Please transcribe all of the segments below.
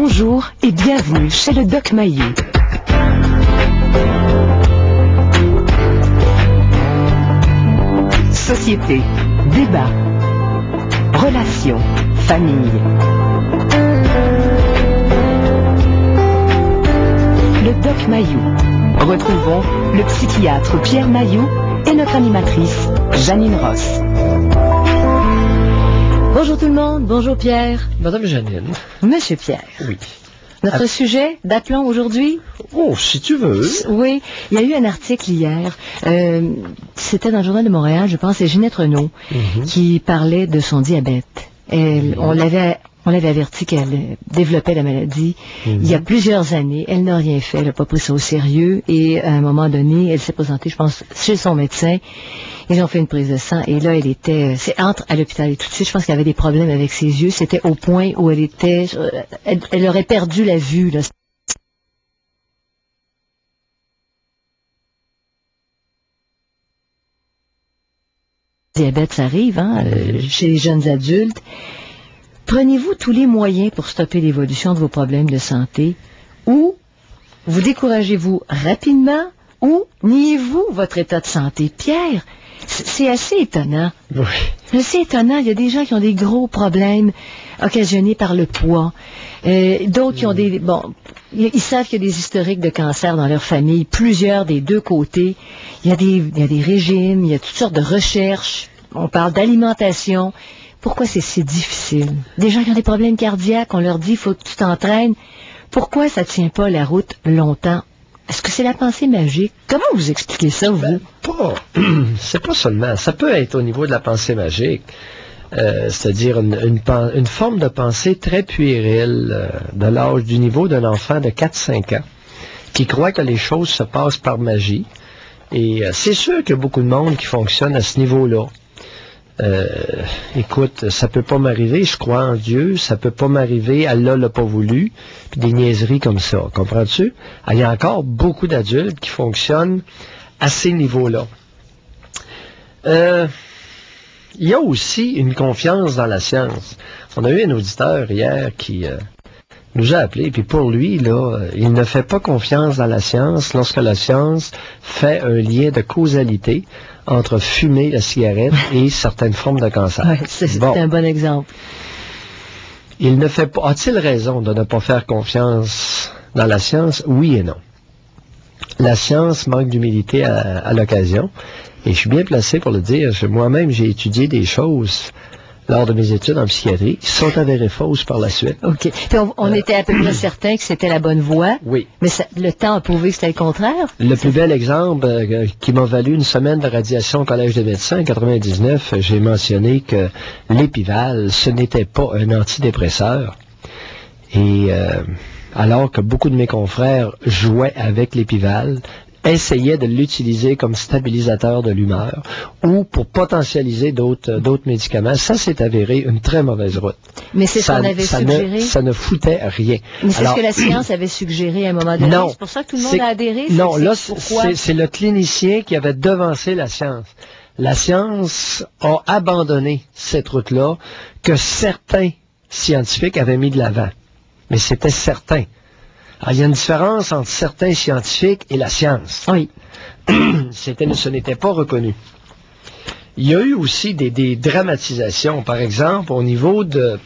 Bonjour et bienvenue chez le Doc Mayou. Société, débat, relations, famille. Le Doc Mayou. Retrouvons le psychiatre Pierre Mayou et notre animatrice Janine Ross. Bonjour tout le monde, bonjour Pierre. Madame Janine. Monsieur Pierre. Oui. Notre sujet d'aplomb aujourd'hui? Oh, si tu veux. Oui, il y a eu un article hier, c'était dans le Journal de Montréal, je pense, c'est Ginette Renaud qui parlait de son diabète. On l'avait averti qu'elle développait la maladie il y a plusieurs années. Elle n'a rien fait, elle n'a pas pris ça au sérieux. Et à un moment donné, elle s'est présentée, je pense, chez son médecin. Ils ont fait une prise de sang et là, elle était... entre à l'hôpital et tout de suite, je pense qu'elle avait des problèmes avec ses yeux. C'était au point où elle était... Elle aurait perdu la vue, là. Le diabète, ça arrive, hein, chez les jeunes adultes. Prenez-vous tous les moyens pour stopper l'évolution de vos problèmes de santé ou vous découragez-vous rapidement ou niez-vous votre état de santé? Pierre, c'est assez étonnant. Oui. C'est étonnant. Il y a des gens qui ont des gros problèmes occasionnés par le poids. D'autres qui ont des... Bon, ils savent qu'il y a des historiques de cancer dans leur famille, plusieurs des deux côtés. Il y a des régimes, il y a toutes sortes de recherches. On parle d'alimentation. Pourquoi c'est si difficile? Des gens qui ont des problèmes cardiaques, on leur dit, il faut que tu t'entraînes. Pourquoi ça ne tient pas la route longtemps? Est-ce que c'est la pensée magique? Comment vous expliquez ça, vous? C'est pas seulement. Ça peut être au niveau de la pensée magique. C'est-à-dire une forme de pensée très puérile de l'âge du niveau d'un enfant de 4-5 ans qui croit que les choses se passent par magie. Et c'est sûr qu'il y a beaucoup de monde qui fonctionne à ce niveau-là. Écoute, ça peut pas m'arriver, je crois en Dieu, ça peut pas m'arriver, Allah l'a pas voulu, puis des niaiseries comme ça, comprends-tu? Il y a encore beaucoup d'adultes qui fonctionnent à ces niveaux-là. Il y a aussi une confiance dans la science. On a eu un auditeur hier qui nous a appelé, puis pour lui, là, il ne fait pas confiance dans la science lorsque la science fait un lien de causalité entre fumer la cigarette et certaines formes de cancer. Ouais, c'est un bon exemple. Il ne fait pas... A-t-il raison de ne pas faire confiance dans la science? Oui et non. La science manque d'humilité à l'occasion, et je suis bien placé pour le dire. Moi-même, j'ai étudié des choses lors de mes études en psychiatrie, qui sont avérées fausses par la suite. OK. Puis on était à peu près certain que c'était la bonne voie. Oui. Mais le temps a prouvé que c'était le contraire. Le plus bel exemple qui m'a valu une semaine de radiation au Collège des médecins en 99, j'ai mentionné que l'Épival, ce n'était pas un antidépresseur. Et alors que beaucoup de mes confrères jouaient avec l'Épival, essayaient de l'utiliser comme stabilisateur de l'humeur ou pour potentialiser d'autres médicaments. Ça s'est avéré une très mauvaise route. Mais c'est ce qu'on avait suggéré. Ça ne foutait rien. Mais c'est ce que la science avait suggéré à un moment donné. C'est pour ça que tout le monde a adhéré. Non, là, c'est le clinicien qui avait devancé la science. La science a abandonné cette route-là que certains scientifiques avaient mis de l'avant. Mais c'était certain. Alors, il y a une différence entre certains scientifiques et la science. Oui. Ce n'était pas reconnu. Il y a eu aussi des dramatisations, par exemple, au niveau du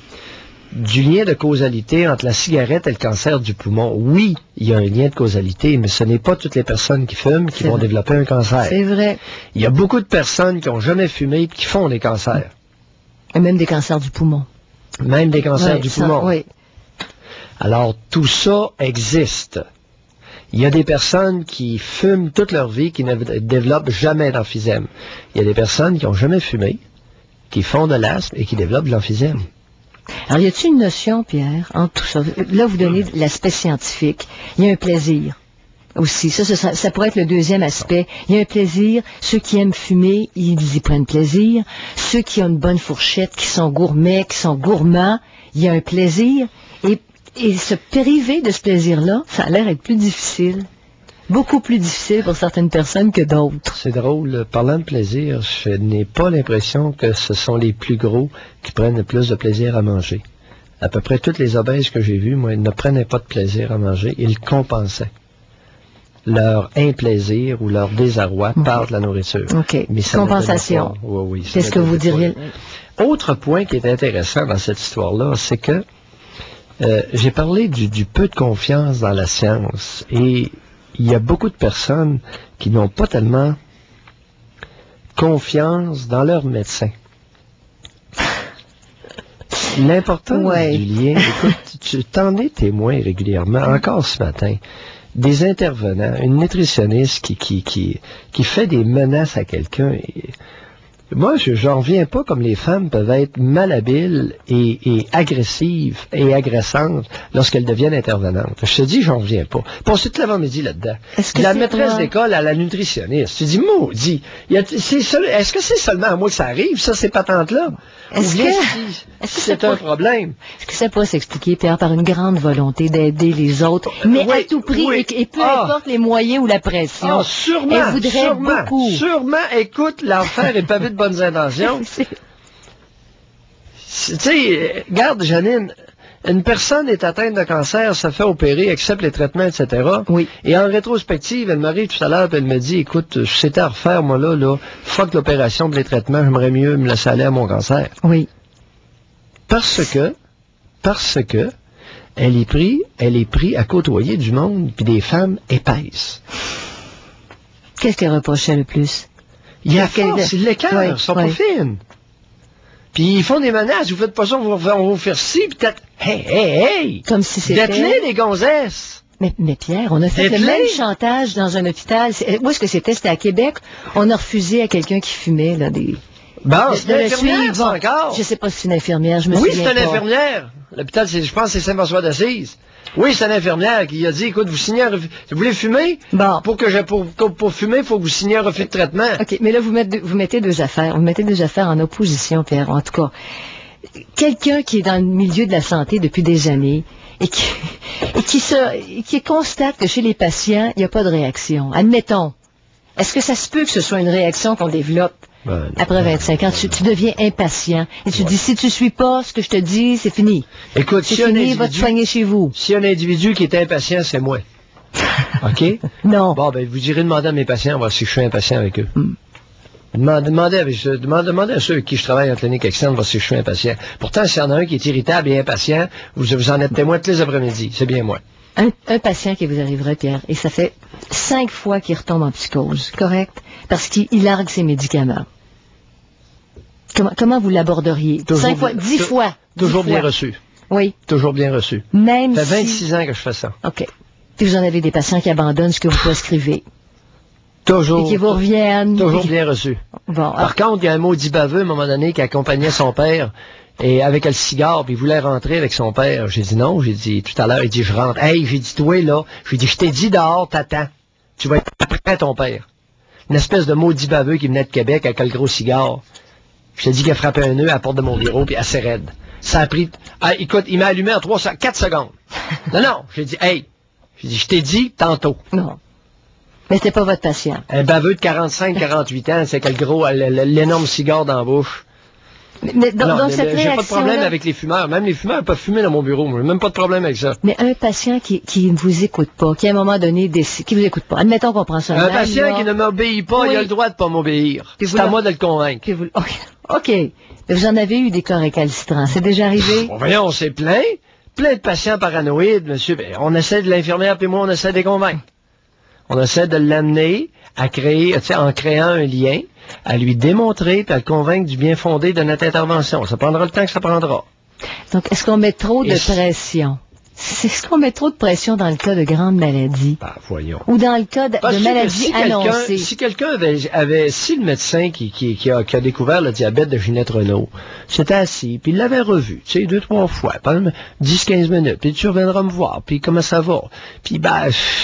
lien de causalité entre la cigarette et le cancer du poumon. Oui, il y a un lien de causalité, mais ce n'est pas toutes les personnes qui fument qui vont développer un cancer. C'est vrai. Il y a beaucoup de personnes qui n'ont jamais fumé et qui font des cancers. Et même des cancers du poumon. Même des cancers du poumon. Oui. Alors, tout ça existe. Il y a des personnes qui fument toute leur vie, qui ne développent jamais d'emphysème. Il y a des personnes qui n'ont jamais fumé, qui font de l'asthme et qui développent de l'emphysème. Alors, y a-t-il une notion, Pierre, entre tout ça? Là, vous donnez l'aspect scientifique. Il y a un plaisir aussi. Ça pourrait être le deuxième aspect. Il y a un plaisir. Ceux qui aiment fumer, ils y prennent plaisir. Ceux qui ont une bonne fourchette, qui sont gourmets, qui sont gourmands, il y a un plaisir. Et se priver de ce plaisir-là, ça a l'air être plus difficile. Beaucoup plus difficile pour certaines personnes que d'autres. C'est drôle. Parlant de plaisir, je n'ai pas l'impression que ce sont les plus gros qui prennent le plus de plaisir à manger. à peu près toutes les obèses que j'ai vues, moi, ils ne prenaient pas de plaisir à manger, ils compensaient leur implaisir ou leur désarroi par de la nourriture. OK. Mais ça Compensation. Oui, qu'est-ce que vous diriez? Autre point qui est intéressant dans cette histoire-là, c'est que j'ai parlé du peu de confiance dans la science et il y a beaucoup de personnes qui n'ont pas tellement confiance dans leur médecin. L'importance du lien, écoute, tu t'en es témoin régulièrement, encore ce matin, des intervenants, une nutritionniste qui fait des menaces à quelqu'un. Moi, je n'en reviens pas comme les femmes peuvent être malhabiles et agressives et agressantes lorsqu'elles deviennent intervenantes. Je te dis, j'en reviens pas. Pensez tout l'avant-midi là-dedans. La maîtresse d'école à la nutritionniste. Tu dis, maudit, est-ce que c'est seulement à moi que ça arrive, ça, ces patentes-là? Est-ce que c'est un problème? Est-ce que ça peut s'expliquer, Pierre, par une grande volonté d'aider les autres, mais à tout prix, et peu importe les moyens ou la pression? Sûrement, elle voudrait beaucoup. Sûrement, écoute, l'enfer est pavé de bonnes intentions. Tu sais, regarde, Janine, une personne est atteinte de cancer, ça fait opérer, accepte les traitements, etc. Oui. Et en rétrospective, elle m'arrive tout à l'heure, elle me dit, écoute, si c'était à refaire, moi là, fuck l'opération, les traitements, j'aimerais mieux me laisser aller à mon cancer. Oui. Parce que, elle est prise à côtoyer du monde, puis des femmes épaisses. Qu'est-ce qu'elle reprochait le plus? Il y a force, les cœurs sont pas fines. Puis ils font des menaces, vous faites pas ça, on va vous faire ci, puis peut-être, hey! Comme si c'était... D'être-les, les gonzesses! Mais Pierre, on a fait le même chantage dans un hôpital. Où est-ce que c'était? C'était à Québec. On a refusé à quelqu'un qui fumait, là, des... Bon, c'est une infirmière, ça, encore? Je sais pas si c'est une infirmière, je me souviens pas. Oui, c'est une infirmière. L'hôpital, je pense, c'est Saint-François d'Assise. Oui, c'est une infirmière qui a dit, écoute, vous signez un refus. Vous voulez fumer? Bon. Pour fumer, il faut que vous signiez un refus de traitement. OK, mais là, vous mettez deux affaires. Vous mettez deux affaires en opposition, Pierre. En tout cas, quelqu'un qui est dans le milieu de la santé depuis des années et qui constate que chez les patients, il n'y a pas de réaction. Admettons. Est-ce que ça se peut que ce soit une réaction qu'on développe? Après 25 ans, tu deviens impatient. Et tu dis, si tu suis pas ce que je te dis, c'est fini. Écoute, c'est fini, va te soigner chez vous. Si y a un individu qui est impatient, c'est moi. OK? Non. Bon, ben, vous irez demander à mes patients, voir si je suis impatient avec eux. Demandez à ceux avec qui je travaille en clinique externe, voir si je suis impatient. Pourtant, s'il y en a un qui est irritable et impatient, vous en êtes témoin tous les après-midi. C'est bien moi. Un patient qui vous arriverait, Pierre, et ça fait 5 fois qu'il retombe en psychose, correct? Parce qu'il largue ses médicaments. Comment vous l'aborderiez? 5 fois, 10 fois. Toujours bien reçu. Oui. Toujours bien reçu. Même ça fait 26 ans que je fais ça. OK. Puis vous en avez des patients qui abandonnent ce que vous prescrivez. Toujours. Et qui vous reviennent. Toujours bien reçu. Bon. Par contre, il y a un maudit baveux, à un moment donné, qui accompagnait son père, et avec le cigare, puis il voulait rentrer avec son père. J'ai dit non, j'ai dit tout à l'heure, il dit je rentre. Hey, j'ai dit toi là, j'ai dit je t'ai dit dehors, t'attends. Tu vas être après ton père. Une espèce de maudit baveux qui venait de Québec avec le gros cigare. Je t'ai dit qu'il a frappé un nœud à la porte de mon bureau, puis assez raide. Ça a pris... Ah, écoute, il m'a allumé en 4 secondes. Non, j'ai dit, hey, je t'ai dit tantôt. Non. Mais c'était pas votre patient. Un baveux de 45-48 ans, c'est quel gros, l'énorme cigare dans la bouche. Mais donc cette réaction, j'ai pas de problème avec les fumeurs. Même les fumeurs peuvent fumer dans mon bureau. J'ai même pas de problème avec ça. Mais un patient qui ne vous écoute pas, qui à un moment donné qui vous écoute pas. Admettons qu'on prend ça. Un patient qui ne m'obéit pas, il a le droit de pas m'obéir. C'est à moi de le convaincre. OK. Mais vous en avez eu des cas récalcitrants. C'est déjà arrivé? Voyons, c'est plein de patients paranoïdes, monsieur. On essaie de l'infirmière, puis moi, on essaie de les convaincre. On essaie de l'amener à créer, en créant un lien, à lui démontrer, puis à le convaincre du bien fondé de notre intervention. Ça prendra le temps que ça prendra. Donc, est-ce qu'on met trop de pression? Est-ce qu'on met trop de pression dans le cas de grandes maladies? Ben, voyons. Ou dans le cas de maladies annoncées? Si quelqu'un si le médecin qui a découvert le diabète de Ginette Renault s'était assis, puis il l'avait revu, tu sais, 2-3 fois, pendant 10-15 minutes, puis tu reviendras me voir, puis comment ça va? Puis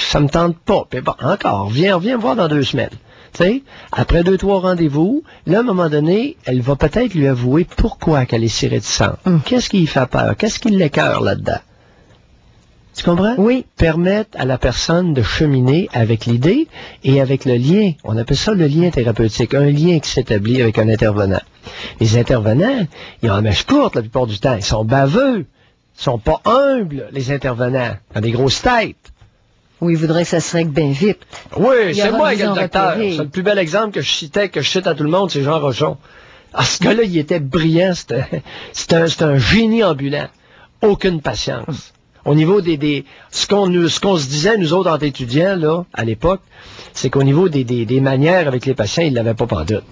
ça me tente pas. Puis bon, encore, viens me voir dans 2 semaines. Tu sais, après 2-3 rendez-vous, là, à un moment donné, elle va peut-être lui avouer pourquoi qu'elle est si réticente. Qu'est-ce qui lui fait peur? Qu'est-ce qui l'écœure là-dedans? Tu comprends? Oui. Permettre à la personne de cheminer avec l'idée et avec le lien. On appelle ça le lien thérapeutique, un lien qui s'établit avec un intervenant. Les intervenants, ils ont la mèche courte la plupart du temps. Ils sont baveux. sont pas humbles, les intervenants. Ils ont des grosses têtes. Oui, il voudrait que ça se règle bien vite. Oui, c'est moi qui ai le docteur. C'est le plus bel exemple que je citais, que je cite à tout le monde, c'est Jean Rochon. Ah, ce gars-là, il était brillant. C'était un génie ambulant. Aucune patience. Au niveau ce qu'on se disait, nous autres, entre étudiants, là, à l'époque, c'est qu'au niveau des manières avec les patients, il l'avait pas pantoute.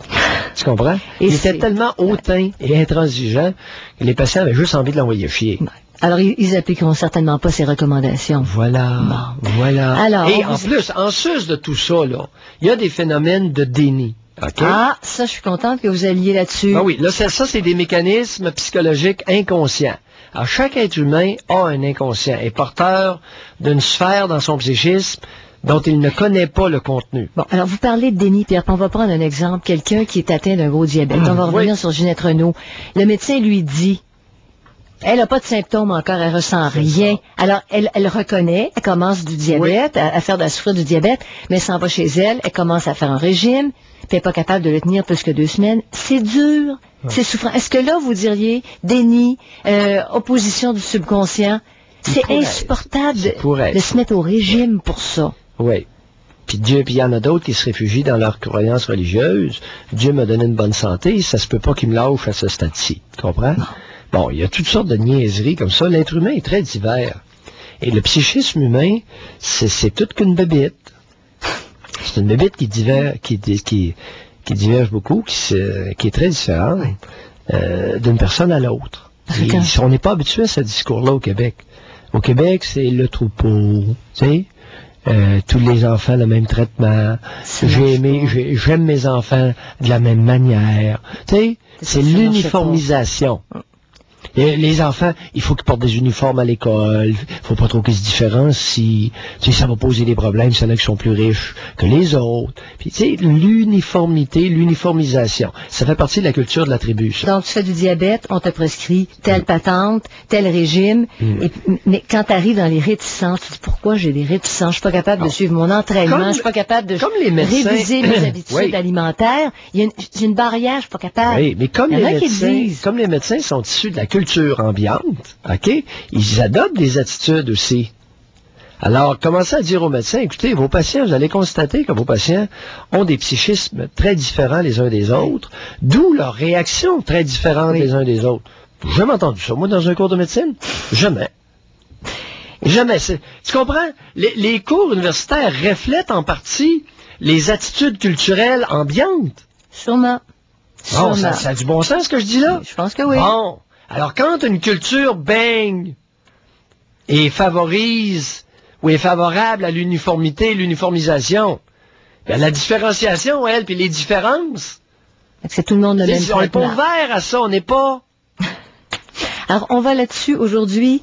Tu comprends? Il était tellement hautain et intransigeant que les patients avaient juste envie de l'envoyer chier. Alors, ils appliqueront certainement pas ces recommandations. Voilà, voilà. Alors, et en plus, en sus de tout ça, là, il y a des phénomènes de déni. Okay? Ah, ça, je suis contente que vous alliez là-dessus. Ah oui, là, ça, c'est des mécanismes psychologiques inconscients. Alors, chaque être humain a un inconscient, est porteur d'une sphère dans son psychisme dont il ne connaît pas le contenu. Bon, alors vous parlez de déni, Pierre, on va prendre un exemple, quelqu'un qui est atteint d'un gros diabète. On va revenir sur Ginette Renault. Le médecin lui dit, elle n'a pas de symptômes encore, elle ressent rien. Alors, elle reconnaît, elle commence du diabète, à faire de la souffrir du diabète, mais elle s'en va chez elle, elle commence à faire un régime, puis elle n'est pas capable de le tenir plus que 2 semaines. C'est dur, c'est souffrant. Est-ce que là, vous diriez déni, opposition du subconscient? C'est insupportable de se mettre au régime pour ça. Oui. Puis il y en a d'autres qui se réfugient dans leurs croyances religieuses. Dieu m'a donné une bonne santé, ça se peut pas qu'il me lâche à ce stade-ci. Tu comprends? Non. Bon, il y a toutes sortes de niaiseries comme ça. L'être humain est très divers. Et le psychisme humain, c'est toute qu'une bébite. C'est une bébite qui diverge beaucoup, qui est très différente d'une personne à l'autre. On n'est pas habitué à ce discours-là au Québec. Au Québec, c'est le troupeau, tu sais. Tous les enfants le même traitement. J'aime mes enfants de la même manière. Tu sais, c'est l'uniformisation. Les enfants, il faut qu'ils portent des uniformes à l'école, il faut pas trop qu'ils se différencient, tu sais, ça va poser des problèmes, c'est là qui sont plus riches que les autres. Puis, tu sais, l'uniformité, l'uniformisation, ça fait partie de la culture de la tribu, ça. Donc, tu fais du diabète, on te prescrit telle patente, tel régime, mais quand tu arrives dans les réticences, tu dis, pourquoi j'ai des réticences? Je suis pas capable de suivre mon entraînement, je suis pas capable de réviser mes habitudes alimentaires, il y a une barrière, je suis pas capable. Oui, mais comme les médecins sont issus de la culture ambiante, OK? Ils adoptent des attitudes aussi. Alors, commencez à dire aux médecins, écoutez, vos patients, vous allez constater que vos patients ont des psychismes très différents les uns des autres, d'où leurs réactions très différentes les uns des autres. J'ai jamais entendu ça, moi, dans un cours de médecine. Jamais. Jamais. Tu comprends? Les cours universitaires reflètent en partie les attitudes culturelles ambiantes. Sûrement. Bon, ça a du bon sens, ce que je dis là? Je pense que oui. Bon. Alors, quand une culture baigne et favorise ou est favorable à l'uniformité, l'uniformisation, ben, la différenciation, elle, puis les différences. C'est tout le monde le même traitement. On n'est pas ouvert à ça, on n'est pas... Alors, on va là-dessus aujourd'hui.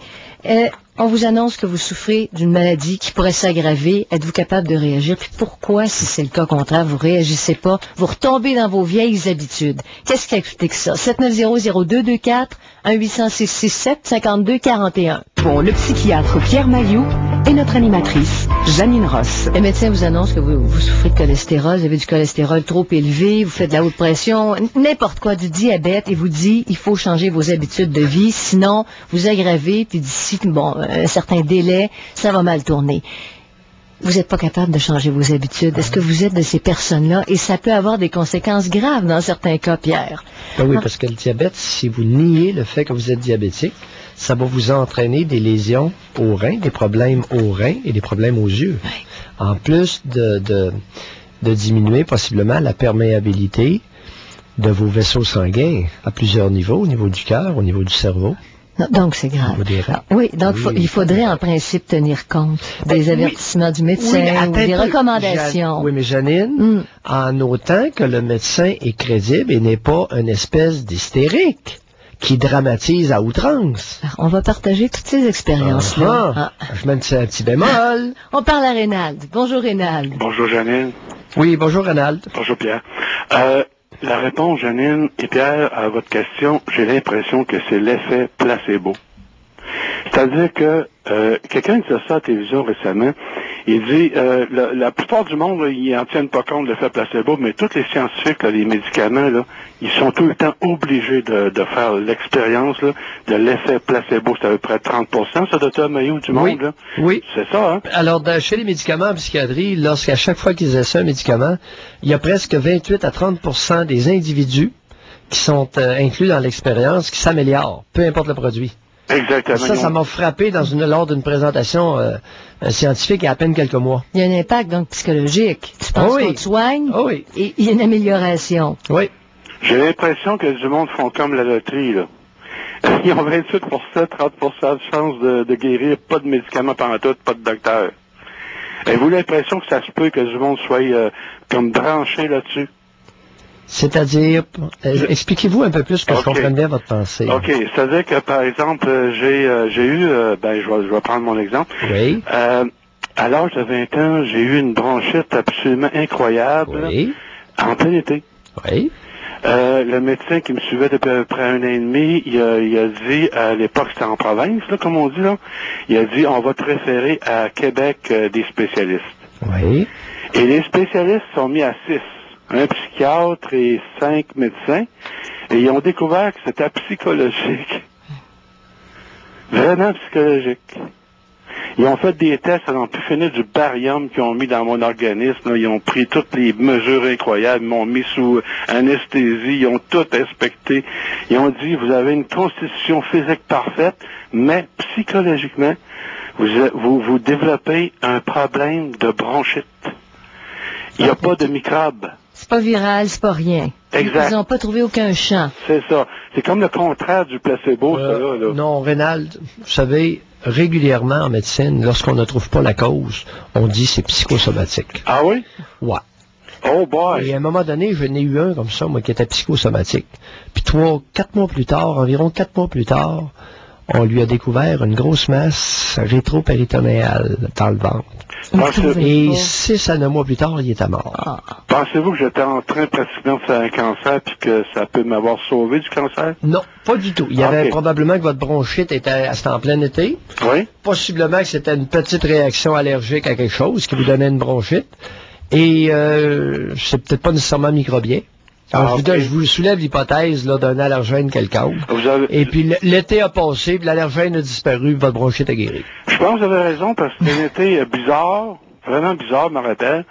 On vous annonce que vous souffrez d'une maladie qui pourrait s'aggraver. Êtes-vous capable de réagir? Puis pourquoi, si c'est le cas contraire, vous réagissez pas? Vous retombez dans vos vieilles habitudes. Qu'est-ce qui explique ça? 790-0224, 1-800-667-5241. Pour le psychiatre Pierre Mailloux et notre animatrice, Janine Ross. Le médecin vous annonce que vous souffrez de cholestérol, vous avez du cholestérol trop élevé, vous faites de la haute pression, n'importe quoi, du diabète, et vous dit il faut changer vos habitudes de vie, sinon vous aggravez, puis d'ici un certain délai, ça va mal tourner. Vous n'êtes pas capable de changer vos habitudes. Est-ce que vous êtes de ces personnes-là? Et ça peut avoir des conséquences graves dans certains cas, Pierre. Ben oui, parce que le diabète, si vous niez le fait que vous êtes diabétique, ça va vous entraîner des lésions aux reins, des problèmes aux reins et des problèmes aux yeux. Oui. En plus de diminuer possiblement la perméabilité de vos vaisseaux sanguins à plusieurs niveaux, au niveau du cœur, au niveau du cerveau. Non, donc c'est grave. Oui, donc il faudrait en principe tenir compte des avertissements du médecin ou des recommandations. Oui, mais Janine, en autant que le médecin est crédible et n'est pas une espèce d'hystérique qui dramatise à outrance. Alors, on va partager toutes ces expériences-là. Je mets un petit bémol. On parle à Rénald. Bonjour Rénald. Bonjour Janine. Oui, bonjour Rénald. Bonjour Pierre. La réponse, Janine et Pierre, à votre question, j'ai l'impression que c'est l'effet placebo. C'est-à-dire que quelqu'un qui a ça à la télévision récemment, Il dit, la plupart du monde, là, ils en tiennent pas compte de l'effet placebo, mais tous les scientifiques, là, les médicaments, là, ils sont tout le temps obligés de faire l'expérience là, de l'effet placebo. C'est à peu près 30%, ça, Dr. Mailloux, du monde, là. Oui. C'est ça, hein? Alors, chez les médicaments en psychiatrie, lorsqu'à chaque fois qu'ils essaient un médicament, il y a presque 28 à 30% des individus qui sont inclus dans l'expérience qui s'améliorent, peu importe le produit. Exactement. Ça m'a frappé lors d'une présentation scientifique il y a à peine quelques mois. Il y a un impact donc psychologique. Tu penses qu'on te soigne et il y a une amélioration. Oui. J'ai l'impression que du monde font comme la loterie, là. Ils ont 28%, 30% de chance de guérir, pas de médicaments pendant tout, pas de docteur. Avez-vous l'impression que ça se peut que du monde soit comme branché là-dessus? C'est-à-dire, expliquez-vous un peu plus que je comprenne bien votre pensée. OK. C'est-à-dire que, par exemple, j'ai eu, je vais prendre mon exemple. Oui. À l'âge de 20 ans, j'ai eu une bronchite absolument incroyable. Oui. En plein été. Oui. Le médecin qui me suivait depuis à peu près 1 an et demi, il a dit, à l'époque c'était en province, là, comme on dit, là, il a dit, on va te référer à Québec des spécialistes. Oui. Et les spécialistes sont mis à 6. Un psychiatre et 5 médecins, et ils ont découvert que c'était psychologique. Vraiment psychologique. Ils ont fait des tests, ils ont pu finir du barium qu'ils ont mis dans mon organisme, là. Ils ont pris toutes les mesures incroyables, ils m'ont mis sous anesthésie, ils ont tout inspecté. Ils ont dit, vous avez une constitution physique parfaite, mais psychologiquement, vous développez un problème de bronchite. Il n'y a pas de microbes. C'est pas viral, c'est pas rien. Exact. Ils n'ont pas trouvé aucun champ. C'est ça. C'est comme le contraire du placebo, ça, là. Non, Rénald, vous savez, régulièrement en médecine, lorsqu'on ne trouve pas la cause, on dit c'est psychosomatique. Ah oui? Ouais. Oh boy! Et à un moment donné, je n'ai eu un comme ça, moi, qui était psychosomatique. Puis 4 mois plus tard, environ 4 mois plus tard, on lui a découvert une grosse masse rétropéritonéale dans le ventre. Et 6 à 9 mois plus tard, il était mort. Pensez-vous que j'étais en train pratiquement de faire un cancer puis que ça peut m'avoir sauvé du cancer? Non, pas du tout. Il y avait probablement que votre bronchite c'était en plein été. Oui. Possiblement que c'était une petite réaction allergique à quelque chose qui vous donnait une bronchite. Et c'est peut-être pas nécessairement microbien. Alors, je vous soulève l'hypothèse d'un allergène quelconque. Et puis l'été a passé, puis l'allergène a disparu, puis votre bronchite a guéri. Je pense que vous avez raison, parce que c'était un été bizarre, vraiment bizarre, je me rappelle.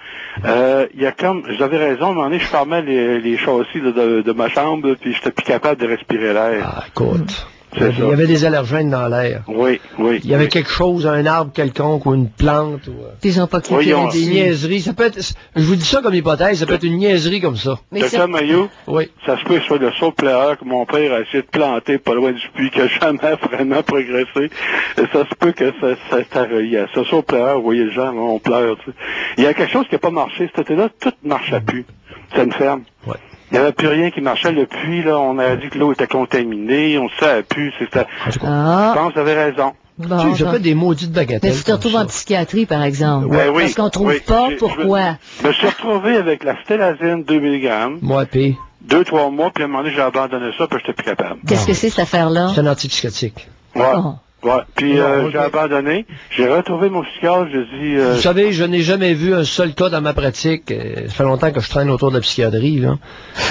Il y a comme, j'avais raison, à un moment donné, je fermais les châssis de ma chambre, puis j'étais plus capable de respirer l'air. Ah, écoute. Il y avait des allergènes dans l'air. Oui, oui. Il y avait quelque chose, un arbre quelconque ou une plante. Ils n'ont pas cliqué des niaiseries. Ça peut être, je vous dis ça comme hypothèse, ça peut être une niaiserie comme ça. Dr. Mailloux, oui. Ça se peut que ce soit le saut-pleureur que mon père a essayé de planter pas loin du puits, qui n'a jamais vraiment progressé. Et ça se peut que ça est relié à ça. Saut-pleureur, vous voyez le genre, on pleure. Tu sais. Il y a quelque chose qui n'a pas marché. Cet été-là, tout ne marchait plus. C'est une ferme. Ouais. Il n'y avait plus rien qui marchait. Le puits, là, on a dit que l'eau était contaminée, on ne savait plus. C'était... Je pense que vous avez raison. Bon, je fais des maudites bagatelles. Mais tu te retrouves en psychiatrie, par exemple. Oui, parce qu'on ne trouve pas pourquoi. Je me suis retrouvé avec la stélazine 2 mg. Moi, puis 2-3 mois, puis à un moment donné, j'ai abandonné ça, puis j'étais plus capable. Qu'est-ce que c'est, cette affaire-là? C'est un antipsychotique. Ouais. Oh. Ouais. Puis j'ai abandonné. J'ai retrouvé mon psychiatre, j'ai dit... Vous savez, je n'ai jamais vu un seul cas dans ma pratique. Ça fait longtemps que je traîne autour de la psychiatrie, là.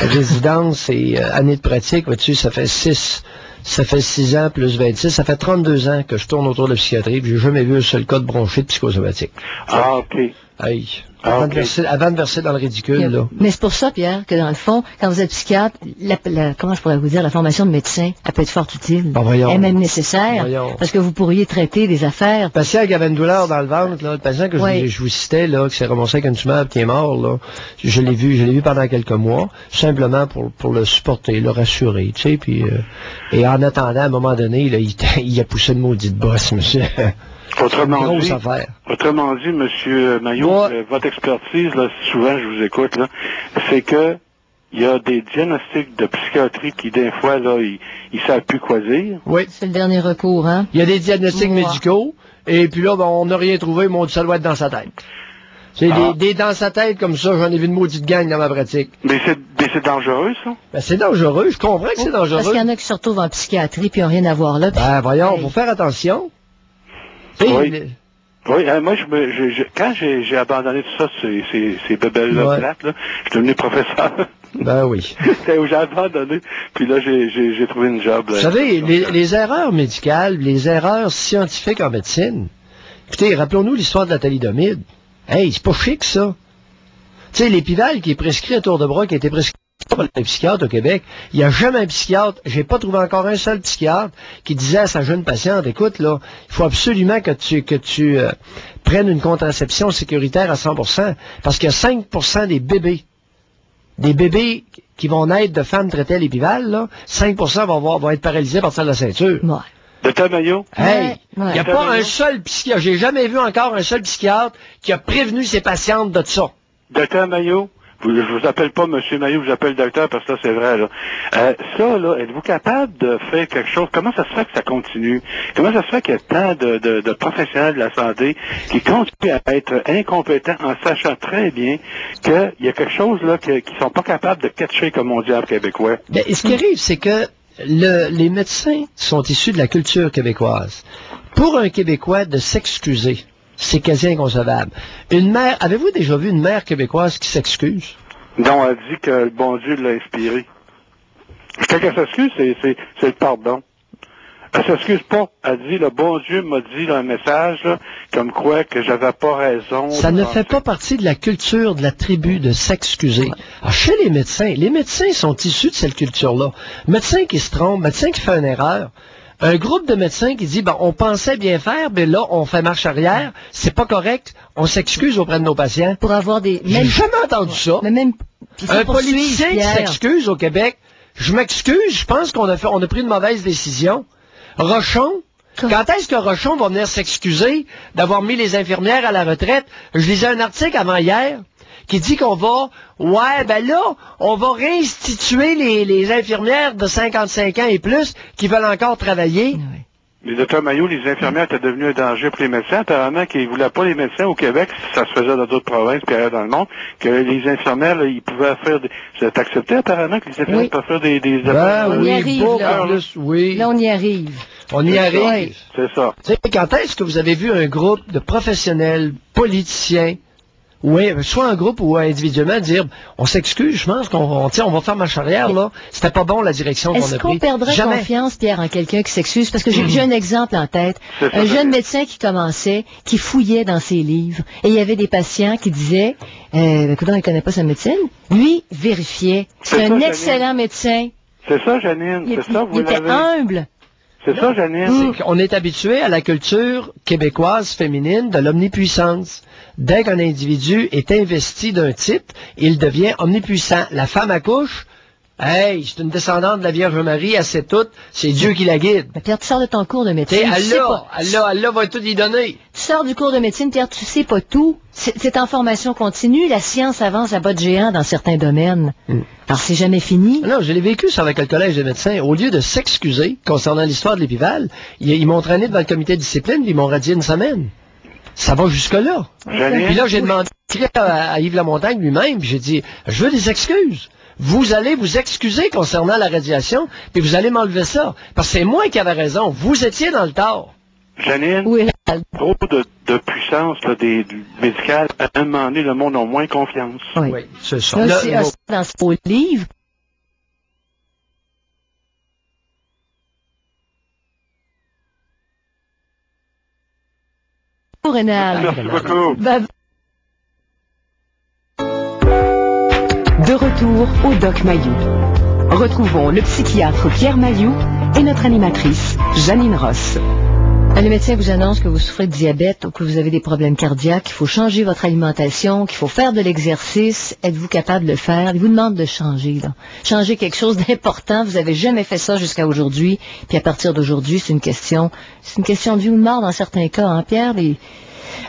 Résidence et année de pratique, vois-tu, ça fait 6 ans plus 26. Ça fait 32 ans que je tourne autour de la psychiatrie, puis j'ai jamais vu un seul cas de bronchite psychosomatique. Ah, OK. Aïe. Avant de verser dans le ridicule, là. Mais c'est pour ça, Pierre, que dans le fond, quand vous êtes psychiatre, comment je pourrais vous dire, la formation de médecin, elle peut être fort utile. Elle est même nécessaire. Parce que vous pourriez traiter des affaires. Le patient qui avait une douleur dans le ventre, là, le patient que je vous citais, là, qui s'est remonté avec une tumeur qui est mort, là, je l'ai vu pendant quelques mois, simplement pour le supporter, le rassurer, tu sais, puis, et en attendant, à un moment donné, là, il a poussé une maudite bosse, monsieur. Autrement dit, M. Mailloux, votre expertise, là, souvent je vous écoute, là, c'est que il y a des diagnostics de psychiatrie qui, des fois, là, ils savent plus quoi dire. Oui. C'est le dernier recours, hein? Il y a des diagnostics médicaux, et puis là, on n'a rien trouvé, mais on dit ça doit être dans sa tête. C'est des dans sa tête comme ça, j'en ai vu une maudite gang dans ma pratique. Mais c'est dangereux, ça? Ben, c'est dangereux, je comprends que c'est dangereux. Parce qu'il y en a qui se retrouvent en psychiatrie puis n'ont rien à voir là. Ben, voyons, faut faire attention. Oui. Oui, moi, quand j'ai abandonné tout ça, ces bébelles-là plates, là, je suis devenu professeur. Ben oui. C'est où j'ai abandonné, puis là, j'ai trouvé une job. Vous savez, les erreurs médicales, les erreurs scientifiques en médecine, écoutez, rappelons-nous l'histoire de la thalidomide. Hey, c'est pas chic, ça. Tu sais, l'épival qui est prescrit à tour de bras, qui a été prescrit par les psychiatres au Québec, il n'y a jamais un psychiatre, j'ai pas trouvé encore un seul psychiatre qui disait à sa jeune patiente, écoute, là, il faut absolument que tu prennes une contraception sécuritaire à 100%, parce qu'il y a 5% des bébés qui vont naître de femmes traitées à l'épival, là, 5% vont être paralysés par ça de la ceinture. Ouais. Docteur Maillot? Hey, il n'y a pas un seul psychiatre, j'ai jamais vu encore un seul psychiatre qui a prévenu ses patientes de ça. Docteur Maillot? Je vous appelle pas Monsieur Maillot, je vous appelle docteur parce que ça c'est vrai, là. Ça, là, êtes-vous capable de faire quelque chose? Comment ça se fait que ça continue? Comment ça se fait qu'il y a tant de professionnels de la santé qui continuent à être incompétents en sachant très bien qu'il y a quelque chose, là, qui sont pas capables de catcher, comme on dit en québécois? Ben, ce qui arrive, c'est que les médecins sont issus de la culture québécoise. Pour un Québécois de s'excuser, c'est quasi inconcevable. Avez-vous déjà vu une mère québécoise qui s'excuse? Non, elle dit que le bon Dieu l'a inspiré. Quand elle s'excuse, c'est le pardon. Elle s'excuse pas. Elle dit, le bon Dieu m'a dit un message, là, comme quoi que j'avais pas raison. Ça ne fait pas partie de la culture de la tribu de s'excuser. Alors, chez les médecins sont issus de cette culture-là. Médecin qui se trompe, médecin qui fait une erreur, un groupe de médecins qui dit, ben, on pensait bien faire, mais là, on fait marche arrière, c'est pas correct, on s'excuse auprès de nos patients. Pour avoir des... J'ai jamais entendu ça. Mais même... Un politicien qui s'excuse au Québec, je m'excuse, je pense qu'on a pris une mauvaise décision. Rochon, quand est-ce que Rochon va venir s'excuser d'avoir mis les infirmières à la retraite? Je lisais un article avant hier qui dit qu'on va, on va réinstituer les infirmières de 55 ans et plus qui veulent encore travailler. Oui. Mais docteur Maillot, les infirmières étaient devenues un danger pour les médecins. Apparemment qu'ils ne voulaient pas les médecins au Québec, ça se faisait dans d'autres provinces puis ailleurs dans le monde, que les infirmières, là, ils pouvaient faire des... C'est accepté apparemment que les infirmières peuvent faire des on y arrive, là. Oui. Là, on y arrive. On y arrive. C'est ça. Tu sais, quand est-ce que vous avez vu un groupe de professionnels, politiciens, soit un groupe ou individuellement dire, on s'excuse, je pense qu'on va faire marche arrière, là. C'était pas bon la direction qu'on a prise. Est-ce qu'on perdrait confiance, Pierre, en quelqu'un qui s'excuse? Parce que j'ai un exemple en tête. Un jeune médecin qui commençait, qui fouillait dans ses livres. Et il y avait des patients qui disaient, écoute, il connaît pas sa médecine. Lui, vérifiait. C'est un excellent médecin. C'est ça, Janine. C'est ça, vous l'avez. Il était humble. C'est ça, Janine. On est habitué à la culture québécoise féminine de l'omnipuissance. Dès qu'un individu est investi d'un type, il devient omnipuissant. La femme accouche, hey, c'est une descendante de la Vierge Marie, elle sait tout, c'est Dieu qui la guide. Mais Pierre, tu sors de ton cours de médecine. Allah va tout y donner. Tu sors du cours de médecine, Pierre, tu sais pas tout. C'est en formation continue, la science avance à bas de géant dans certains domaines. Alors, c'est jamais fini. Non, je l'ai vécu ça avec le collège des médecins. Au lieu de s'excuser concernant l'histoire de l'épival, ils m'ont traîné devant le comité de discipline, puis ils m'ont radié une semaine. Ça va jusque-là. Puis là, j'ai demandé à Yves Lamontagne lui-même, puis j'ai dit, je veux des excuses. Vous allez vous excuser concernant la radiation, puis vous allez m'enlever ça. Parce que c'est moi qui avais raison. Vous étiez dans le tort. Janine, oui. Trop de puissance là, des médicales, à un moment donné, le monde a moins confiance. Oui, c'est ça. Là, dans ce livre, Rénal. Merci beaucoup. De retour au Doc Mayou. Retrouvons le psychiatre Pierre Mayou et notre animatrice Janine Ross. Le médecin vous annonce que vous souffrez de diabète ou que vous avez des problèmes cardiaques, qu'il faut changer votre alimentation, qu'il faut faire de l'exercice. Êtes-vous capable de le faire? Il vous demande de changer, là. Changer quelque chose d'important. Vous n'avez jamais fait ça jusqu'à aujourd'hui. Puis à partir d'aujourd'hui, c'est une question de vie ou de mort dans certains cas, hein, Pierre?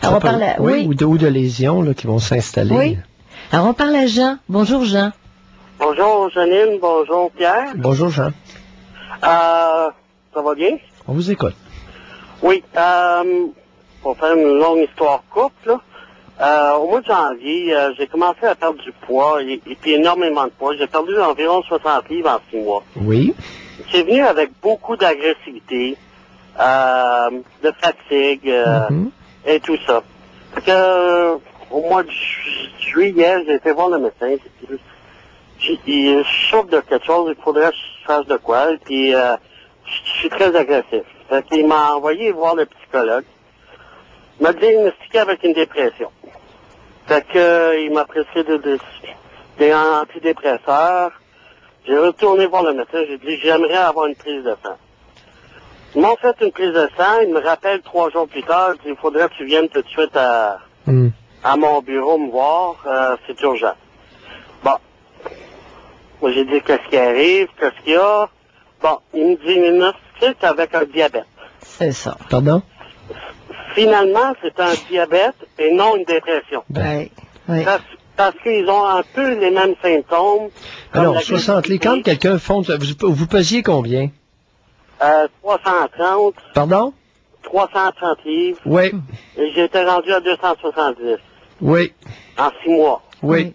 Alors, on parle à... Oui, ou de lésions là, qui vont s'installer. Oui. Alors, on parle à Jean. Bonjour, Jean. Bonjour, Janine. Bonjour, Pierre. Bonjour, Jean. Ça va bien? On vous écoute. Oui. Pour faire une longue histoire courte, là, au mois de janvier, j'ai commencé à perdre du poids, et puis énormément de poids. J'ai perdu environ 60 livres en 6 mois. Oui. C'est venu avec beaucoup d'agressivité, de fatigue, et tout ça. Fait que, au mois de juillet, j'ai été voir le médecin. Il souffre de quelque chose, il faudrait que je fasse de quoi. Puis, je suis très agressif. Fait qu'il m'a envoyé voir le psychologue. Il m'a diagnostiqué avec une dépression. Fait que, il m'a prescrit des antidépresseurs. J'ai retourné voir le médecin, j'ai dit, j'aimerais avoir une prise de sang. Ils m'ont fait une prise de sang, ils me rappellent 3 jours plus tard, il dit, il faudrait que tu viennes tout de suite à mon bureau me voir, c'est urgent. Bon. Moi, j'ai dit, qu'est-ce qui arrive, qu'est-ce qu'il y a? Bon, il me diagnostique avec un diabète. C'est ça. Pardon? Finalement, c'est un diabète et non une dépression. Oui. Oui. Parce qu'ils ont un peu les mêmes symptômes. Alors, 60 livres, quand quelqu'un fonde, vous pesiez combien? 330. Pardon? 330 livres. Oui. Et j'étais rendu à 270. Oui. En 6 mois. Oui.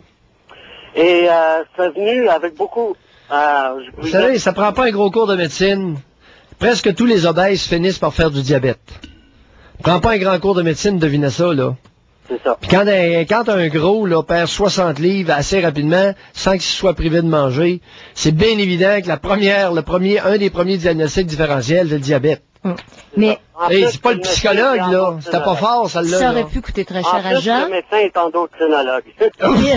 Et c'est venu avec beaucoup... vous savez, ça prend pas un gros cours de médecine. Presque tous les obèses finissent par faire du diabète. Prends pas un grand cours de médecine, devinez ça, là. C'est ça. Puis quand un gros là, perd 60 livres assez rapidement, sans qu'il soit privé de manger, c'est bien évident que un des premiers diagnostics différentiels, c'est le diabète. Mais Hey, c'est pas le psychologue, là. C'était pas fort, celle-là. ça aurait là. pu coûter très En cher à plus, Jean. le médecin est endocrinologue. Oui.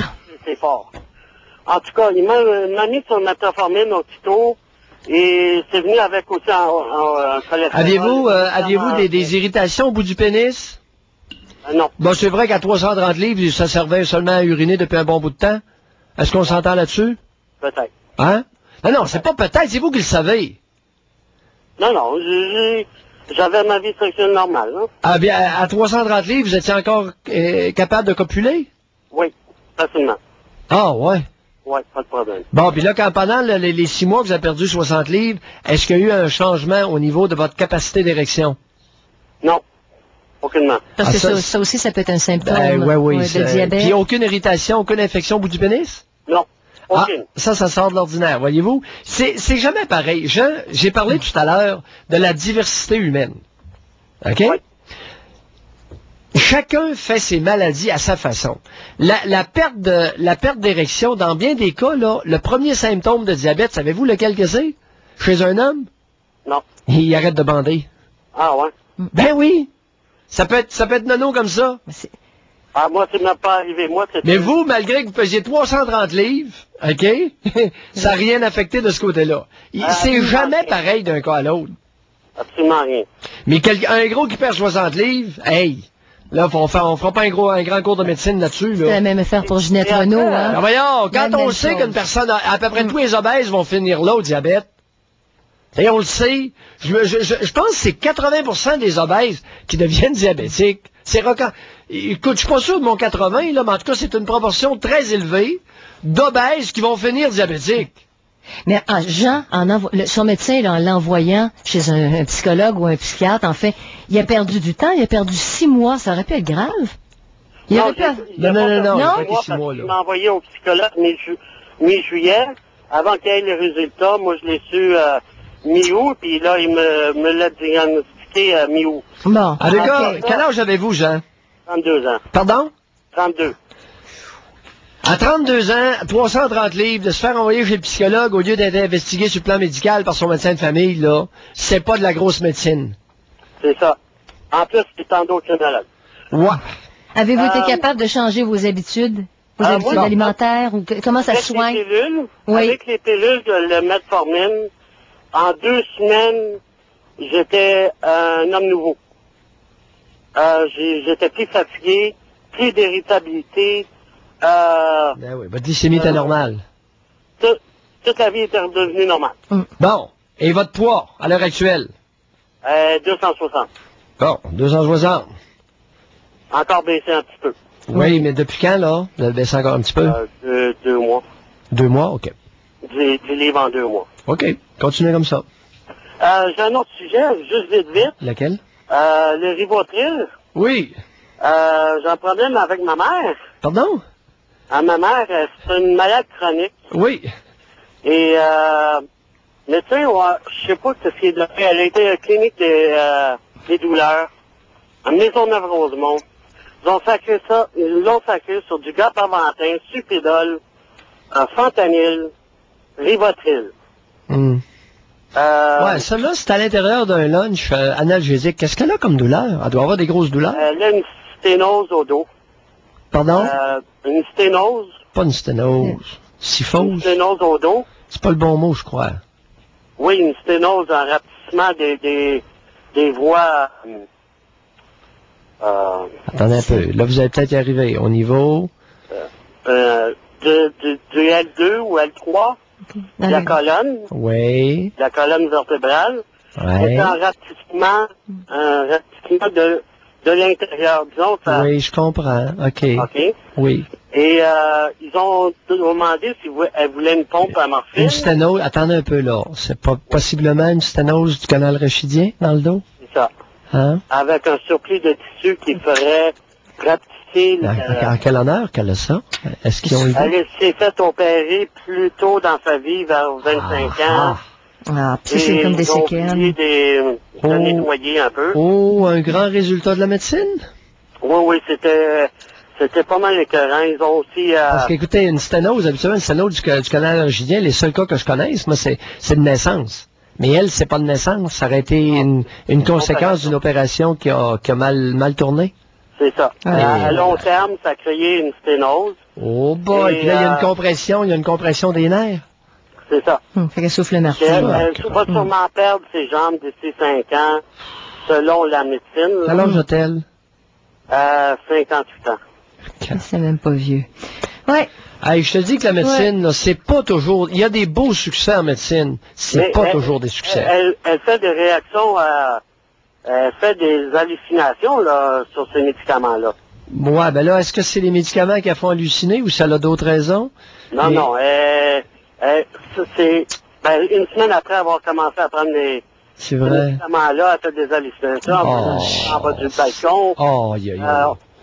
C'est fort. En tout cas, il m'a mis sur metformine aussitôt. Et c'est venu avec aussi un cholestérol. Aviez-vous des irritations au bout du pénis? Non. Bon, c'est vrai qu'à 330 livres, ça servait seulement à uriner depuis un bon bout de temps. Est-ce qu'on s'entend là-dessus? Peut-être. Hein? Non, c'est pas peut-être, c'est vous qui le savez. Non, j'avais ma vie sexuelle normale. Hein? Ah bien, à 330 livres, vous étiez encore capable de copuler? Oui, facilement. Ah, ouais. Oui, pas de problème. Bon, puis là, pendant les 6 mois que vous avez perdu 60 livres, est-ce qu'il y a eu un changement au niveau de votre capacité d'érection? Non, aucunement. Parce que Ah, ça aussi, ça peut être un symptôme Oui, de diabète. Puis aucune irritation, aucune infection au bout du pénis? Non, aucune. Ça sort de l'ordinaire, voyez-vous. C'est jamais pareil. J'ai parlé tout à l'heure de la diversité humaine. OK? Oui. Chacun fait ses maladies à sa façon. La perte d'érection, dans bien des cas, là, le premier symptôme de diabète, savez-vous lequel que c'est? Chez un homme? Non. Il arrête de bander. Ah ouais? Ben oui! Ça peut être nono comme ça. Ah, moi, ça m'est pas arrivé. Moi, c'était... Mais vous, malgré que vous pesiez 330 livres, OK? Ça n'a rien affecté de ce côté-là. C'est jamais pareil d'un cas à l'autre. Absolument rien. Mais un gros qui perd 60 livres, hey! Là, on fera pas un grand cours de médecine là-dessus, C'est là. la même affaire pour Ginette Renault, Ben hein? voyons, quand La on même sait chose. qu'une personne, à peu près tous les obèses vont finir là au diabète, et on le sait, je pense que c'est 80% des obèses qui deviennent diabétiques. Écoute, je suis pas sûr de mon 80, là, mais en tout cas, c'est une proportion très élevée d'obèses qui vont finir diabétiques. Mais Jean, son médecin, là, en l'envoyant chez un psychologue ou un psychiatre, en fait, il a perdu du temps, il a perdu 6 mois, ça aurait pu être grave. Il aurait pu... Non. Il a pas 6 mois, là. Il m'a envoyé au psychologue mi-juillet. Avant qu'il y ait les résultats, moi, je l'ai su mi-août, puis là, il me l'a diagnostiqué mi-août. Bon, Ah, d'accord. ok. Quel âge avez-vous, Jean? 32 ans. Pardon? 32. À 32 ans, 330 livres, de se faire envoyer chez le psychologue au lieu d'être investigué sur le plan médical par son médecin de famille, là, c'est pas de la grosse médecine. C'est ça. En plus, c'est endocrinologue. Ouais. Avez-vous été capable de changer vos habitudes? Vos habitudes moi, alimentaires? Ou comment ça Avec se soigne? les pilules, Oui. avec les pilules de le metformine, en 2 semaines, j'étais un homme nouveau. J'étais plus fatigué, plus d'irritabilité. Ben oui, votre glycémie était normale. Toute la vie était redevenue normale. Bon. Et votre poids, à l'heure actuelle? 260. Bon, 260. Encore baissé un petit peu. Oui, mais depuis quand, là? Vous avez baissé encore un petit peu? 2 mois. 2 mois? OK. 10 livres en 2 mois. OK. Continuez comme ça. J'ai un autre sujet, juste vite. Lequel? Le Rivotril. Oui. J'ai un problème avec ma mère. Pardon? Ma mère, c'est une malade chronique. Oui. Et, médecin, je sais pas ce qui est de fait. Elle a été clinique des douleurs. à Maisonneuve-Rosemont. Ils l'ont sacré sur du gabapentin, supidol, fentanyl, rivotril. Ouais, ça là, c'est à l'intérieur d'un lunch analgésique. Qu'est-ce qu'elle a comme douleur? Elle doit avoir des grosses douleurs. Elle a une sténose au dos. Pardon? Une sténose. Pas une sténose. Une Syphose? sténose au dos. C'est pas le bon mot, je crois. Oui, une sténose, un rapetissement des voies. Attendez un peu. Là, vous allez peut-être y arriver. Au niveau... Du L2 ou L3, de la colonne. Oui. De la colonne vertébrale. Ouais. C'est un rapetissement de l'intérieur, disons. Ça... Oui, je comprends. OK. OK. Oui. Et ils ont demandé si elle voulait une pompe à morphine. Une sténose, attendez un peu là. C'est pas possiblement une sténose du canal rachidien dans le dos? C'est ça. Hein? Avec un surplus de tissu qui ferait rapetisser... En quel honneur qu'elle a ça? Est-ce qu'ils ont eu... Elle s'est fait opérer plus tôt dans sa vie, vers 25 ans. Ah, puis c'est comme des séquelles. De nettoyer un peu. Oh, un grand résultat de la médecine? Oui, c'était pas mal écœurant. Ils ont aussi... Parce qu'écoutez, une sténose, habituellement, une sténose du canal rachidien, les seuls cas que je connaisse, moi, c'est de naissance. Mais elle, c'est pas de naissance. Ça aurait été une conséquence d'une opération qui a mal tourné. C'est ça. À long terme, ça a créé une sténose. Oh boy, puis là, il y a une compression des nerfs. C'est ça. Fait qu'elle souffle le marteau. Elle va sûrement perdre ses jambes d'ici 5 ans, selon la médecine. Quel âge a-t-elle? 58 ans. C'est même pas vieux. Ouais. Hey, je te dis que la médecine, là, c'est pas toujours... Il y a des beaux succès en médecine. C'est pas toujours des succès. Elle fait des réactions... elle fait des hallucinations là, sur ces médicaments-là. Ouais, ben là, est-ce que c'est les médicaments qui la font halluciner ou ça a d'autres raisons? Non. C'est une semaine après avoir commencé à prendre les médicaments-là, elle fait des hallucinations en bas du balcon.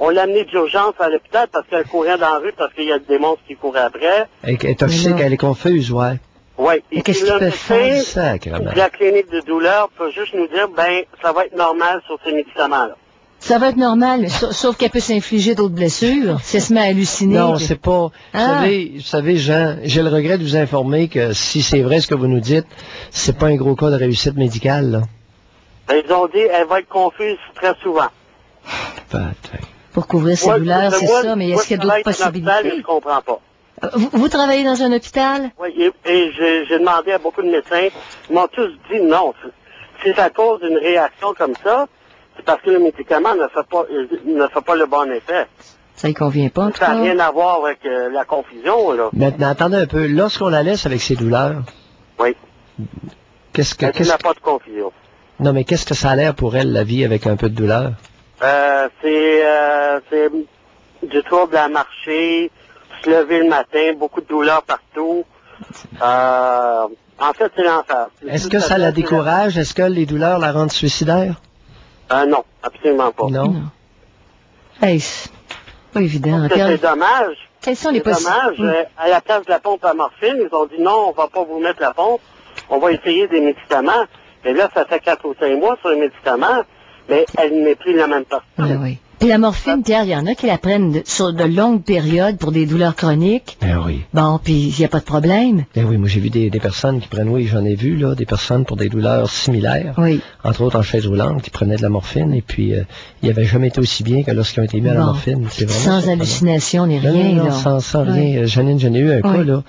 On l'a amenée d'urgence à l'hôpital parce qu'elle courait dans la rue parce qu'il y a des monstres qui couraient après. Elle est toxique, elle est confuse, ouais. Oui. Et qu'est-ce qu'il peut faire? Sacrément. La clinique de douleur peut juste nous dire, ça va être normal sur ces médicaments-là. Ça va être normal, mais sauf qu'elle peut s'infliger d'autres blessures. Si elle se met à halluciner. Non, c'est pas... Vous savez, Jean, j'ai le regret de vous informer que si c'est vrai ce que vous nous dites, c'est pas un gros cas de réussite médicale, là. Ils ont dit, elle va être confuse très souvent. Pour couvrir ses douleurs, c'est ça, mais est-ce qu'il y a d'autres possibilités? Je comprends pas. Vous travaillez dans un hôpital? Oui, et j'ai demandé à beaucoup de médecins. Ils m'ont tous dit non. C'est à cause d'une réaction comme ça, c'est parce que le médicament ne fait pas le bon effet. Ça ne convient pas, en tout cas. Ça n'a rien à voir avec la confusion, là. Maintenant, attendez un peu. Lorsqu'on la laisse avec ses douleurs... Oui. Elle n'a pas de confusion. Non, mais qu'est-ce que ça a l'air pour elle, la vie avec un peu de douleur? C'est du trouble à marcher, se lever le matin, beaucoup de douleurs partout. En fait, c'est l'enfer. Est-ce que ça la décourage? Est-ce que les douleurs la rendent suicidaire? Non, absolument pas. Non? Hey, c'est pas évident. C'est dommage. Quels sont les possibilités? À la place de la pompe à morphine, ils ont dit non, on va pas vous mettre la pompe. On va essayer des médicaments. Et là, ça fait 4 ou 5 mois sur les médicaments, mais elle n'est plus la même personne. Oui. Puis la morphine, Pierre, il y en a qui la prennent sur de longues périodes pour des douleurs chroniques. Oui. Bon, puis il n'y a pas de problème. Oui, moi j'ai vu des personnes qui prennent, j'en ai vu, là, des personnes pour des douleurs similaires. Oui. Entre autres en chaise roulante, qui prenaient de la morphine, et puis il n'y avait jamais été aussi bien que lorsqu'ils ont été mis à la morphine. C'est vraiment sans hallucination ni rien, non, là. Sans rien. Janine, j'en ai eu un cas, là,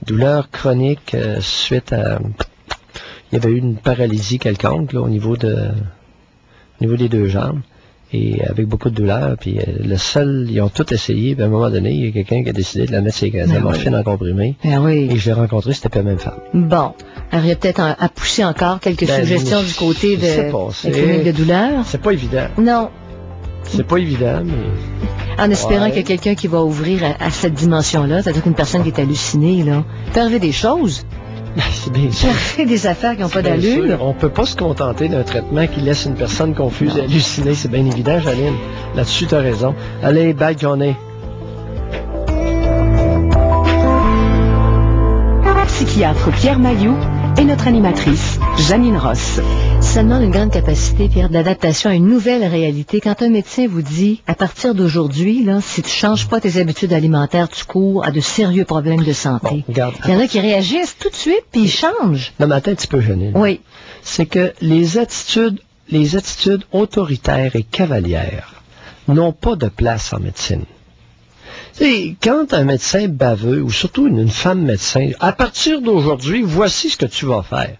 douleur chronique suite à... Il y avait eu une paralysie quelconque, là, au niveau des 2 jambes. Et avec beaucoup de douleur, puis ils ont tout essayé, puis à un moment donné, il y a quelqu'un qui a décidé de la mettre de la morphine en comprimé. Et je l'ai rencontré, c'était pas la même femme. Bon. Alors, il y a peut-être à pousser encore quelques suggestions du côté de la clinique de douleur. C'est pas évident. Non. C'est pas évident, mais... En espérant qu'il y a quelqu'un qui va ouvrir à cette dimension-là, c'est-à-dire qu'une personne qui est hallucinée, là, peut arriver des choses. C'est bien sûr. Ça fait des affaires qui n'ont pas d'allure. On peut pas se contenter d'un traitement qui laisse une personne confuse et hallucinée. C'est bien évident, Janine. Là-dessus, tu as raison. Allez, bye, Johnny. Psychiatre Pierre Mailloux et notre animatrice, Janine Ross. Ça demande une grande capacité, Pierre, d'adaptation à une nouvelle réalité. Quand un médecin vous dit, à partir d'aujourd'hui, là, si tu changes pas tes habitudes alimentaires, tu cours à de sérieux problèmes de santé. Bon, regarde. Il y en a qui réagissent tout de suite, puis ils changent. Non, mais attends un petit peu, Janine. Oui. C'est que les attitudes autoritaires et cavalières n'ont pas de place en médecine. Et quand un médecin baveux, ou surtout une femme médecin, à partir d'aujourd'hui, voici ce que tu vas faire.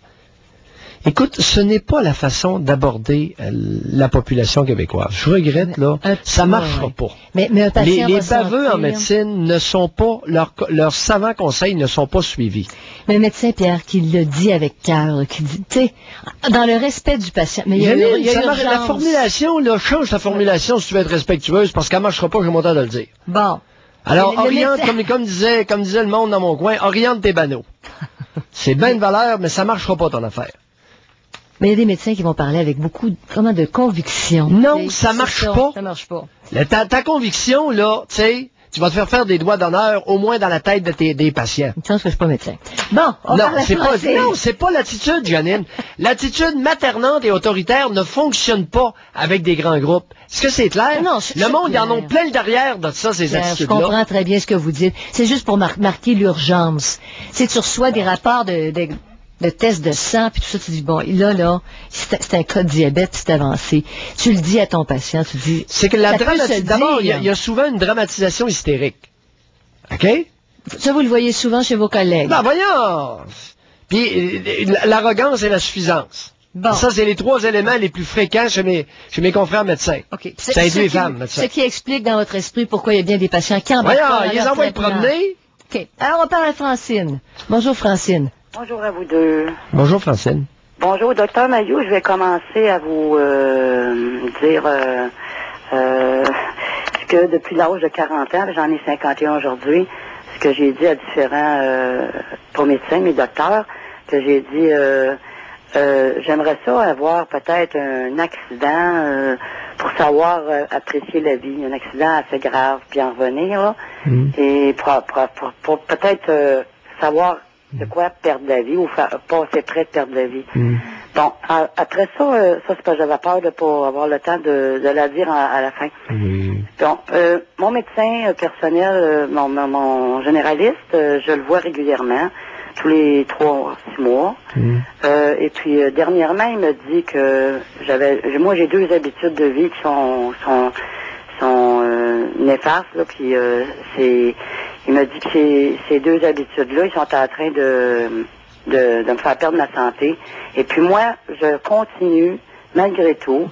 Écoute, ce n'est pas la façon d'aborder la population québécoise. Je regrette, là, ça marchera pas. Mais un patient les va baveux en sentir- médecine ne sont pas, leurs savants conseils ne sont pas suivis. Mais le médecin, Pierre, qui le dit avec cœur, qui dit, tu sais, dans le respect du patient. Mais il y a La urgence. formulation, là, change ta formulation si tu veux être respectueuse, parce qu'elle marchera pas, j'ai mon temps de le dire. Bon. Alors, Le oriente, médecin- comme disait le monde dans mon coin, oriente tes banneaux. C'est bien de valeur, mais ça marchera pas ton affaire. Mais il y a des médecins qui vont parler avec beaucoup de conviction. Non, Tu sais, ça c'est marche pas. Ça marche pas. Ta conviction, là, tu sais, tu vas te faire des doigts d'honneur, au moins dans la tête des patients. Une chance que je suis pas médecin. Bon, on Non, parle à Francine. c'est pas l'attitude, Janine. L'attitude maternante et autoritaire ne fonctionne pas avec des grands groupes. Est-ce que c'est clair? Non, le c'est monde, ils en ont clair. plein le derrière de ça, ces Pierre, je attitudes-là. comprends très bien ce que vous dites. C'est juste pour marquer l'urgence. C'est que tu reçois des rapports de tests de sang, puis tout ça, tu dis, bon, là, c'est un cas de diabète, c'est avancé. Tu le dis à ton patient, tu dis... C'est que Ça peut se d'abord, dire. il y a souvent une dramatisation hystérique. OK? Ça, vous le voyez souvent chez vos collègues. Ben, voyons! Puis, l'arrogance et la suffisance. Bon. Ça, c'est les trois éléments les plus fréquents chez mes confrères médecins. OK. Ça aide les femmes, médecins. Ce qui explique dans votre esprit pourquoi il y a bien des patients qui embarquent pas Voyons, dans ils les leur envoient traitement. promener. OK. Alors, on parle à Francine. Bonjour, Francine. Bonjour à vous deux. Bonjour, Francine. Bonjour, docteur Maillot. Je vais commencer à vous dire ce que depuis l'âge de 40 ans, j'en ai 51 aujourd'hui, ce que j'ai dit à différents pas médecins, mais docteurs, que j'ai dit j'aimerais ça avoir peut-être un accident pour savoir apprécier la vie, un accident assez grave, puis en revenir, là, et pour peut-être savoir de quoi perdre la vie ou passer près de perdre la vie. Bon, après ça, c'est parce que j'avais peur de pas avoir le temps de la dire à la fin. Donc, mon médecin personnel, mon généraliste, je le vois régulièrement, tous les 3-6 mois. Et puis, dernièrement, il me dit que moi, j'ai 2 habitudes de vie qui sont néfastes, là, puis il me dit que ces 2 habitudes-là, ils sont en train de me faire perdre ma santé. Et puis moi, je continue, malgré tout.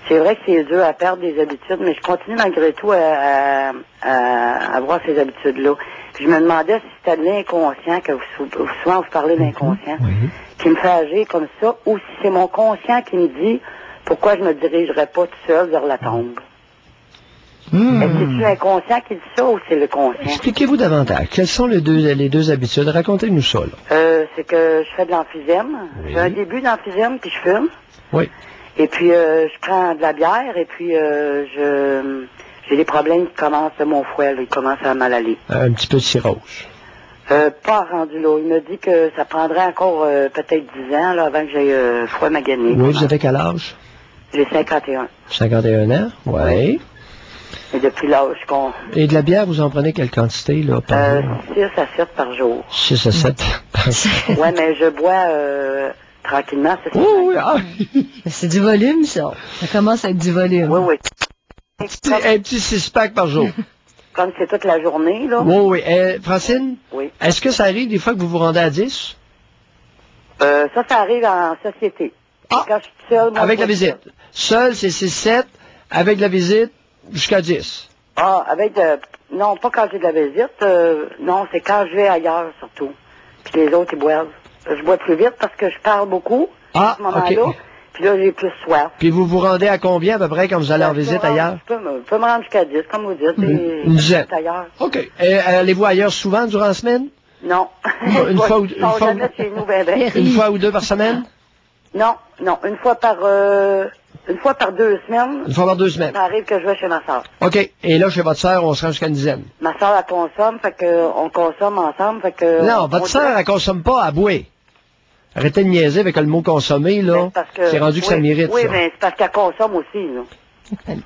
C'est vrai que c'est dur à perdre des habitudes, mais je continue malgré tout à avoir ces habitudes-là. Puis je me demandais si c'était de l'inconscient, que souvent vous parlez de l'inconscient, qui me fait agir comme ça, ou si c'est mon conscient qui me dit pourquoi je me dirigerais pas tout seul vers la tombe. Est-ce que c'est l'inconscient qui dit ça ou c'est le conscient? Expliquez-vous davantage. Quelles sont les deux habitudes? Racontez-nous ça, là. C'est que je fais de l'emphysème. J'ai un début d'emphysème, puis je fume. Oui. Et puis, je prends de la bière, et puis j'ai des problèmes qui commencent, mon foie, là, il commence à mal aller. Un petit peu de cirrhose. Pas rendu là. Il me dit que ça prendrait encore peut-être 10 ans là, avant que j'aie foie magané. Oui, vous avez quel âge? J'ai 51. 51 ans? Oui. Et depuis l'âge qu'on... Et de la bière, vous en prenez quelle quantité, là, par jour? 6 à 7 par jour. 6 à 7 par jour. Ouais, mais je bois tranquillement. C'est Oui, oui. Ah. C'est du volume, ça. Ça commence à être du volume. Oui, oui. Un petit 6-pack par jour. Comme c'est toute la journée, là. Oui, oui. Francine? Oui. Est-ce que ça arrive des fois que vous vous rendez à 10? Ça arrive en société. Ah! Quand je suis seule, moi, Avec je la vois visite. Seul, c'est 6-7. Avec la visite, jusqu'à 10. Ah, non, pas quand j'ai de la visite. Non, c'est quand je vais ailleurs, surtout. Puis les autres, ils boivent. Je bois plus vite parce que je parle beaucoup Ah, à ce moment-là. OK. Puis là, j'ai plus soif. Puis vous vous rendez à combien à peu près quand vous allez en visite ailleurs? Je peux me rendre jusqu'à 10, comme vous dites. Et Une dizaine. ailleurs. OK. Et allez-vous ailleurs souvent durant la semaine? Non. Une fois ou- Ils sont jamais chez nous, ben. Une fois ou 2 par semaine? Non, une fois par 2 semaines. Une fois par 2 semaines. Ça arrive que je vais chez ma soeur. OK. Et là, chez votre sœur, on se rend jusqu'à une dizaine. Ma soeur, elle consomme, fait que on consomme ensemble, fait que... Non, votre sœur, elle consomme pas à boire. Arrêtez de niaiser avec le mot consommer, là. C'est rendu que ça mérite, oui, ça. mais c'est parce qu'elle consomme aussi, là.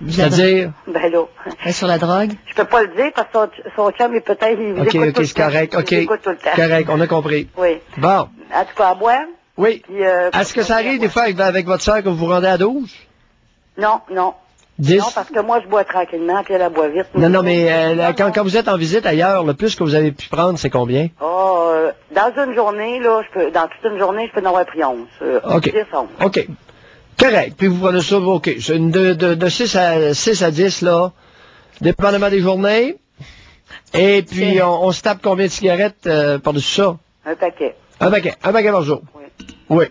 C'est-à-dire? Ben là. Sur la drogue? Je peux pas le dire parce que son chum, il peut-être, il OK, écoute tout le c'est correct. temps. OK. Il écoute tout le temps. Correct, on a compris. Oui. Bon. En tout cas, à boire. Oui. Puis, Est-ce que ça arrive des fois avec votre soeur que vous vous rendez à 12? Non, non. 10? Non, parce que moi, je bois tranquillement, puis elle, elle boit vite. Non, mais quand vous êtes en visite ailleurs, le plus que vous avez pu prendre, c'est combien? Oh, dans une journée, là, dans toute une journée, je peux en avoir pris 11. OK. 10, 11. OK. Correct. Puis vous prenez ça, OK. C'est de 6 à 10, là, dépendamment des journées. Et puis, on se tape combien de cigarettes par-dessus ça? Un paquet. Un paquet par jour. Oui. Oui.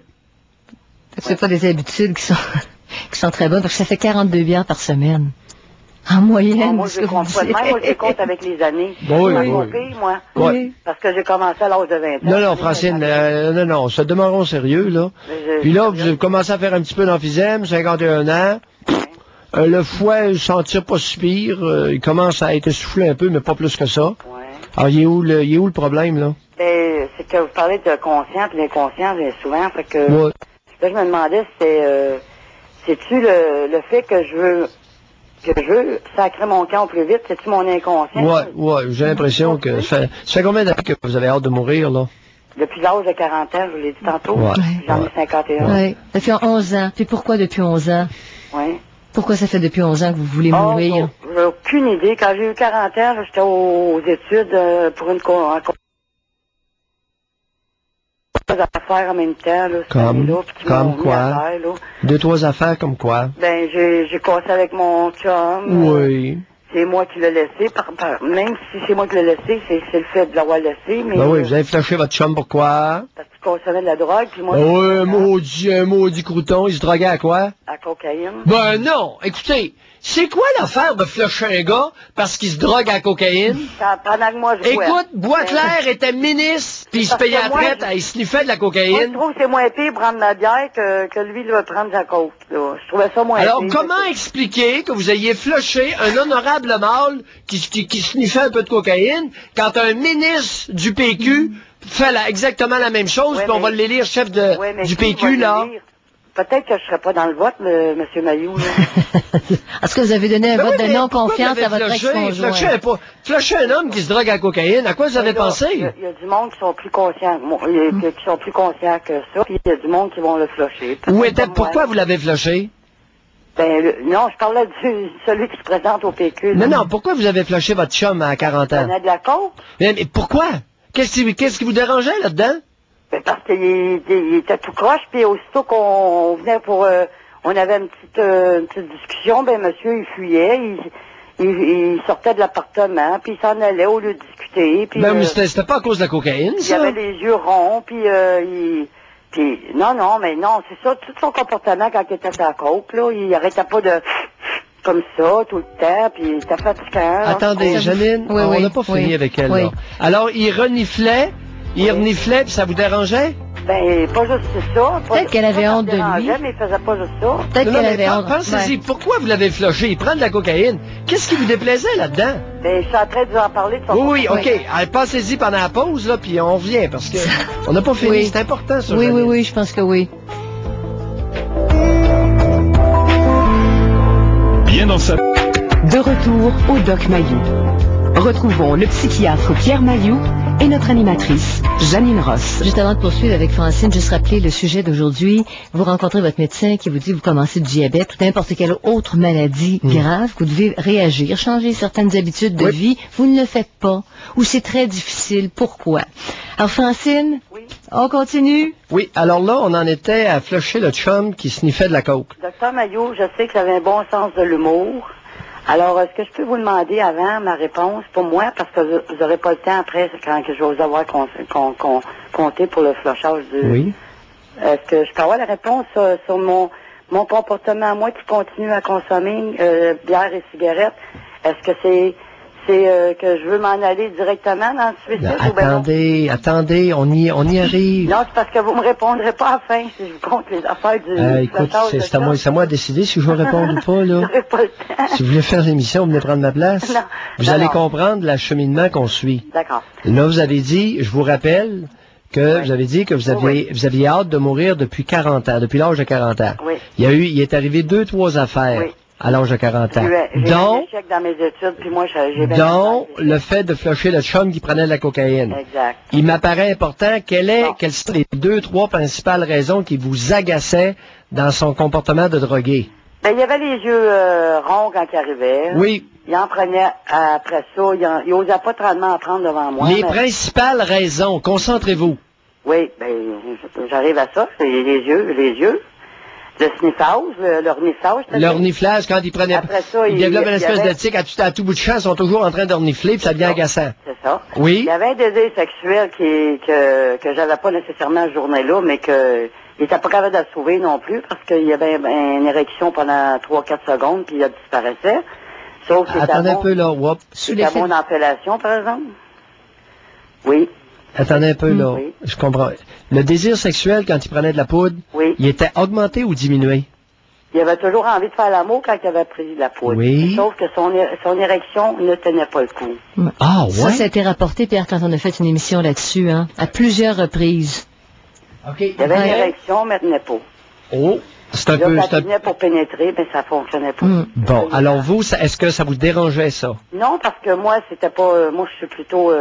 C'est pas des habitudes qui sont très bonnes, parce que ça fait 42 bières par semaine. En moyenne, Moi, je les compte pas de même, moi, je les compte avec les années. Oui, Je oui. m'en compte, moi. Oui. Parce que j'ai commencé à l'âge de 20 ans. Non, Francine, non, ça demeurons sérieux, là. Puis là, vous avez commencé à faire un petit peu d'emphysème, 51 ans. Le foie, il s'en tire pas si pire. Il commence à être essoufflé un peu, mais pas plus que ça. Ouais. Alors, il est où le problème, là? Ben, c'est que vous parlez de conscient et d'inconscient bien souvent, fait que... Ouais. Là, je me demandais, c'est-tu le fait que je veux sacrer mon camp au plus vite, c'est-tu mon inconscient? Ouais, j'ai l'impression que... Ça fait combien d'années que vous avez hâte de mourir, là? Depuis l'âge de 40 ans, je vous l'ai dit tantôt. Ouais. J'en ai 51. Oui. Ça fait 11 ans. Puis pourquoi depuis 11 ans? Oui. Pourquoi ça fait depuis 11 ans que vous voulez mourir? J'ai aucune idée. Quand j'ai eu 40 ans, j'étais aux études pour une affaires en même temps. Là, comme quoi? Affaire, là. 2-3 affaires comme quoi? Ben, j'ai cassé avec mon chum. Oui. C'est moi qui l'ai laissé. Même si c'est moi qui l'ai laissé, c'est le fait de l'avoir laissé. Mais, Ben oui, vous avez flashé votre chum pourquoi? Parce qu'il consommait de la drogue. Puis moi, un maudit crouton, il se droguait à quoi? À cocaïne. Ben non! Écoutez, c'est quoi l'affaire de flusher un gars parce qu'il se drogue à la cocaïne? Pendant que moi, je bois. Écoute, Boisclair était ministre, puis il se payait la traite, il sniffait de la Moi, je cocaïne. trouve que c'est moins pire prendre de la bière que lui, il va prendre de la coke. Là. Je trouvais ça moins Alors, pire. comment expliquer que vous ayez flushé un honorable mâle qui sniffait un peu de cocaïne quand un ministre du PQ fait exactement la même chose, puis on va l'élire chef du PQ, là? Peut-être que je ne serais pas dans le vote, M. Mailloux. Est-ce que vous avez donné un vote de non-confiance à votre ex-conjoint? Flusher un homme qui se drogue à la cocaïne, à quoi vous avez pensé? Il y a du monde qui sont plus conscients, qui sont plus conscients que ça, puis il y a du monde qui vont le flusher. Pourquoi vous l'avez flushé? Ben, non, je parlais de celui qui se présente au PQ. Non, pourquoi vous avez flushé votre chum à 40 ans? Il donnait de la coke. Mais pourquoi? Qu'est-ce qui vous dérangeait là-dedans? Ben, parce qu'il était tout croche, puis aussitôt qu'on venait on avait une petite discussion, ben monsieur, il fuyait, il sortait de l'appartement, puis il s'en allait au lieu de discuter. Puis, mais c'était pas à cause de la cocaïne, ça? Il avait les yeux ronds, puis non, c'est ça, tout son comportement quand il était à la coke, là, il arrêtait pas de... comme ça, tout le temps, puis c'était fatigant. Attendez, Janine, on n'a pas fini avec elle, là. Alors, il reniflait, puis ça vous dérangeait? Ben, pas juste ça. Peut-être qu'elle avait honte de lui. Mais il faisait pas juste ça. Peut-être qu'elle avait honte. Pensez-y, pourquoi vous l'avez flushé? Il prend de la cocaïne. Qu'est-ce qui vous déplaisait là-dedans? Ben, je suis en train de vous en parler de son Oui, OK. Allez, passez-y pendant la pause, là, puis on revient, parce que on n'a pas fini. C'est important, ça. Oui, je pense que oui. Bien dans sa... De retour au Doc Mayou. Retrouvons le psychiatre Pierre Mayou et notre animatrice, Janine Ross. Juste avant de poursuivre avec Francine, juste rappeler le sujet d'aujourd'hui. Vous rencontrez votre médecin qui vous dit que vous commencez du diabète ou n'importe quelle autre maladie grave, que vous devez réagir, changer certaines habitudes de vie. Vous ne le faites pas ou c'est très difficile. Pourquoi? Alors Francine, on continue? Oui, alors là, on en était à flusher le chum qui sniffait de la coke. Docteur Mayou, je sais que vous avez un bon sens de l'humour. Alors, est-ce que je peux vous demander avant ma réponse pour moi, parce que vous n'aurez pas le temps après, quand je vais vous avoir compté pour le flushage du... Oui. Est-ce que je peux avoir la réponse sur mon comportement à moi qui continue à consommer bière et cigarettes? Est-ce que c'est que je veux m'en aller directement dans le suicide? Attendez, on y arrive. Non, c'est parce que vous me répondrez pas à la fin si je vous compte les affaires du écoute, c'est à moi de décider si je veux répondre ou pas, là. J'aurai pas le temps. Si vous voulez faire l'émission, vous venez prendre ma place. Vous allez comprendre l'acheminement qu'on suit. D'accord. Là, vous avez dit, je vous rappelle, que vous avez dit que vous aviez hâte de mourir depuis 40 ans, depuis l'âge de 40 ans. Oui. Il est arrivé 2-3 affaires à l'âge de 40 ans. J'ai eu un échec dans mes études, puis moi, j'ai dont le fait de flusher le chum qui prenait de la cocaïne. Exact. Il m'apparaît important, quelles sont les 2-3 principales raisons qui vous agaçaient dans son comportement de drogué? Ben, il y avait les yeux ronds quand il arrivait. Oui. Il en prenait après ça. Il n'osait pas tranquillement en prendre devant moi. Les principales raisons, concentrez-vous. Oui, ben, j'arrive à ça. C'est les yeux. Le sniffage, le reniflage. Le reniflage, quand il prenait... Après ça, il développe une espèce de tic à tout bout de champ, ils sont toujours en train de renifler, puis ça devient agaçant. C'est ça. Oui. Il y avait un désir sexuel que j'avais pas nécessairement la journée-là, mais que il était pas capable de la sauver non plus, parce qu'il y avait une érection pendant 3-4 secondes, puis il disparaissait. Sauf que attendez un peu, là, whoop. C'était bon en fellation, par exemple. Oui. Attendez un peu, là. Oui. Je comprends. Le désir sexuel, quand il prenait de la poudre, il était augmenté ou diminué? Il avait toujours envie de faire l'amour quand il avait pris de la poudre. Oui. Sauf que son érection ne tenait pas le coup. Ah, ouais? Ça a été rapporté, Pierre, quand on a fait une émission là-dessus, hein, à plusieurs reprises. OK. Il y avait une érection, mais elle tenait pas. Oh, c'est un là, peu... Ça tenait pour pénétrer, mais ça fonctionnait pas. Bon, alors vous, est-ce que ça vous dérangeait, ça? Non, parce que moi, c'était pas... moi, je suis plutôt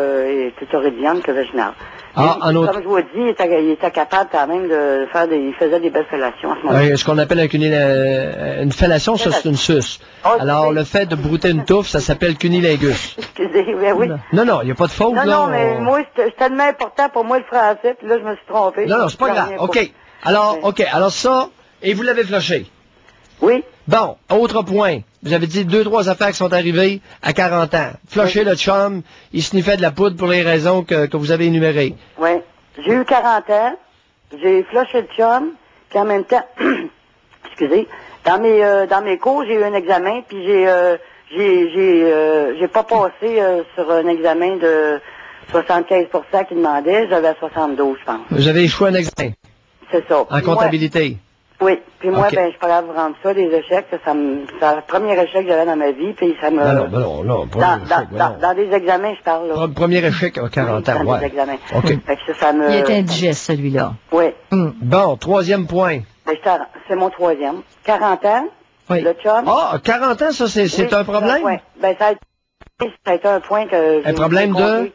clitoridienne que vaginale. Ah, en autre... Comme je vous ai dit, il était capable quand même de faire il faisait des belles fellations à ce moment-là. Ce qu'on appelle une fellation, ça, c'est une suce. Alors, le fait de brouter une touffe, ça s'appelle cunilingus. Excusez, oui. Non, il n'y a pas de faute, là. Non, mais moi, c'était tellement important pour moi le français, puis là, je me suis trompé. Non, c'est pas grave. OK. Alors ça, et vous l'avez flushé? Oui. Bon, autre point. Vous avez dit 2-3 affaires qui sont arrivées à 40 ans. Flusher le chum, il sniffait de la poudre pour les raisons que vous avez énumérées. Oui. J'ai eu 40 ans, j'ai flushé le chum, puis en même temps, excusez, dans mes cours, j'ai eu un examen, puis j'ai pas passé sur un examen de 75% qu'il demandait, j'avais 72, je pense. Vous avez échoué un examen? C'est ça. En comptabilité? Oui. Puis moi, je suis pas capable de rendre ça, des échecs. C'est le premier échec que j'avais dans ma vie, puis ça me... Non, dans des examens, je parle, là. Premier échec à 40 ans, dans des examens. OK. Fait que ça me... Il est indigeste, celui-là. Oui. Bon, troisième point. Ben, c'est mon troisième. 40 ans, le chum... Ah, 40 ans, ça, c'est un problème? Oui. Ben, ça a été un point que... Un problème de...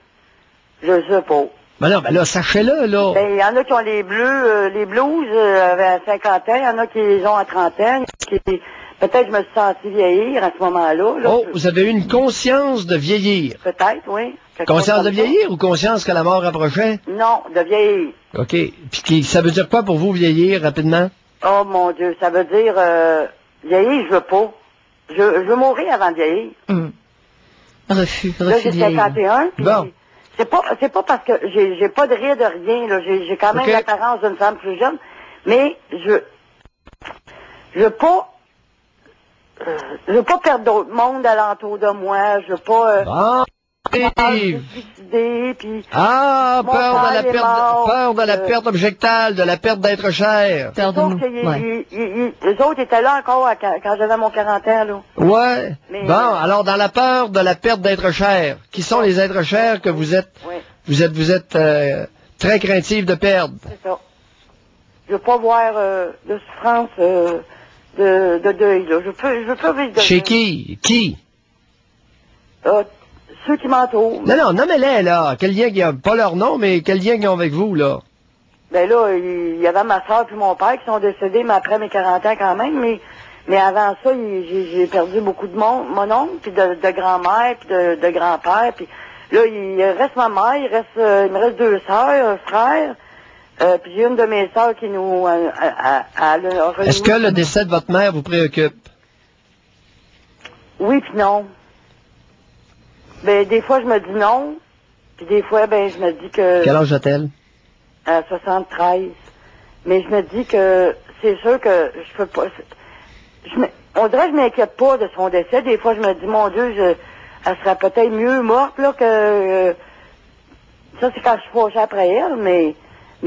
Je sais pas. Ben non, ben là, sachez-le, là. Ben, il y en a qui ont les blues à 50 ans, il y en a qui les ont à 30 ans, peut-être je me suis senti vieillir à ce moment-là. Oh, vous avez eu une conscience de vieillir. Peut-être, oui. Conscience de vieillir ou conscience que la mort approchait? Non, de vieillir. OK. Puis ça veut dire quoi pour vous, vieillir, rapidement? Oh, mon Dieu, ça veut dire, vieillir, je veux pas. Je veux mourir avant de vieillir. Refus là, j'ai de vieillir. 51, puis... Bon. C'est pas parce que j'ai pas de rire de rien, là. J'ai quand même l'apparence d'une femme plus jeune, mais je veux pas perdre d'autres mondes alentour de moi, je veux pas suicider, puis peur de la perte objectale, de la perte d'être cher. Peur de nous. Les autres étaient là encore quand j'avais mon 40 ans, là. Ouais. Mais, bon, alors dans la peur de la perte d'être cher, qui sont les êtres chers que vous êtes très craintifs de perdre? C'est ça. Je veux pas voir de souffrance de deuil, là. Je veux pas vivre de Chez qui? Qui? Ceux qui m'entourent. Non, nommez-les, là. Quel lien qu'ils ont, pas leur nom, mais quel lien ils ont avec vous, là? Ben là, il y avait ma soeur puis mon père qui sont décédés, mais après mes 40 ans quand même, mais avant ça, j'ai perdu beaucoup de monde, mon oncle, puis de grand-mère, puis de grand-père, puis là, il reste ma mère, il me reste 2 sœurs, un frère, puis j'ai une de mes sœurs qui nous... Est-ce que le décès de votre mère vous préoccupe? Oui puis non. Ben, des fois, je me dis non, puis des fois, ben, je me dis que... Quel âge a-t-elle? 73. Mais je me dis que c'est sûr que je peux pas... on dirait que je m'inquiète pas de son décès. Des fois, je me dis, mon Dieu, elle serait peut-être mieux morte, là, que... Ça, c'est quand je suis fâchée après elle, mais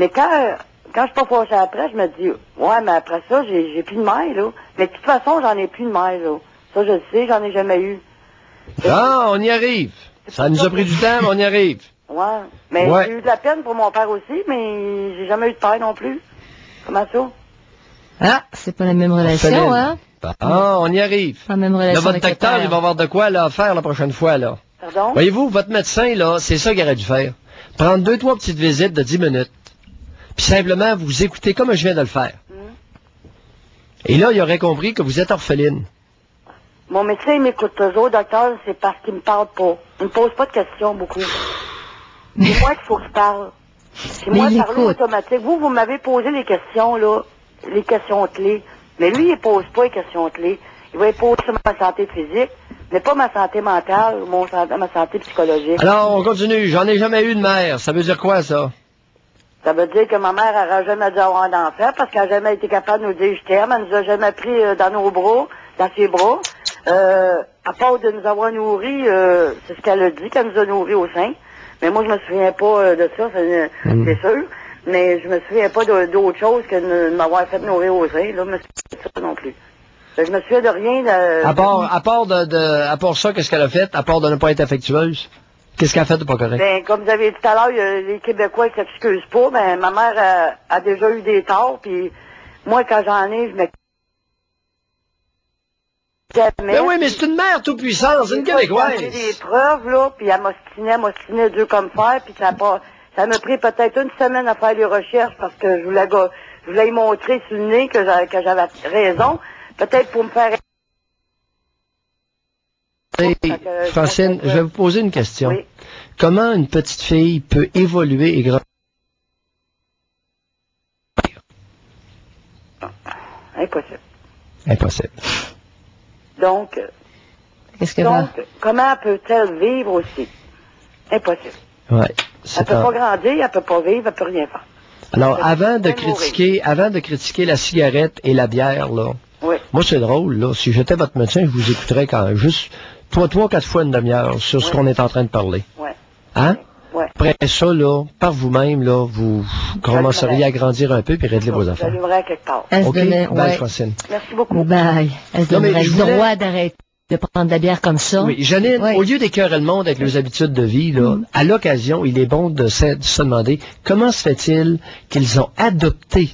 quand je suis pas fâchée après, je me dis, ouais, mais après ça, j'ai plus de mère, là. Mais de toute façon, j'en ai plus de mère, là. Ça, je le sais, j'en ai jamais eu. Ah, on y arrive. Ça nous a pris du temps, mais on y arrive. Ouais. Mais Ouais. j'ai eu de la peine pour mon père aussi, mais j'ai jamais eu de père non plus. Comment ça? Ah, c'est pas la même relation, Orpheline. hein? Ah, on y arrive. Pas la même Là, relation votre avec le docteur, père. il va avoir de quoi là, à faire la prochaine fois, là. Pardon? Voyez-vous, votre médecin, là, c'est ça qu'il aurait dû faire. Prendre 2-3 petites visites de 10 minutes. Puis simplement, vous écoutez comme je viens de le faire. Et là, il aurait compris que vous êtes orpheline. Mon médecin, il m'écoute toujours, docteur, c'est parce qu'il me parle pas. Il me pose pas de questions beaucoup. C'est moi qu'il faut que je parle. C'est Mais moi il parler écoute. automatique. Vous m'avez posé les questions, là, les questions clés. Mais lui, il pose pas les questions clés. Il va y poser sur ma santé physique, mais pas ma santé mentale ou ma santé psychologique. Alors, on continue. J'en ai jamais eu de mère. Ça veut dire quoi, ça? Ça veut dire que ma mère n'aura jamais dû avoir d'enfant parce qu'elle n'a jamais été capable de nous dire je t'aime. Elle nous a jamais pris dans nos bras, dans ses bras. À part de nous avoir nourris, c'est ce qu'elle a dit, qu'elle nous a nourris au sein. Mais moi, je me souviens pas de ça, c'est sûr. Mais je me souviens pas d'autre chose que de m'avoir fait nourrir au sein. Là, je me souviens de ça non plus. Je me souviens de rien. À part ça, qu'est-ce qu'elle a fait? À part de ne pas être affectueuse? Qu'est-ce qu'elle a fait de pas correct? Ben, comme vous avez dit tout à l'heure, les Québécois ils s'excusent pas, mais ma mère a déjà eu des torts, puis moi, quand j'en ai, je me... Ben oui, mais c'est une mère toute-puissante, c'est une Québécoise. J'ai des preuves, là, puis elle m'ostinait dur comme fer, puis ça m'a pris peut-être une semaine à faire les recherches parce que je voulais y montrer sur le nez que j'avais raison, peut-être pour me faire... Francine, je vais vous poser une question. Oui. Comment une petite fille peut évoluer et grandir? Impossible. Impossible. Donc, Qu'est-ce que va? comment peut-elle vivre aussi? Impossible. Ouais. Elle peut pas grandir, elle peut pas vivre, elle peut rien faire. Alors, Elle avant de peut critiquer la cigarette et la bière, là, Oui. moi, c'est drôle, là. Si j'étais votre médecin, je vous écouterais quand juste 3-4 fois une demi-heure sur ce Oui. qu'on est en train de parler. Ouais. Hein? Ouais. Après ça, là, par vous-même, là, vous commenceriez à grandir un peu puis régler vos affaires. J'allumerai à quelque part. Elle se OK? donnait, Bye, ouais. Francine. Merci beaucoup. Bye. Elle se Non, mais donnerait je le voulais- droit d'arrêter de prendre de la bière comme ça. Oui, Janine, Ouais. au lieu d'écœurer le monde avec leurs habitudes de vie, là, à l'occasion, il est bon de se demander comment se fait-il qu'ils ont adopté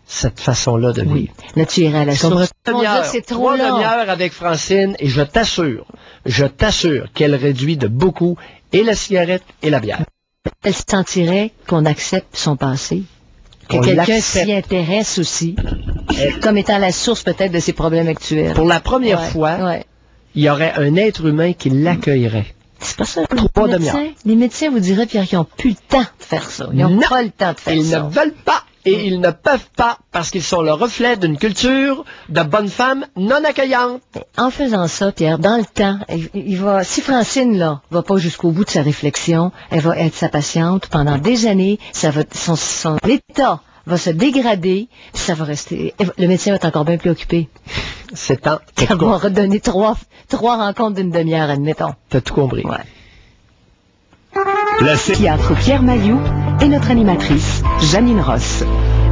cette façon-là de Oui. vivre. Là, tu irais à la source. Mon Dieu, c'est trop Trois long. demi-heures avec Francine, et je t'assure qu'elle réduit de beaucoup et la cigarette et la bière. Elle sentirait qu'on accepte son passé. Que Qu'on quelqu'un l'accepte. s'y intéresse aussi. Comme étant la source peut-être de ses problèmes actuels. Pour la première Ouais, fois, ouais. il y aurait un être humain qui l'accueillerait. C'est pas ça. Trois Les médecins, demi-heures. les médecins vous diraient, Pierre, qu'ils n'ont plus le temps de faire ça. Ils n'ont Non. pas le temps de faire Ils ça. ne veulent pas et ils ne peuvent pas parce qu'ils sont le reflet d'une culture de bonnes femmes non accueillantes. En faisant ça, Pierre, dans le temps, si Francine, là, va pas jusqu'au bout de sa réflexion, elle va être sa patiente pendant des années, son état va se dégrader, puis ça va rester, le médecin va être encore bien plus occupé. C'est temps. Ça va redonner trois rencontres d'une demi-heure, admettons. T'as tout compris. Ouais. Le psychiatre Pierre Mailloux et notre animatrice, Janine Ross.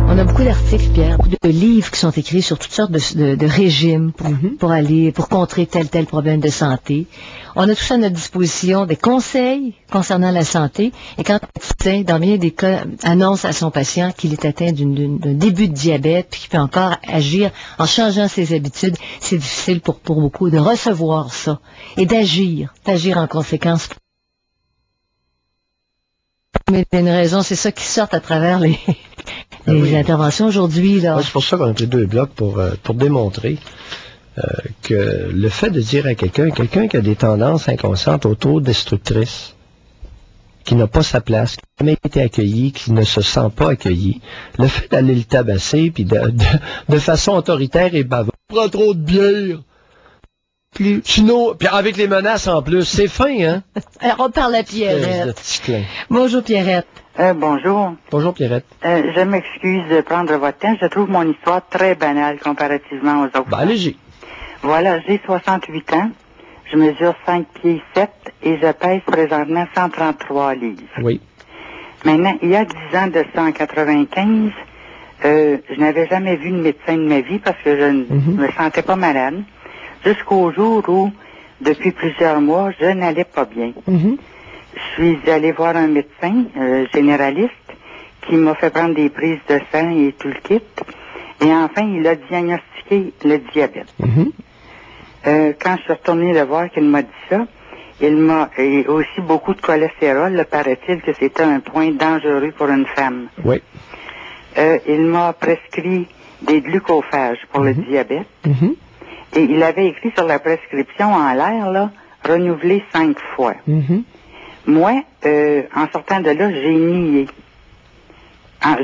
On a beaucoup d'articles, Pierre, beaucoup de livres qui sont écrits sur toutes sortes de régimes pour contrer tel problème de santé. On a tout ça à notre disposition, des conseils concernant la santé. Et quand un médecin, dans bien des cas, annonce à son patient qu'il est atteint d'un début de diabète, puis qu'il peut encore agir en changeant ses habitudes, c'est difficile pour beaucoup de recevoir ça et d'agir en conséquence. Mais il y a une raison, c'est ça qui sort à travers les interventions aujourd'hui, là. Ouais, c'est pour ça qu'on a pris 2 blocs pour démontrer que le fait de dire à quelqu'un qui a des tendances inconscientes autodestructrices, qui n'a pas sa place, qui n'a jamais été accueilli, qui ne se sent pas accueilli, le fait d'aller le tabasser, puis de façon autoritaire et bavarde, prends trop de bière, sinon, puis avec les menaces en plus, c'est fin, hein? Alors, on parle à Pierrette. De petit clin. Bonjour, Pierrette. Bonjour. Bonjour Pierrette. Je m'excuse de prendre votre temps. Je trouve mon histoire très banale comparativement aux autres. Ben, allez-y. Voilà, j'ai 68 ans. Je mesure 5 pieds 7 et je pèse présentement 133 livres. Oui. Maintenant, il y a 10 ans de ça, en 95, je n'avais jamais vu de médecin de ma vie parce que je ne me sentais pas malade. Jusqu'au jour où, depuis plusieurs mois, je n'allais pas bien. je suis allée voir un médecin généraliste qui m'a fait prendre des prises de sang et tout le kit. Et enfin, il a diagnostiqué le diabète. Quand je suis retournée le voir, qu'il m'a dit ça, il m'a et aussi beaucoup de cholestérol. Là, paraît-il que c'était un point dangereux pour une femme. Oui. Il m'a prescrit des glucophages pour le diabète. Et il avait écrit sur la prescription en l'air, là, renouveler 5 fois. Moi, en sortant de là, j'ai nié.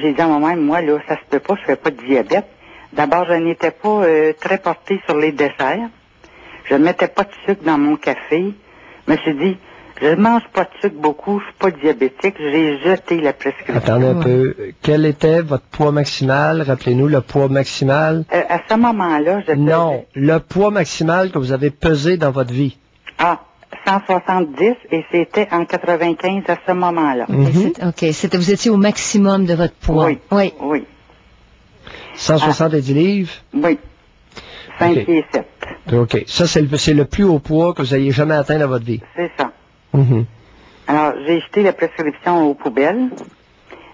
J'ai dit à moi-même, moi, là, ça se peut pas, je fais pas de diabète. D'abord, je n'étais pas très portée sur les desserts. Je ne mettais pas de sucre dans mon café. Je me suis dit, je mange pas de sucre beaucoup, je suis pas diabétique, j'ai jeté la prescription. Attendez un peu. Quel était votre poids maximal? Rappelez-nous le poids maximal. À ce moment-là, je pesais... Non, le poids maximal que vous avez pesé dans votre vie. 170, et c'était en 95 à ce moment-là. OK, vous étiez au maximum de votre poids. Oui. 170 livres? Oui. 5 et 7. OK. Ça, c'est le plus haut poids que vous ayez jamais atteint dans votre vie. C'est ça. Alors, j'ai jeté la prescription aux poubelles,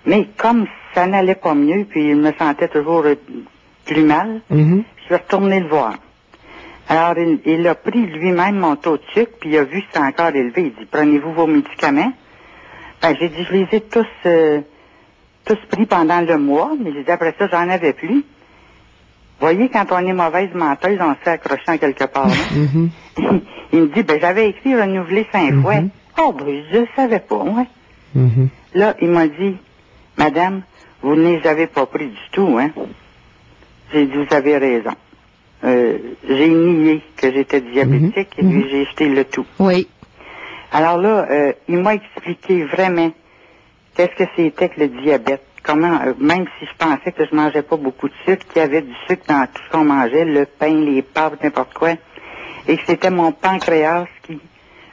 mais comme ça n'allait pas mieux, puis il me sentait toujours plus mal, je suis retourné le voir. Alors, il a pris lui-même mon taux de sucre, puis il a vu que c'était encore élevé. Il dit, prenez-vous vos médicaments? J'ai dit, je les ai tous pris pendant le mois, mais j'ai dit, après ça, j'en avais plus. Vous voyez, quand on est mauvaise menteuse, on se fait accrocher en quelque part. Il me dit, j'avais écrit renouveler 5 fois. Je ne savais pas, Là, il m'a dit, madame, vous ne les avez pas pris du tout, hein? J'ai dit, vous avez raison. J'ai nié que j'étais diabétique et puis j'ai jeté le tout. Oui. Alors là, il m'a expliqué vraiment qu'est-ce que c'était que le diabète. Comment, même si je pensais que je mangeais pas beaucoup de sucre, qu'il y avait du sucre dans tout ce qu'on mangeait, le pain, les pâtes, n'importe quoi, et que c'était mon pancréas qui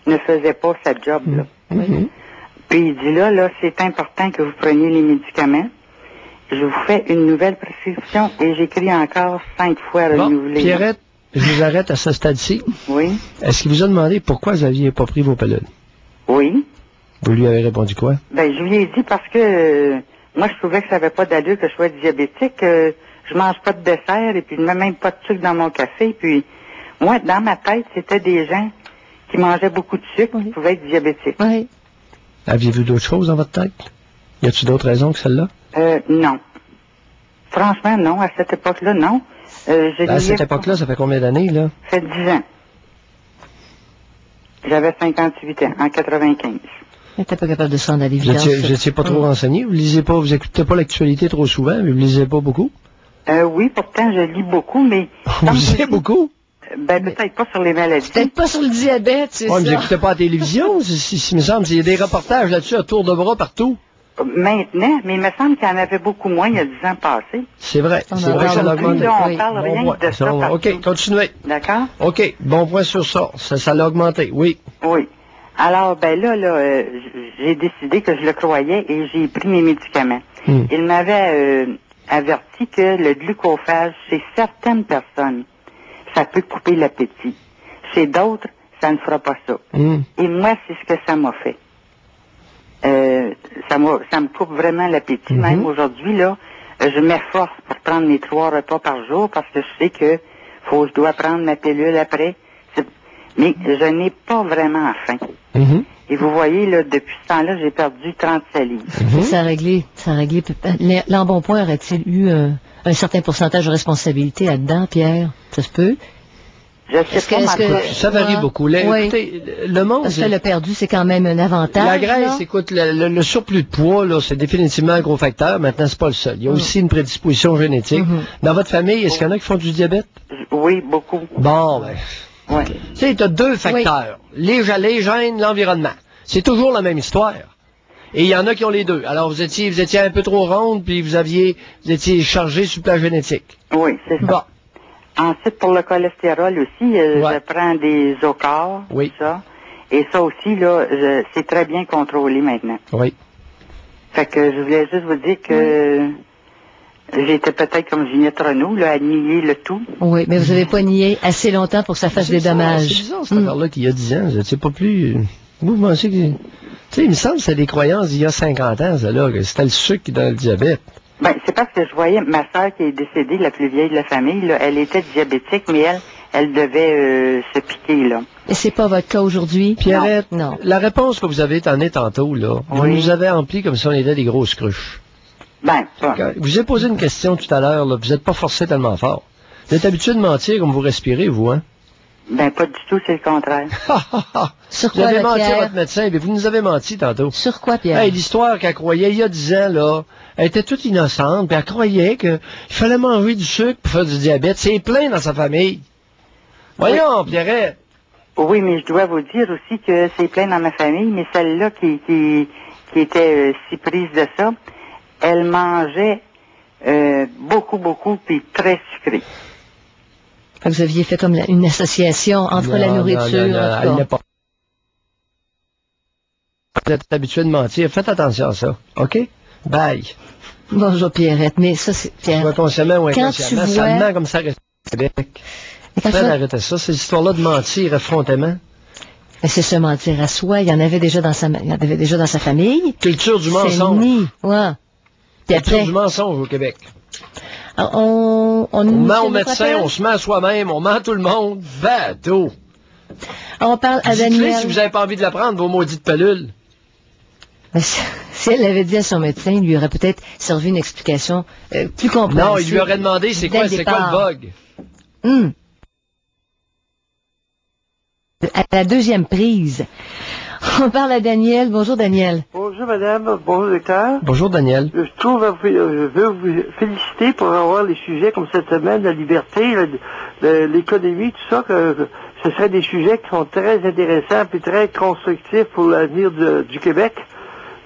ne faisait pas sa job, là. Puis il dit là, c'est important que vous preniez les médicaments. Je vous fais une nouvelle prescription et j'écris encore 5 fois renouvelée. Pierrette, je vous arrête à ce stade-ci. Oui. Est-ce qu'il vous a demandé pourquoi vous n'aviez pas pris vos pilules? Oui. Vous lui avez répondu quoi? Je lui ai dit parce que moi, je trouvais que ça n'avait pas d'allure que je sois diabétique. Je mange pas de dessert et puis même pas de sucre dans mon café. Puis moi, dans ma tête, c'était des gens qui mangeaient beaucoup de sucre qui pouvaient être diabétiques. Oui. Aviez-vous d'autres choses dans votre tête? Y a-t-il d'autres raisons que celle-là? Non. Franchement, non. À cette époque-là, non. À cette époque-là, ça fait combien d'années, là? Ça fait 10 ans. J'avais 58 ans, en 95. T'étais pas capable de se rendre à l'évidence. Vous n'étiez pas trop renseigné? Vous lisez pas, vous écoutez pas l'actualité trop souvent, mais vous lisez pas beaucoup? Oui, pourtant, je lis beaucoup, mais... Vous lisez beaucoup? Peut-être pas sur les maladies. Peut-être pas sur le diabète, c'est ça. Mais vous n'écoutez pas la télévision? Il me semble qu'il y a des reportages là-dessus à tour de bras partout. Maintenant, mais il me semble qu'il y en avait beaucoup moins il y a 10 ans passés. C'est vrai que ça a augmenté. On parle rien de ça partout. OK, continuez. D'accord? OK, bon point sur ça. Ça l'a augmenté, oui. Oui. Alors, là, j'ai décidé que je le croyais et j'ai pris mes médicaments. Il m'avait averti que le glucophage, chez certaines personnes, ça peut couper l'appétit. Chez d'autres, ça ne fera pas ça. Et moi, c'est ce que ça m'a fait. Ça me coupe vraiment l'appétit. Même aujourd'hui, là, je m'efforce pour prendre mes 3 repas par jour parce que je sais que je dois prendre ma pilule après. Mais je n'ai pas vraiment faim. Et vous voyez, là, depuis ce temps-là, j'ai perdu 37 livres. Ça a réglé. L'embonpoint aurait-il eu un certain pourcentage de responsabilité là-dedans, Pierre? Ça se peut? Je sais pas, ça varie beaucoup. Écoutez, le monde... Parce que le perdu, c'est quand même un avantage. La graisse, écoute, le surplus de poids, là, c'est définitivement un gros facteur. Maintenant, c'est pas le seul. Il y a aussi une prédisposition génétique. Dans votre famille, est-ce qu'il y en a qui font du diabète? Oui, beaucoup. Bon, tu sais, tu as 2 facteurs. Les gènes, l'environnement. C'est toujours la même histoire. Et il y en a qui ont les 2. Alors, vous étiez un peu trop ronde, puis vous étiez chargé sur le plan génétique. Oui, c'est ça. Bon. Ensuite, pour le cholestérol aussi, je prends des Zocor, ça. Et ça aussi, là, c'est très bien contrôlé maintenant. Oui. Fait que je voulais juste vous dire que j'étais peut-être comme Ginette Renault, là, à nier le tout. Oui, mais vous n'avez pas nié assez longtemps pour que ça fasse des dommages. C'est bizarre, cette affaire-là, qu'il y a 10 ans, c'est pas plus... Vous pensez que... Tu sais, il me semble que c'était des croyances d'il y a 50 ans, ça, là, que c'était le sucre qui donne le diabète. Ben, c'est parce que je voyais ma sœur qui est décédée, la plus vieille de la famille, là, elle était diabétique, mais elle devait se piquer, là. Et c'est pas votre cas aujourd'hui? Pierrette, non. La réponse que vous avez donnée tantôt, là, vous nous avez empli comme si on était des grosses cruches. Ben, ça. Je vous ai posé une question tout à l'heure, là, vous n'êtes pas forcé tellement fort. Vous êtes habitué de mentir comme vous respirez, vous, hein? Ben, pas du tout, c'est le contraire. Sur Vous quoi, avez là, menti à Pierre? votre médecin, mais vous nous avez menti tantôt. Sur quoi, Pierre? Hey, l'histoire qu'elle croyait il y a 10 ans, là, elle était toute innocente, puis elle croyait qu'il fallait manger du sucre pour faire du diabète. C'est plein dans sa famille. Voyons, Pierrette. Oui, mais je dois vous dire aussi que c'est plein dans ma famille, mais celle-là qui était si prise de ça, elle mangeait beaucoup, puis très sucré. Vous aviez fait comme une association entre la nourriture... Non, elle n'est pas. Vous êtes habitué de mentir. Faites attention à ça. OK? Bye. Bonjour, Pierrette, mais ça, c'est... Pierre, Soit consciemment ou quand inconsciemment, tu ça vois... ment comme ça reste au Québec. Faites arrêter ça. Ces histoires-là de mentir effrontément. Mais c'est se mentir à soi. Il y en avait déjà dans sa famille. Culture du C'est mensonge. ni. Ouais. Puis Culture après, du mensonge au Québec. on On ment aux médecins, on se ment à soi-même, on ment à tout le monde. Bateau. On parle à Dites-le Daniel. si vous n'avez pas envie de la prendre, vos maudites pelules. Mais si elle l'avait dit à son médecin, il lui aurait peut-être servi une explication plus compréhensible. Non, il lui aurait demandé c'est quoi le bug. À la deuxième prise, on parle à Daniel. Bonjour, Daniel. Bonjour, madame. Bonjour, docteur. Bonjour, Daniel. Je veux vous féliciter pour avoir les sujets comme cette semaine, la liberté, l'économie, tout ça, que ce serait des sujets qui sont très intéressants et très constructifs pour l'avenir du Québec.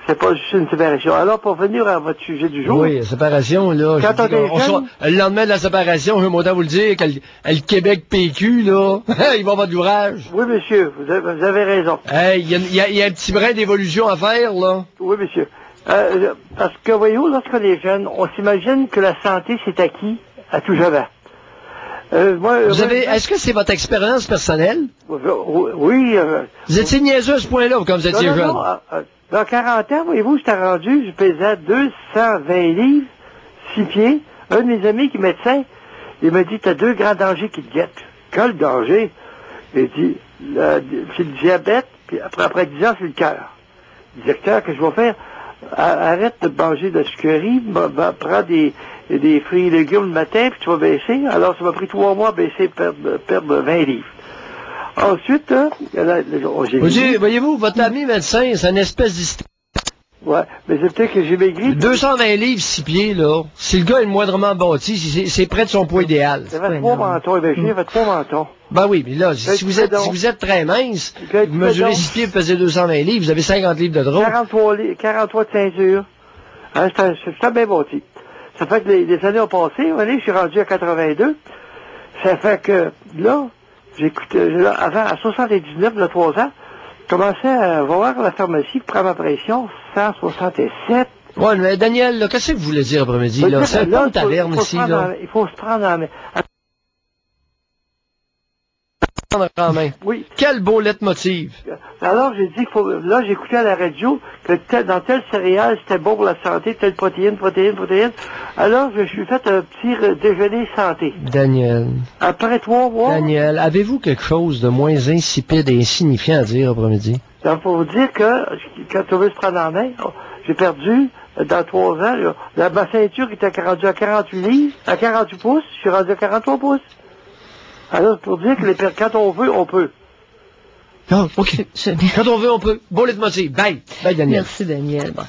C'est pas juste une séparation. Alors, pour venir à votre sujet du jour... Oui, la séparation, là... Quand le lendemain de la séparation, je vais autant vous le dire, que le Québec PQ, là, il va avoir de l'ouvrage. Oui, monsieur, vous avez raison. Hey, il y a un petit brin d'évolution à faire, là. Oui, monsieur. Parce que, voyez-vous, lorsqu'on est jeune, on s'imagine que la santé, c'est acquis à tout jamais. Est-ce que c'est votre expérience personnelle? Oui. Vous étiez niaiseux à ce point-là, quand vous étiez jeune. Dans 40 ans, voyez-vous, j'étais rendu, je pesais 220 livres, 6 pieds. Un de mes amis qui est médecin, il m'a dit, t'as 2 grands dangers qui te guettent. Quel danger? Il dit, c'est le diabète, puis après 10 ans, c'est le cœur. Il dit, docteur, qu'est-ce que je vais faire? Arrête de manger de la sucrerie, prends des fruits et légumes le matin, puis tu vas baisser. Alors, ça m'a pris 3 mois à baisser, perdre 20 livres. Ensuite, voyez-vous, votre ami médecin, c'est une espèce d'histoire. Ouais, mais c'est peut-être que j'ai maigri. 220 livres, 6 pieds, là. Si le gars est moindrement bâti, c'est près de son poids idéal. Ça va 3 mentons, imaginez, ça va 3 mentons. Ben oui, mais là, si vous êtes très mince, vous mesurez 6 pieds, vous pesez 220 livres, vous avez 50 livres de drôle. 43 de ceinture. Hein, c'est bien bâti. Ça fait que les années ont passé, je suis rendu à 82. Ça fait que, là, avant, à 79, il y a 3 ans, je commençais à voir la pharmacie, prendre ma pression, 167. Ouais, mais Daniel, là, qu'est-ce que vous voulez dire après-midi, là? C'est pas une taverne ici, là. Il faut se prendre en main. En main. Oui. Quel beau leitmotiv. Alors, j'ai dit là, j'écoutais à la radio que dans telle céréale, c'était bon pour la santé, telle protéine. Alors, je suis fait un petit déjeuner santé. Daniel. Après 3 mois. Daniel, avez-vous quelque chose de moins insipide et insignifiant à dire après-midi? Donc, pour vous dire que, quand on veut se prendre en main, j'ai perdu, dans 3 ans, ma ceinture était rendue à 48 livres, à 48 pouces, je suis rendu à 43 pouces. Alors, pour dire que quand on veut, on peut. Non, OK. Quand on veut, on peut. Beau leitmotiv. Bye. Bye, Daniel. Merci, Daniel. Bon.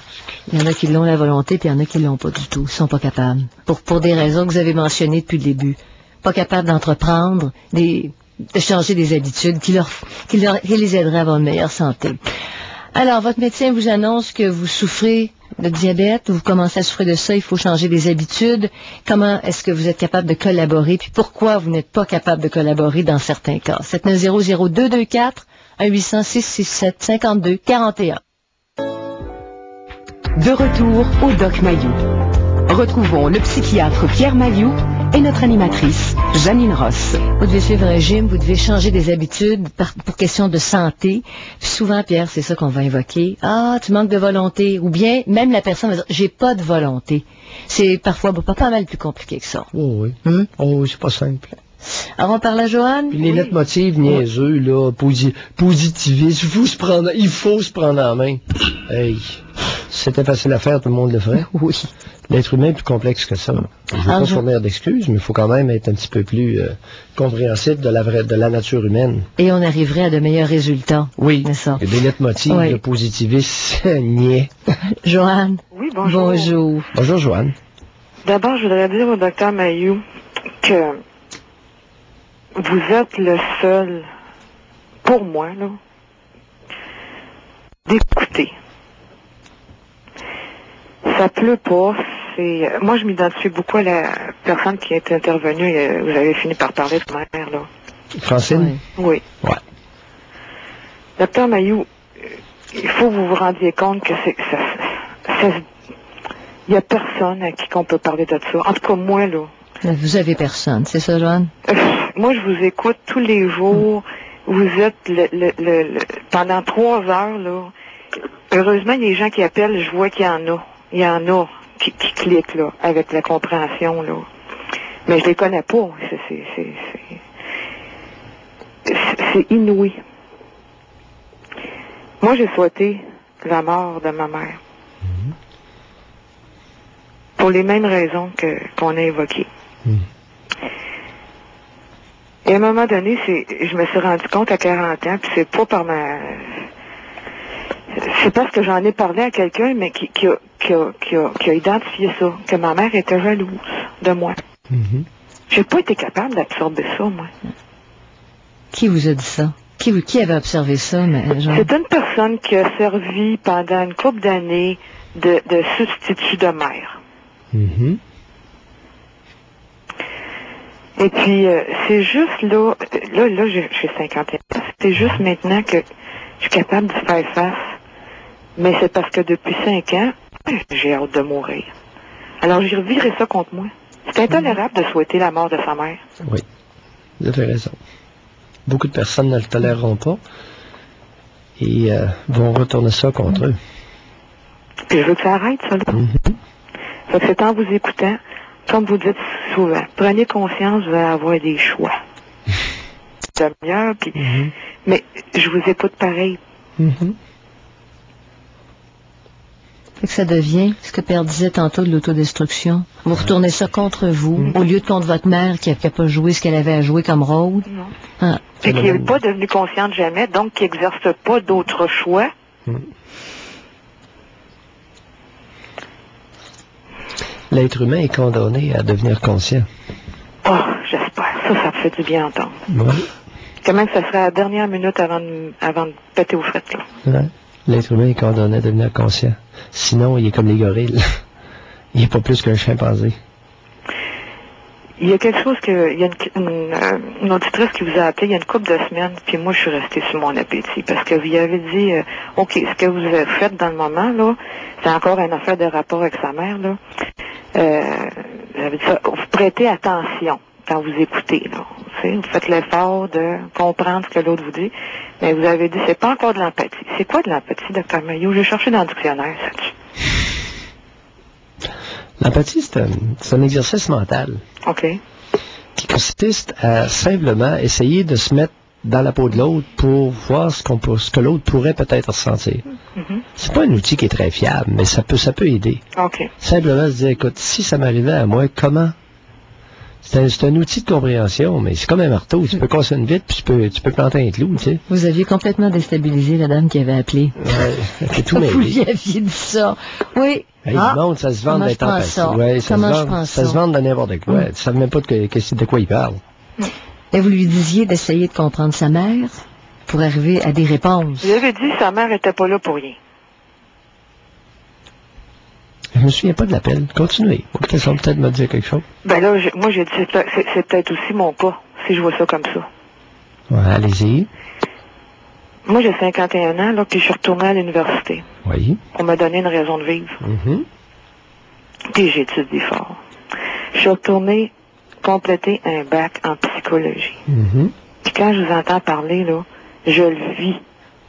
Il y en a qui l'ont la volonté, puis il y en a qui l'ont pas du tout. Ils sont pas capables. Pour des raisons que vous avez mentionnées depuis le début. Pas capables d'entreprendre, de changer des habitudes qui les aideraient à avoir une meilleure santé. Alors, votre médecin vous annonce que vous souffrez de diabète, vous commencez à souffrir de ça, il faut changer des habitudes. Comment est-ce que vous êtes capable de collaborer, puis pourquoi vous n'êtes pas capable de collaborer dans certains cas? 790-0224, 1-800-667-52-41. De retour au Doc Mayou. Retrouvons le psychiatre Pierre Mailloux et notre animatrice, Janine Ross. Vous devez suivre un régime, vous devez changer des habitudes pour question de santé. Puis souvent, Pierre, c'est ça qu'on va évoquer. Ah, tu manques de volonté. Ou bien, même la personne va dire, j'ai pas de volonté. C'est parfois pas mal plus compliqué que ça. Oh oui. Oh oui, c'est pas simple. Alors, on parle à Joanne. Puis les lettres motives niaiseux, là, positivistes, il faut se prendre en main. Hey, si c'était facile à faire, tout le monde le ferait. Oui. L'être humain est plus complexe que ça. Je ne veux pas fournir d'excuses, mais il faut quand même être un petit peu plus compréhensif de la nature humaine. Et on arriverait à de meilleurs résultats. Oui. C'est ça. Et des lettres motives, le positivisme, niais. Joanne. Oui, bonjour. Bonjour. Bonjour, Joanne. D'abord, je voudrais dire au docteur Mailloux que vous êtes le seul, pour moi, là, d'écouter. Ça pleut pas. Moi, je m'identifie beaucoup à la personne qui est intervenue. Vous avez fini par parler de ma mère, là. Francine? Oui. Ouais. Docteur Mailloux, il faut que vous vous rendiez compte que il y a personne à qui qu'on peut parler de ça. En tout cas, moi, là. Vous avez personne, c'est ça, Joanne? Moi, je vous écoute tous les jours. Vous êtes pendant 3 heures, là. Heureusement, il y a des gens qui appellent, je vois qu'il y en a. Il y en a qui cliquent, là, avec la compréhension, là. Mais je les connais pas. C'est inouï. Moi, j'ai souhaité la mort de ma mère. Pour les mêmes raisons qu'on a évoquées. Et à un moment donné, je me suis rendu compte à 40 ans, puis c'est pas par c'est parce que j'en ai parlé à quelqu'un, mais qui a identifié ça, que ma mère était jalouse de moi. J'ai pas été capable d'absorber ça, moi. Qui vous a dit ça? Qui avait observé ça, Jean? C'est une personne qui a servi pendant une couple d'années de substitut de mère. Et puis, c'est juste là, j'ai 51 ans. C'est juste maintenant que je suis capable de faire face. Mais c'est parce que depuis 5 ans, j'ai hâte de mourir. Alors, j'ai reviré ça contre moi. C'est intolérable de souhaiter la mort de sa mère. Oui, vous avez raison. Beaucoup de personnes ne le toléreront pas et vont retourner ça contre eux. Puis je veux que ça arrête, ça, là. Fait que c'est en vous écoutant, comme vous dites souvent, prenez conscience, vous allez avoir des choix. Demi-heure, puis... Mais je vous écoute pareil. Fait que ça devient ce que Père disait tantôt de l'autodestruction. Vous retournez ça contre vous, au lieu de contre votre mère qui n'a pas joué ce qu'elle avait à jouer comme rôle. Non. Et qui n'est pas devenue consciente jamais, donc qui n'exerce pas d'autres choix. L'être humain est condamné à devenir conscient. Oh, j'espère. Ça me fait du bien entendre. Oui. Quand même, ça serait la dernière minute avant de péter aux frettes, là. Ouais. L'être humain est condamné à devenir conscient. Sinon, il est comme les gorilles. Il n'est pas plus qu'un chimpanzé. Il y a quelque chose il y a une auditrice qui vous a appelé il y a une couple de semaines, puis moi, je suis restée sur mon appétit, parce que vous y avez dit, OK, ce que vous avez fait dans le moment, là, c'est encore une affaire de rapport avec sa mère, là. Vous avez dit ça, vous prêtez attention quand vous écoutez, là. Vous faites l'effort de comprendre ce que l'autre vous dit, mais vous avez dit, c'est pas encore de l'empathie. C'est quoi de l'empathie, Dr. Mailloux? J'ai cherché dans le dictionnaire, ça. L'empathie, c'est un exercice mental. OK. Qui consiste à simplement essayer de se mettre dans la peau de l'autre pour voir ce que l'autre pourrait peut-être ressentir. C'est pas un outil qui est très fiable, mais ça peut aider. OK. Simplement se dire, écoute, si ça m'arrivait à moi, comment? C'est un outil de compréhension, mais c'est comme un marteau. Tu peux casser une vitre, puis tu peux planter un clou, tu sais. Vous aviez complètement déstabilisé la dame qui avait appelé. Ouais, c'est tout mêlé. Vous lui aviez dit ça. Oui. Hey, du monde, ça se vend d'être empathique. Ouais, ça se vend de n'importe quoi. Tu ne savais même pas de quoi il parle. Et vous lui disiez d'essayer de comprendre sa mère pour arriver à des réponses. Vous avez dit que sa mère n'était pas là pour rien. Je me souviens pas de l'appel. Continuez. Ça va peut-être me dire quelque chose. Ben là, moi, j'ai dit, c'est peut-être aussi mon cas, si je vois ça comme ça. Ouais, allez-y. Moi, j'ai 51 ans, là, puis je suis retournée à l'université. Oui. On m'a donné une raison de vivre. Puis j'étudie fort. Je suis retournée compléter un bac en psychologie. Puis quand je vous entends parler, là, je le vis.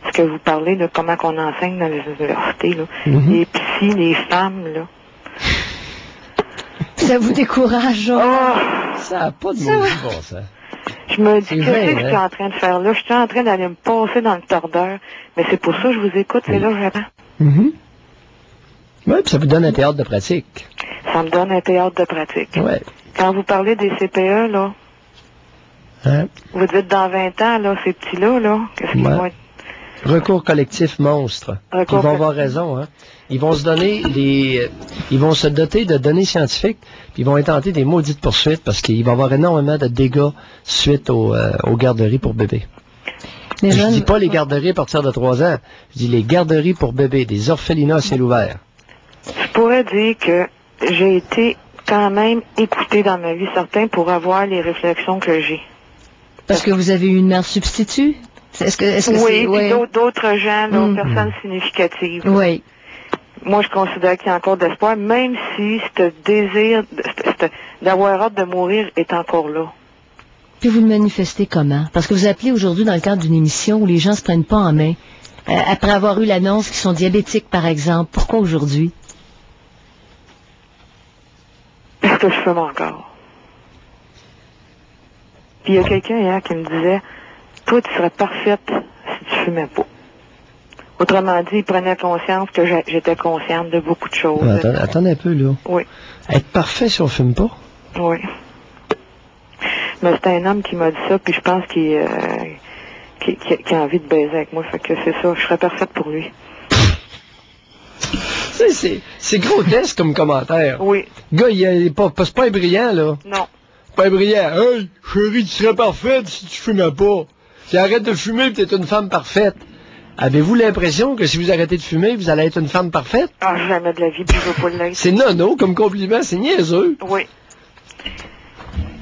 Ce que vous parlez, là, comment qu'on enseigne dans les universités, là. Les psys, les femmes, là. Ça vous décourage, genre? Oh, ça n'a pas de maudit bon sens. Je me dis, qu'est-ce que je suis en train de faire là? Je suis en train d'aller me passer dans le tordeur. Mais c'est pour ça que je vous écoute, c'est là que j'attends. Oui, puis ça vous donne un théâtre de pratique. Ça me donne un théâtre de pratique. Ouais. Quand vous parlez des CPE, là, vous dites dans 20 ans, là, ces petits-là, là, qu'est-ce qu'ils vont être? Recours collectif monstre. Ils vont avoir raison, hein. Ils vont se donner ils vont se doter de données scientifiques, puis ils vont intenter des maudites poursuites parce qu'il va y avoir énormément de dégâts suite aux garderies pour bébés. Je ne dis pas les garderies à partir de 3 ans. Je dis les garderies pour bébés, des orphelinats à ciel ouvert. Je pourrais dire que j'ai été quand même écoutée dans ma vie, certains, pour avoir les réflexions que j'ai. Parce que vous avez eu une mère substitut? Oui, puis d'autres gens, d'autres personnes significatives. Oui. Moi, je considère qu'il y a encore d'espoir, même si ce désir d'avoir hâte de mourir est encore là. Puis vous le manifestez comment? Parce que vous appelez aujourd'hui dans le cadre d'une émission où les gens se prennent pas en main. Après avoir eu l'annonce qu'ils sont diabétiques, par exemple. Pourquoi aujourd'hui? Parce que je fume encore. Puis il y a quelqu'un hier qui me disait, toi, tu serais parfaite si tu fumais pas. Autrement dit, il prenait conscience que j'étais consciente de beaucoup de choses. Attendez un peu, là. Oui. Être parfait si on fume pas? Oui. Mais c'est un homme qui m'a dit ça, puis je pense qu'il a envie de baiser avec moi. Fait que c'est ça, je serais parfaite pour lui. C'est grotesque comme commentaire. Oui. Le gars, c'est pas brillant, là. Non. Pas brillant. Hey, chérie, tu serais parfaite si tu fumais pas. Si arrête de fumer, tu es une femme parfaite. Avez-vous l'impression que si vous arrêtez de fumer, vous allez être une femme parfaite? Ah, jamais de la vie, puis je veux pas l'être. C'est nono comme compliment, c'est niaiseux. Oui.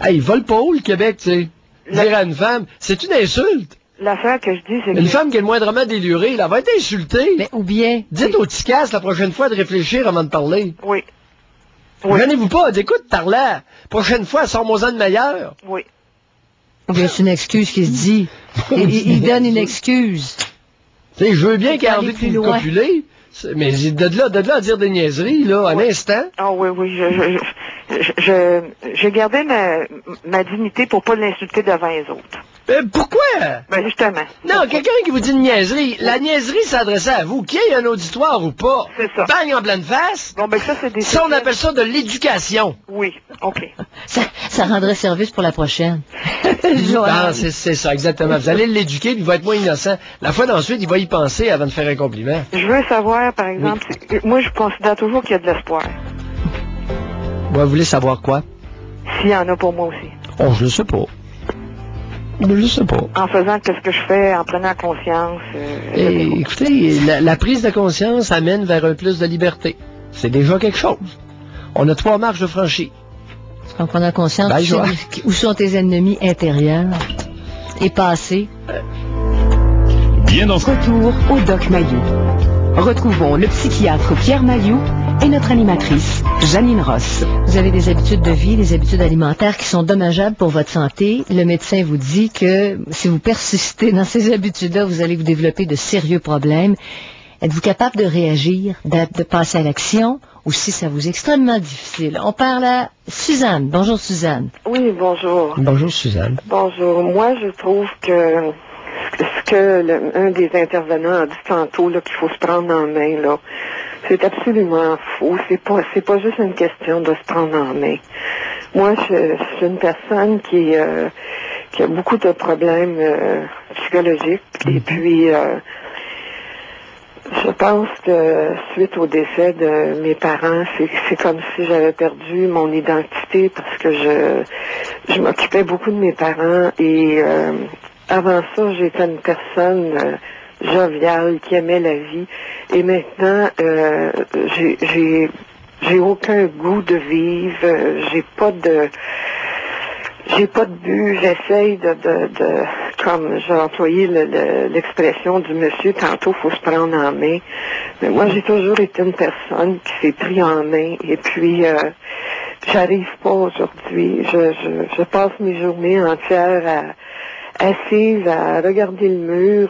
Hey, il vole pas haut, le Québec, tu sais. Dire à une femme, c'est une insulte. L'affaire que je dis, c'est que... Une femme qui est le moindrement délurée, elle va être insultée. Mais ou bien... Dites au ticasse la prochaine fois de réfléchir avant de parler. Oui. Venez-vous pas, écoute, Tarla. Prochaine fois, sors-moi-en de meilleur. Oui. Ou bien c'est une excuse qui se dit. Il donne une excuse. Tu sais, je veux bien qu'il ait envie de vous copuler, mais de là à dire des niaiseries, là, un instant. Ah oui, j'ai gardé ma dignité pour pas l'insulter devant les autres. Pourquoi? Ben justement. Non, quelqu'un qui vous dit une niaiserie, la niaiserie s'adressait à vous, qu'il y ait un auditoire ou pas. C'est ça. Bang en pleine face. Bon, ben ça, c'est des... Ça, on appelle ça de l'éducation. Oui, OK. Ça rendrait service pour la prochaine. Ah, c'est ça, exactement. Vous allez l'éduquer, puis il va être moins innocent. La fois d'ensuite, il va y penser avant de faire un compliment. Je veux savoir, par exemple, moi, je considère toujours qu'il y a de l'espoir. Vous voulez savoir quoi? S'il y en a pour moi aussi. Oh, je le sais pas. Je sais pas. En faisant ce que je fais, en prenant conscience. Écoutez, la prise de conscience amène vers un plus de liberté. C'est déjà quelque chose. On a 3 marches de franchir. En prenant conscience, où sont tes ennemis intérieurs et passés. Bien dans retour au Doc Mayou. Retrouvons le psychiatre Pierre Mayou et notre animatrice Janine Ross. Vous avez des habitudes de vie, des habitudes alimentaires qui sont dommageables pour votre santé. Le médecin vous dit que si vous persistez dans ces habitudes-là, vous allez vous développer de sérieux problèmes. Êtes-vous capable de réagir, de passer à l'action, ou si ça vous est extrêmement difficile? On parle à Suzanne. Bonjour Suzanne. Oui, bonjour. Bonjour Suzanne. Bonjour. Moi, je trouve que ce que un des intervenants a dit tantôt, là, qu'il faut se prendre en main, là, c'est absolument faux. C'est pas juste une question de se prendre en main. Moi, je suis une personne qui a beaucoup de problèmes psychologiques, et puis je pense que suite au décès de mes parents, c'est comme si j'avais perdu mon identité parce que je m'occupais beaucoup de mes parents et avant ça, j'étais une personne joviale qui aimait la vie et maintenant j'ai aucun goût de vivre, j'ai pas de but, j'essaye comme j'ai employé l'expression du monsieur, tantôt, faut se prendre en main. Mais moi, j'ai toujours été une personne qui s'est pris en main. Et puis, j'arrive pas aujourd'hui. Je passe mes journées entières assise à regarder le mur.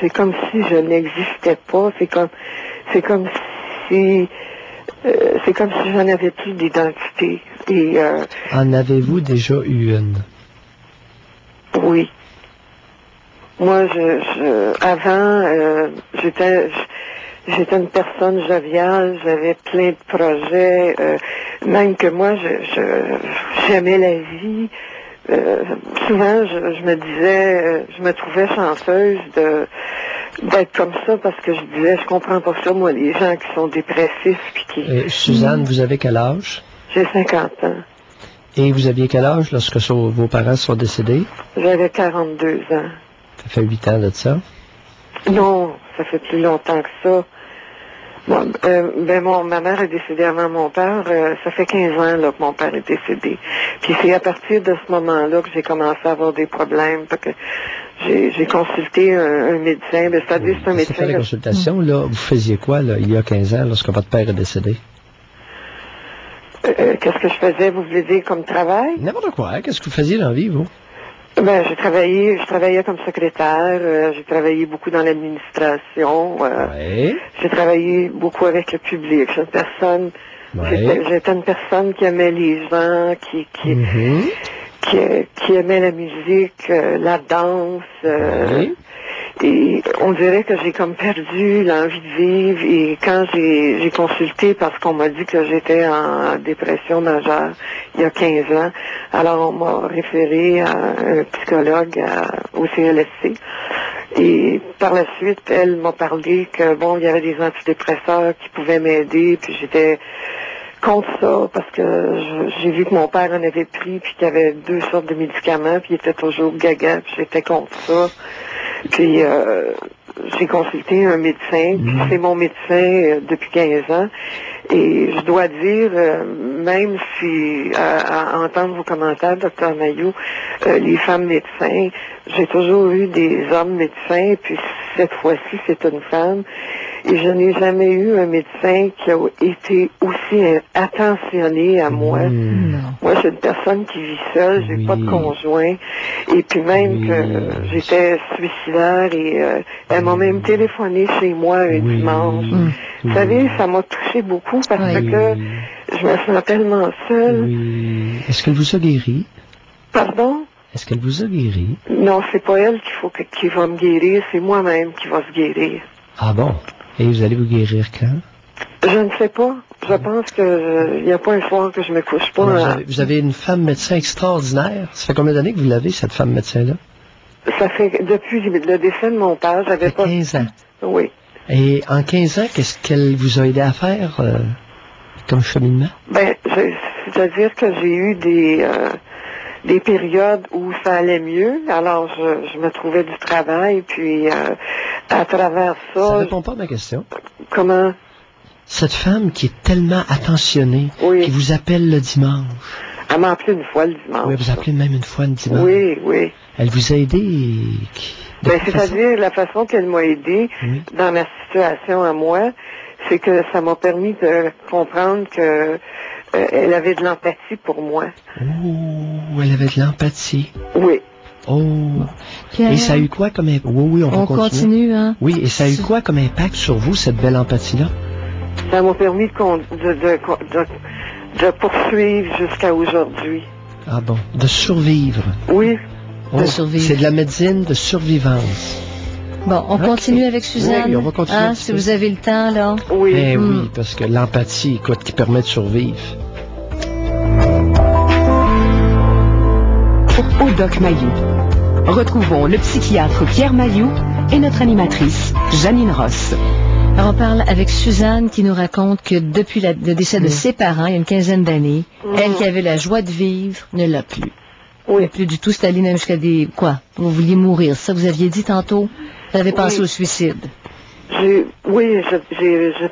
C'est comme si je n'existais pas. C'est comme si j'en avais plus d'identité. Et en avez-vous déjà eu une? Oui. Moi, avant, j'étais une personne joviale, j'avais plein de projets, même que moi, j'aimais la vie. Souvent, je me disais, je me trouvais chanceuse d'être comme ça parce que je disais, je comprends pas ça, moi, les gens qui sont dépressifs. Puis qui... Suzanne, vous avez quel âge? J'ai 50 ans. Et vous aviez quel âge lorsque vos parents sont décédés? J'avais 42 ans. Ça fait 8 ans de ça? Non, ça fait plus longtemps que ça. Bon, ma mère est décédée avant mon père. Ça fait 15 ans là, que mon père est décédé. Puis c'est à partir de ce moment-là que j'ai commencé à avoir des problèmes. Parce que j'ai consulté un médecin. C'est-à-dire c'est un médecin. Fait la consultation, là, vous faisiez quoi là, il y a 15 ans lorsque votre père est décédé? Qu'est-ce que je faisais, vous voulez dire, comme travail? N'importe quoi. Qu'est-ce que vous faisiez dans la vie, vous? Je travaillais comme secrétaire, j'ai travaillé beaucoup dans l'administration, j'ai travaillé beaucoup avec le public. J'étais une personne qui aimait les gens, qui aimait la musique, la danse, et on dirait que j'ai comme perdu l'envie de vivre. Et quand j'ai consulté, parce qu'on m'a dit que j'étais en dépression majeure il y a 15 ans, alors on m'a référé à un psychologue au CLSC. Et par la suite, elle m'a parlé que bon, il y avait des antidépresseurs qui pouvaient m'aider, puis j'étais contre ça parce que j'ai vu que mon père en avait pris, puis qu'il y avait 2 sortes de médicaments, puis il était toujours gaga, puis j'étais contre ça. Puis j'ai consulté un médecin, puis c'est mon médecin depuis 15 ans. Et je dois dire, même si, à entendre vos commentaires, Dr Mailloux, les femmes médecins, j'ai toujours eu des hommes médecins, puis cette fois-ci, c'est une femme. Et je n'ai jamais eu un médecin qui a été aussi attentionné à moi. Moi, je suis une personne qui vit seule, j'ai pas de conjoint. Et puis même que j'étais suicidaire et elle m'a même téléphoné chez moi un dimanche. Vous savez, ça m'a touché beaucoup parce que je me sens tellement seule. Est-ce qu'elle vous a guéri? Pardon? Est-ce qu'elle vous a guéri? Non, c'est pas elle qui va me guérir, c'est moi-même qui va se guérir. Ah bon? Et vous allez vous guérir quand? Je ne sais pas. Je pense que il n'y a pas un soir que je me couche pas. Vous avez une femme médecin extraordinaire. Ça fait combien d'années que vous l'avez, cette femme médecin-là? Ça fait depuis le décès de mon père, j'avais pas... 15 ans. Oui. Et en 15 ans, qu'est-ce qu'elle vous a aidé à faire comme cheminement? C'est-à-dire que j'ai eu des périodes où ça allait mieux. Alors, je me trouvais du travail, puis à travers ça... Ça répond pas à ma question. Comment? Cette femme qui est tellement attentionnée, qui vous appelle le dimanche. Elle m'a appelé une fois le dimanche. Oui, vous appelez même une fois le dimanche. Oui. Elle vous a aidé c'est-à-dire, la façon qu'elle m'a aidé dans ma situation à moi, c'est que ça m'a permis de comprendre que elle avait de l'empathie pour moi. Oh, elle avait de l'empathie. Oui. Oh. Pierre, et ça a eu quoi comme impact? Oui, on continue, hein? Oui, et ça a eu quoi comme impact sur vous, cette belle empathie-là? Ça m'a permis de poursuivre jusqu'à aujourd'hui. Ah bon, de survivre. Oui. De survivre. C'est de la médecine de survivance. Bon, on continue avec Suzanne. Oui, on va continuer. Si vous avez le temps, là. Oui. Oui, parce que l'empathie, écoute, qui permet de survivre. Au Doc Mailloux. Retrouvons le psychiatre Pierre Mailloux et notre animatrice, Janine Ross. Alors, on parle avec Suzanne qui nous raconte que depuis le décès de ses parents, il y a une quinzaine d'années, elle qui avait la joie de vivre ne l'a plus. Oui. Plus du tout, c'est allé même jusqu'à des... Quoi? Vous vouliez mourir, ça vous aviez dit tantôt? Vous avez pensé au suicide? J'ai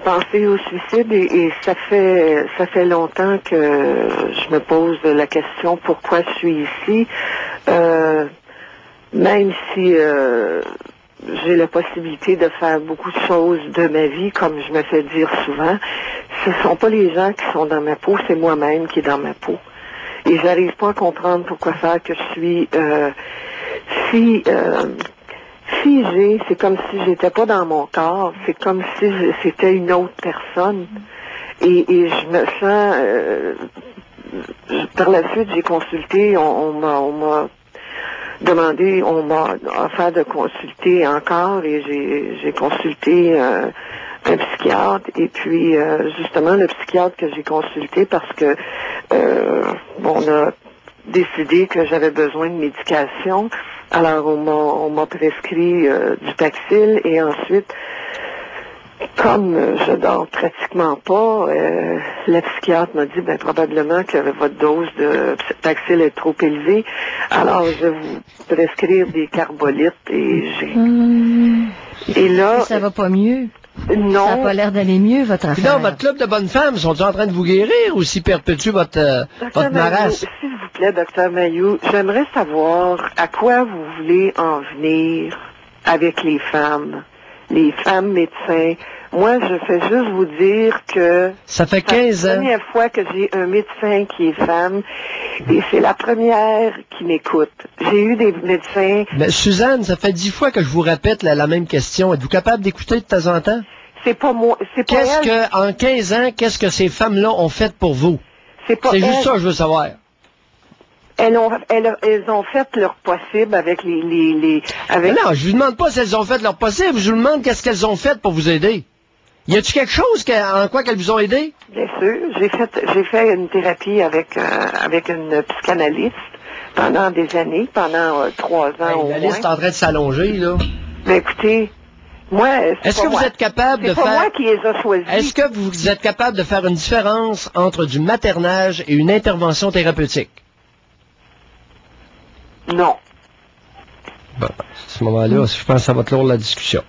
pensé au suicide et ça fait longtemps que je me pose la question pourquoi je suis ici. même si j'ai la possibilité de faire beaucoup de choses de ma vie, comme je me fais dire souvent, ce sont pas les gens qui sont dans ma peau, c'est moi-même qui est dans ma peau. Et j'arrive pas à comprendre pourquoi faire que je suis figée. C'est comme si j'étais pas dans mon corps. C'est comme si c'était une autre personne. Et je me sens... par la suite, j'ai consulté, on m'a demandé, on m'a offert de consulter encore, et j'ai consulté un psychiatre, et puis justement le psychiatre que j'ai consulté parce que on a décidé que j'avais besoin de médication, alors on m'a prescrit du Paxil, et ensuite, comme je dors pratiquement pas, la psychiatre m'a dit, probablement que votre dose de Paxil est trop élevée, alors je vais vous prescrire des carbolites, et et là... Ça va pas mieux? Non. Ça n'a pas l'air d'aller mieux, votre affaire. Non, votre club de bonnes femmes, sont-ils en train de vous guérir ou s'ils perpétuent votre marasse? S'il vous plaît, Dr Mailloux, j'aimerais savoir à quoi vous voulez en venir avec les femmes médecins. Moi, je fais juste vous dire que... Ça fait 15 ans. C'est la première fois que j'ai un médecin qui est femme, et c'est la première qui m'écoute. J'ai eu des médecins... Mais Suzanne, ça fait 10 fois que je vous répète la même question. Êtes-vous capable d'écouter de temps en temps? C'est pas moi, c'est pas elle. En 15 ans, qu'est-ce que ces femmes-là ont fait pour vous? C'est juste ça que je veux savoir. Elles ont fait leur possible avec avec... Non, je vous demande pas si elles ont fait leur possible, je vous demande qu'est-ce qu'elles ont fait pour vous aider. Y a-t-il quelque chose en quoi qu'elles vous ont aidé? Bien sûr, j'ai fait une thérapie avec une psychanalyste pendant des années, pendant 3 ans au moins. La liste est en train de s'allonger, là. Mais écoutez, moi, est-ce que vous êtes capable de faire... C'est pas moi qui les a choisis. Est-ce que vous êtes capable de faire une différence entre du maternage et une intervention thérapeutique? Non. Bon, à ce moment-là, je pense que ça va clore la discussion.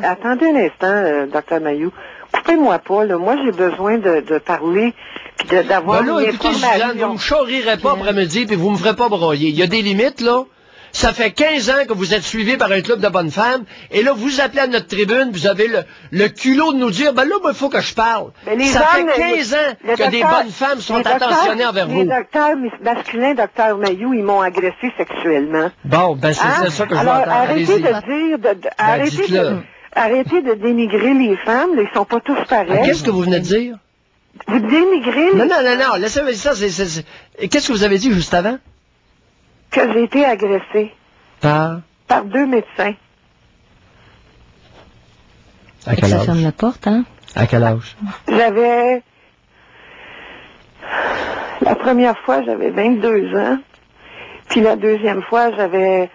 Attendez un instant, Dr Mailloux. Coupez-moi pas, là. Moi, j'ai besoin de parler, puis d'avoir une écoutez, Suzanne, vous me charrierez pas après-midi, puis vous me ferez pas broyer. Il y a des limites, là. Ça fait 15 ans que vous êtes suivis par un club de bonnes femmes, et là, vous appelez à notre tribune, vous avez le culot de nous dire, là, il faut que je parle. Ça fait 15 ans que des bonnes femmes sont attentionnées envers vous. Les docteurs masculins, Dr Mailloux, ils m'ont agressé sexuellement. Bon, c'est ça que je veux entendre. Arrêtez de dire, arrêtez de dénigrer les femmes, ils sont pas tous pareils. Qu'est-ce que vous venez de dire? Vous dénigrez les... Non, laissez-moi dire ça, qu'est-ce que vous avez dit juste avant? Que j'ai été agressée. Par 2 médecins. À quel âge? Ça ferme la porte, hein? À quel âge? La première fois, j'avais 22 ans. Puis la deuxième fois, j'avais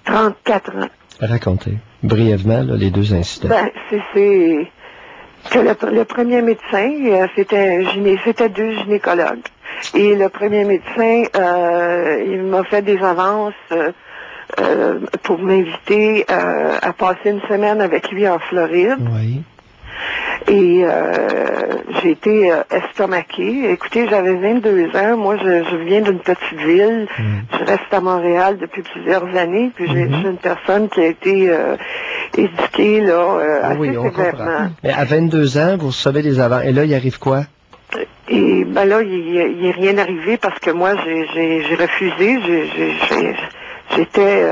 34 ans. Racontez brièvement là, les 2 incidents. C'est que le premier médecin, c'était 2 gynécologues. Et le premier médecin, il m'a fait des avances pour m'inviter à passer une semaine avec lui en Floride. Oui. Et j'ai été estomaquée. Écoutez, j'avais 22 ans. Moi, je viens d'une petite ville. Je reste à Montréal depuis plusieurs années. Puis je suis une personne qui a été éduquée là, assez sévèrement. Mais à 22 ans, vous recevez des avances. Et là, il arrive quoi? Et là, il n'est rien arrivé parce que moi, j'ai refusé. J'étais...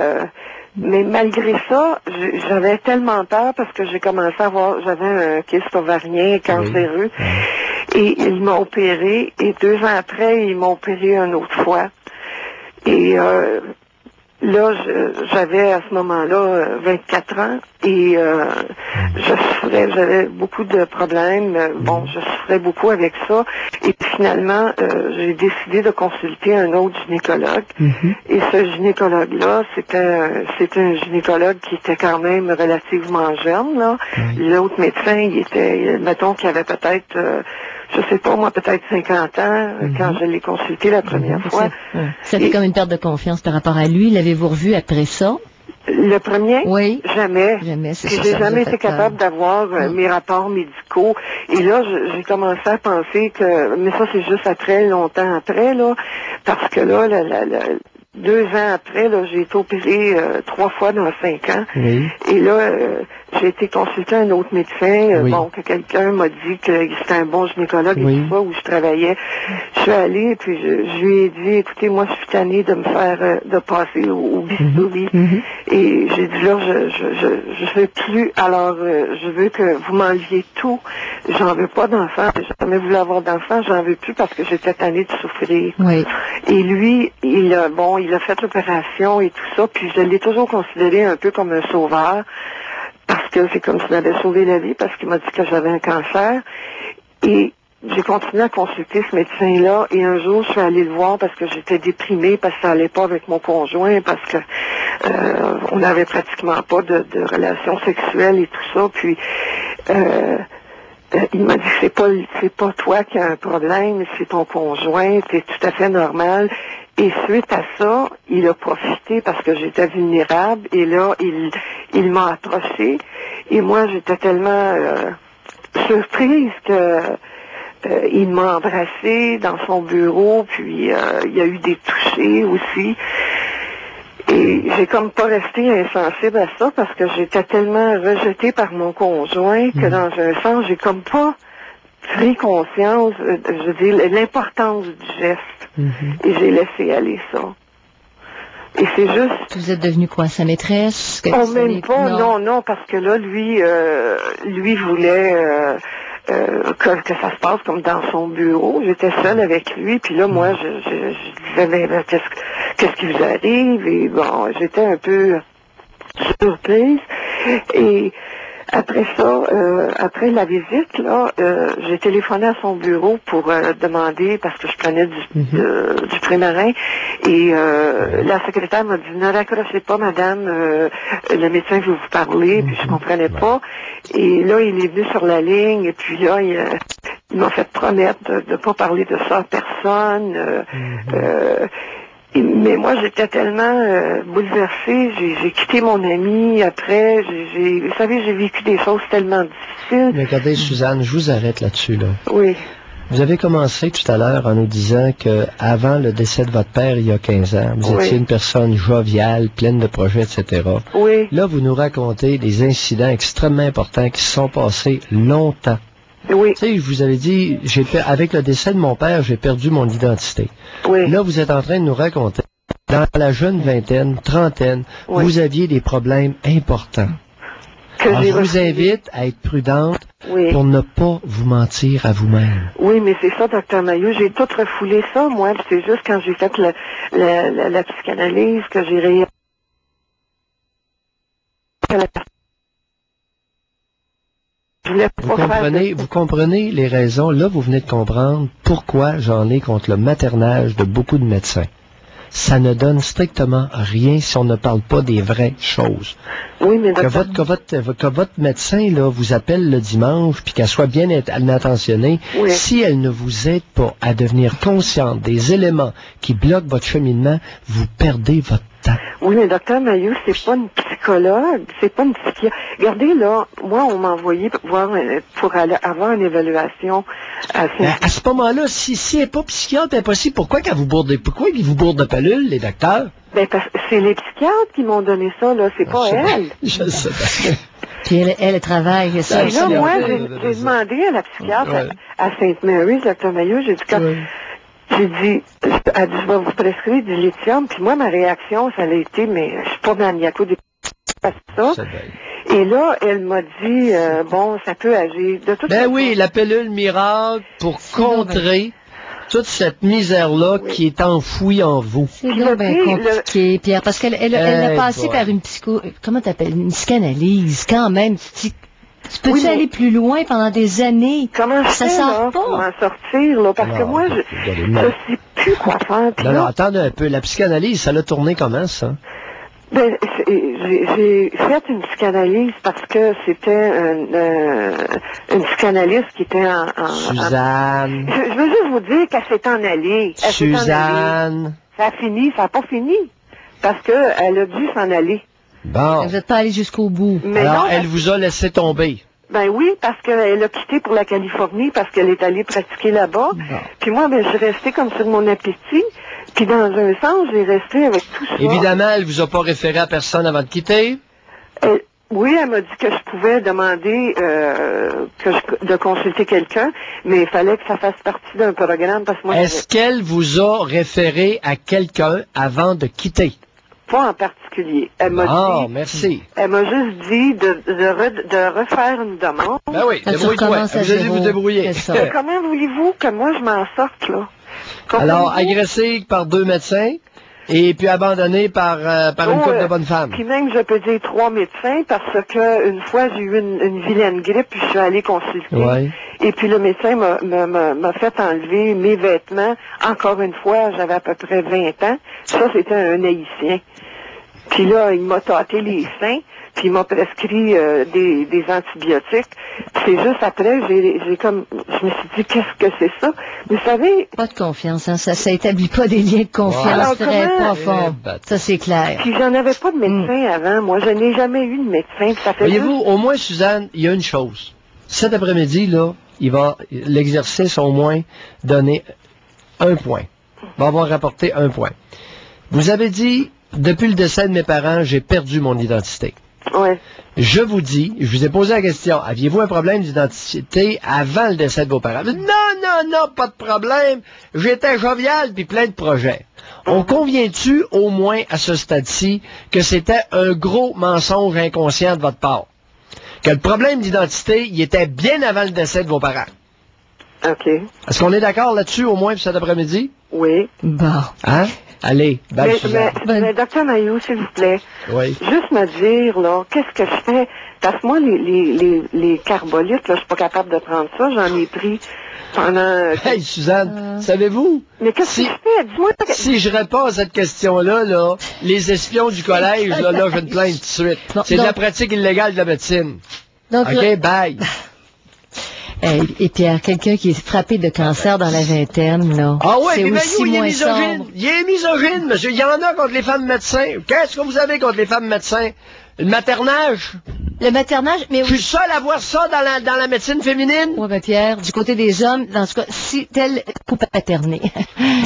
mais malgré ça, j'avais tellement peur parce que j'ai commencé à avoir... J'avais un kyste ovarien cancéreux. Et ils m'ont opéré. Et 2 ans après, ils m'ont opéré une autre fois. Et là, j'avais à ce moment-là 24 ans. Et j'avais beaucoup de problèmes. Bon, je souffrais beaucoup avec ça. Et finalement, j'ai décidé de consulter un autre gynécologue. Et ce gynécologue-là, c'était un gynécologue qui était quand même relativement jeune, là. L'autre médecin, il était, mettons qu'il avait peut-être, je sais pas, moi, peut-être 50 ans, quand je l'ai consulté la première fois. Ça fait comme une perte de confiance par rapport à lui. L'avez-vous revu après ça? Le premier? Oui. Jamais. C'est j'ai jamais été capable d'avoir mes rapports médicaux. Et là, j'ai commencé à penser que, mais ça c'est juste après, longtemps après, là, parce que là, 2 ans après, là, j'ai été opérée 3 fois dans 5 ans. Oui. Et là, j'ai été consulter un autre médecin, Oui. bon, que quelqu'un m'a dit que c'était un bon gynécologue Oui. et tout ça, où je travaillais. Je suis allée, puis je lui ai dit, écoutez, moi, je suis tannée de me faire, de passer au bistouri. Et j'ai dit, là, je veux plus, alors, je veux que vous m'enleviez tout. J'en veux pas d'enfant. J'ai jamais voulu avoir d'enfant. J'en veux plus parce que j'étais tannée de souffrir. Oui. Et lui, il a fait l'opération et tout ça, puis je l'ai toujours considéré un peu comme un sauveur, parce que c'est comme s'il m'avait sauvé la vie, parce qu'il m'a dit que j'avais un cancer. Et j'ai continué à consulter ce médecin-là, et un jour, je suis allée le voir parce que j'étais déprimée, parce que ça allait pas avec mon conjoint, parce que on n'avait pratiquement pas de relations sexuelles et tout ça, puis il m'a dit, c'est pas toi qui as un problème, c'est ton conjoint, c'est tout à fait normal. Et suite à ça, il a profité parce que j'étais vulnérable, et là, il m'a approché, et moi, j'étais tellement surprise que il m'a embrassée dans son bureau, puis il y a eu des touchés aussi. Et j'ai comme pas resté insensible à ça parce que j'étais tellement rejetée par mon conjoint que dans un sens, j'ai comme pas pris conscience, je veux dire, l'importance du geste. Et j'ai laissé aller ça. Et c'est juste... Vous êtes devenu quoi, sa maîtresse? Oh, même pas, non, parce que là, lui voulait... que ça se passe comme dans son bureau. J'étais seule avec lui, puis là, moi, je disais, ben, qu'est-ce qui vous arrive? Et bon, j'étais un peu surprise. Et après ça, après la visite, là, j'ai téléphoné à son bureau pour demander, parce que je prenais du pré-marin, et la secrétaire m'a dit, ne raccrochez pas, madame, le médecin veut vous parler, puis je comprenais pas. Et là, il est venu sur la ligne, et puis là, il m'a fait promettre de ne pas parler de ça à personne. Mais moi, j'étais tellement bouleversée. J'ai quitté mon ami après. Vous savez, j'ai vécu des choses tellement difficiles. Mais regardez, Suzanne, je vous arrête là-dessus, là. Oui. Vous avez commencé tout à l'heure en nous disant que avant le décès de votre père, il y a 15 ans, vous étiez une personne joviale, pleine de projets, etc. Oui. Là, vous nous racontez des incidents extrêmement importants qui se sont passés longtemps. Oui. Tu sais, je vous avais dit, avec le décès de mon père, j'ai perdu mon identité. Oui. Là, vous êtes en train de nous raconter, dans la jeune vingtaine, trentaine, vous aviez des problèmes importants. Alors, je vous invite à être prudente pour ne pas vous mentir à vous-même. Oui, mais c'est ça, Dr. Mailloux. J'ai tout refoulé ça, moi. C'est juste quand j'ai fait la psychanalyse que j'ai réalisé. Vous comprenez les raisons. Là, vous venez de comprendre pourquoi j'en ai contre le maternage de beaucoup de médecins. Ça ne donne strictement rien si on ne parle pas des vraies choses. Oui, mais que votre médecin là vous appelle le dimanche puis qu'elle soit bien attentionnée, si elle ne vous aide pas à devenir consciente des éléments qui bloquent votre cheminement, vous perdez votre temps. Oui, mais Dr. Mailloux, c'est pas une psychologue, c'est pas une psychiatre. Regardez, là, moi, on m'a envoyé pour aller avoir une évaluation. À ce moment-là, si elle n'est pas psychiatre, impossible, pourquoi ils vous bourdent de pilules, les docteurs? Ben, parce que c'est les psychiatres qui m'ont donné ça, là, c'est pas elle. Je le sais pas. Puis elle travaille, ça. Et là, moi, j'ai demandé à la psychiatre à Sainte Mary, Dr. Mailloux, j'ai dit, elle dit, je vais vous prescrire du lithium, puis moi, ma réaction, ça a été, mais je suis pas maniaco des ça. Et là, elle m'a dit, bon, ça peut agir. De toute façon, oui, la pilule miracle pour contrer toute cette misère-là qui est enfouie en vous. C'est donc bien compliqué, Pierre, parce qu'elle a passé par une comment t'appelles, une psychanalyse, quand même. Tu peux-tu aller plus loin pendant des années? Comment ça sort pas? Comment sortir, là? Parce que moi, je sais plus quoi faire. Non, attendez un peu. La psychanalyse, ça l'a tourné comment, ça? Ben, j'ai fait une psychanalyse parce que c'était une psychanalyste qui était Suzanne. Je veux juste vous dire qu'elle s'est en allée. Suzanne. Ça a fini, ça n'a pas fini. Parce qu'elle a dû s'en aller. Bon. Vous n'êtes pas allé jusqu'au bout. Mais alors, non, elle vous a laissé tomber. Ben oui, parce qu'elle a quitté pour la Californie parce qu'elle est allée pratiquer là-bas. Puis moi, ben, je suis restée comme sur mon appétit. Puis dans un sens, j'ai resté avec tout ça. Évidemment, elle vous a pas référé à personne avant de quitter? Oui, elle m'a dit que je pouvais demander de consulter quelqu'un, mais il fallait que ça fasse partie d'un programme parce que moi. Est-ce qu'elle vous a référé à quelqu'un avant de quitter? Pas en particulier. Elle m'a dit. Merci. Elle m'a juste dit de refaire une demande. Ben oui, débrouille-toi. Vous allez vous débrouiller. Mais comment voulez-vous que moi je m'en sorte, là? Alors, agressé par 2 médecins et puis abandonné par une couple de bonnes femmes. Puis même, je peux dire 3 médecins parce que une fois, j'ai eu une vilaine grippe puis je suis allée consulter. Ouais. Et puis le médecin m'a fait enlever mes vêtements. Encore une fois, j'avais à peu près 20 ans. Ça, c'était un Haïtien. Puis là, il m'a tâté les seins, puis il m'a prescrit des antibiotiques. C'est juste après, j'ai comme, je me suis dit, qu'est-ce que c'est ça? Vous savez... Pas de confiance, hein? Ça établit pas des liens de confiance très profonds. Ça, c'est clair. Puis j'en avais pas de médecin avant, moi. Je n'ai jamais eu de médecin. Voyez-vous, au moins, Suzanne, il y a une chose. Cet après-midi, là, l'exercice au moins donner 1 point. Va avoir rapporté 1 point. Vous avez dit, depuis le décès de mes parents, j'ai perdu mon identité. Ouais. Je vous dis, je vous ai posé la question, aviez-vous un problème d'identité avant le décès de vos parents? Non, pas de problème. J'étais jovial puis plein de projets. On convient-tu au moins à ce stade-ci que c'était un gros mensonge inconscient de votre part? Que le problème d'identité, il était bien avant le décès de vos parents. OK. Est-ce qu'on est d'accord là-dessus au moins pour cet après-midi? Oui. Bon. Hein? Allez, mais Dr. Mailloux, s'il vous plaît, juste me dire, là, qu'est-ce que je fais? Parce que moi, les carbolites, là, je suis pas capable de prendre ça. J'en ai pris pendant... Hey, Suzanne, savez-vous? Mais qu'est-ce que je fais? Dis-moi... Si je réponds à cette question-là, là, les espions du collège, là, je vais te plaindre tout de suite. C'est de la pratique illégale de la médecine. Donc, OK, bye. Et Pierre, quelqu'un qui est frappé de cancer dans la vingtaine, là. Ah ouais, mais aussi il est moins misogyne. sombre. Il est misogyne, monsieur. Il y en a contre les femmes médecins. Qu'est-ce que vous avez contre les femmes médecins? Le maternage? Le maternage, mais je suis seul à voir ça dans la médecine féminine? Oui, ben Pierre, du côté des hommes, dans ce cas, si tel couple paterné.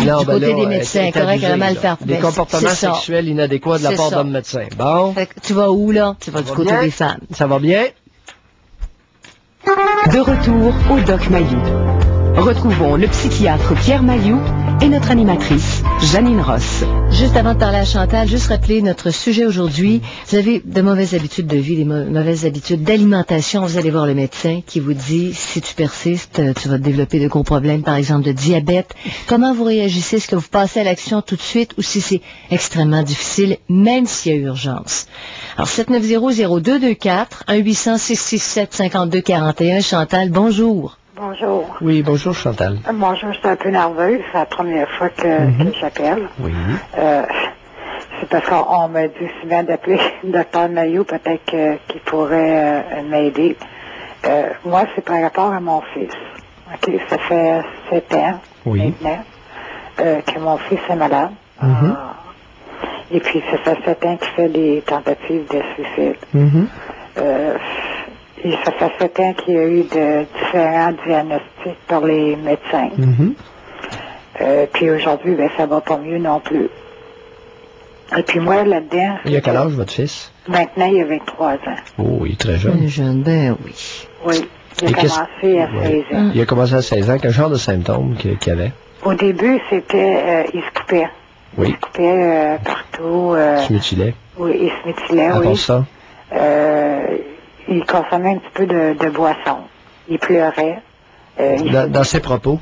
Non, du côté des médecins, correct, elle a mal faire. Des comportements sexuels inadéquats de la part d'hommes médecins. Bon. Fait que tu vas où, là? Tu vas du côté des femmes. Ça va bien? De retour au Doc Mayou. Retrouvons le psychiatre Pierre Mayou et notre animatrice, Janine Ross. Juste avant de parler à Chantal, juste rappeler notre sujet aujourd'hui. Vous avez de mauvaises habitudes de vie, des mauvaises habitudes d'alimentation. Vous allez voir le médecin qui vous dit, si tu persistes, tu vas développer de gros problèmes, par exemple de diabète. Comment vous réagissez? Est-ce que vous passez à l'action tout de suite ou si c'est extrêmement difficile, même s'il y a urgence? Alors, 790-0224, 1-800-667-5241. Chantal, bonjour. Bonjour. Oui, bonjour Chantal. Bonjour, je suis un peu nerveuse. C'est la première fois que j'appelle. Oui. C'est parce qu'on m'a dit souvent d'appeler le Dr. Mayou, peut-être qu'il pourrait m'aider. Moi, c'est par rapport à mon fils. OK, ça fait 7 ans maintenant que mon fils est malade. Et puis, ça fait 7 ans qu'il fait des tentatives de suicide. Et ça fait 7 ans qu'il y a eu de différents diagnostics par les médecins. Puis aujourd'hui, ben, ça va pas mieux non plus. Et puis moi, là-dedans... Il a quel âge, votre fils? Maintenant, il a 23 ans. Oh, il est très jeune. Il est jeune, ben oui. Oui, il a commencé à 16 ans. Il a commencé à 16 ans. Quel genre de symptômes qu'il avait? Au début, c'était... il se coupait. Oui. Il se coupait partout. Il se mutilait. Oui, il se mutilait, à part ça? Il consommait un petit peu de boisson. Il pleurait. Dans ses propos?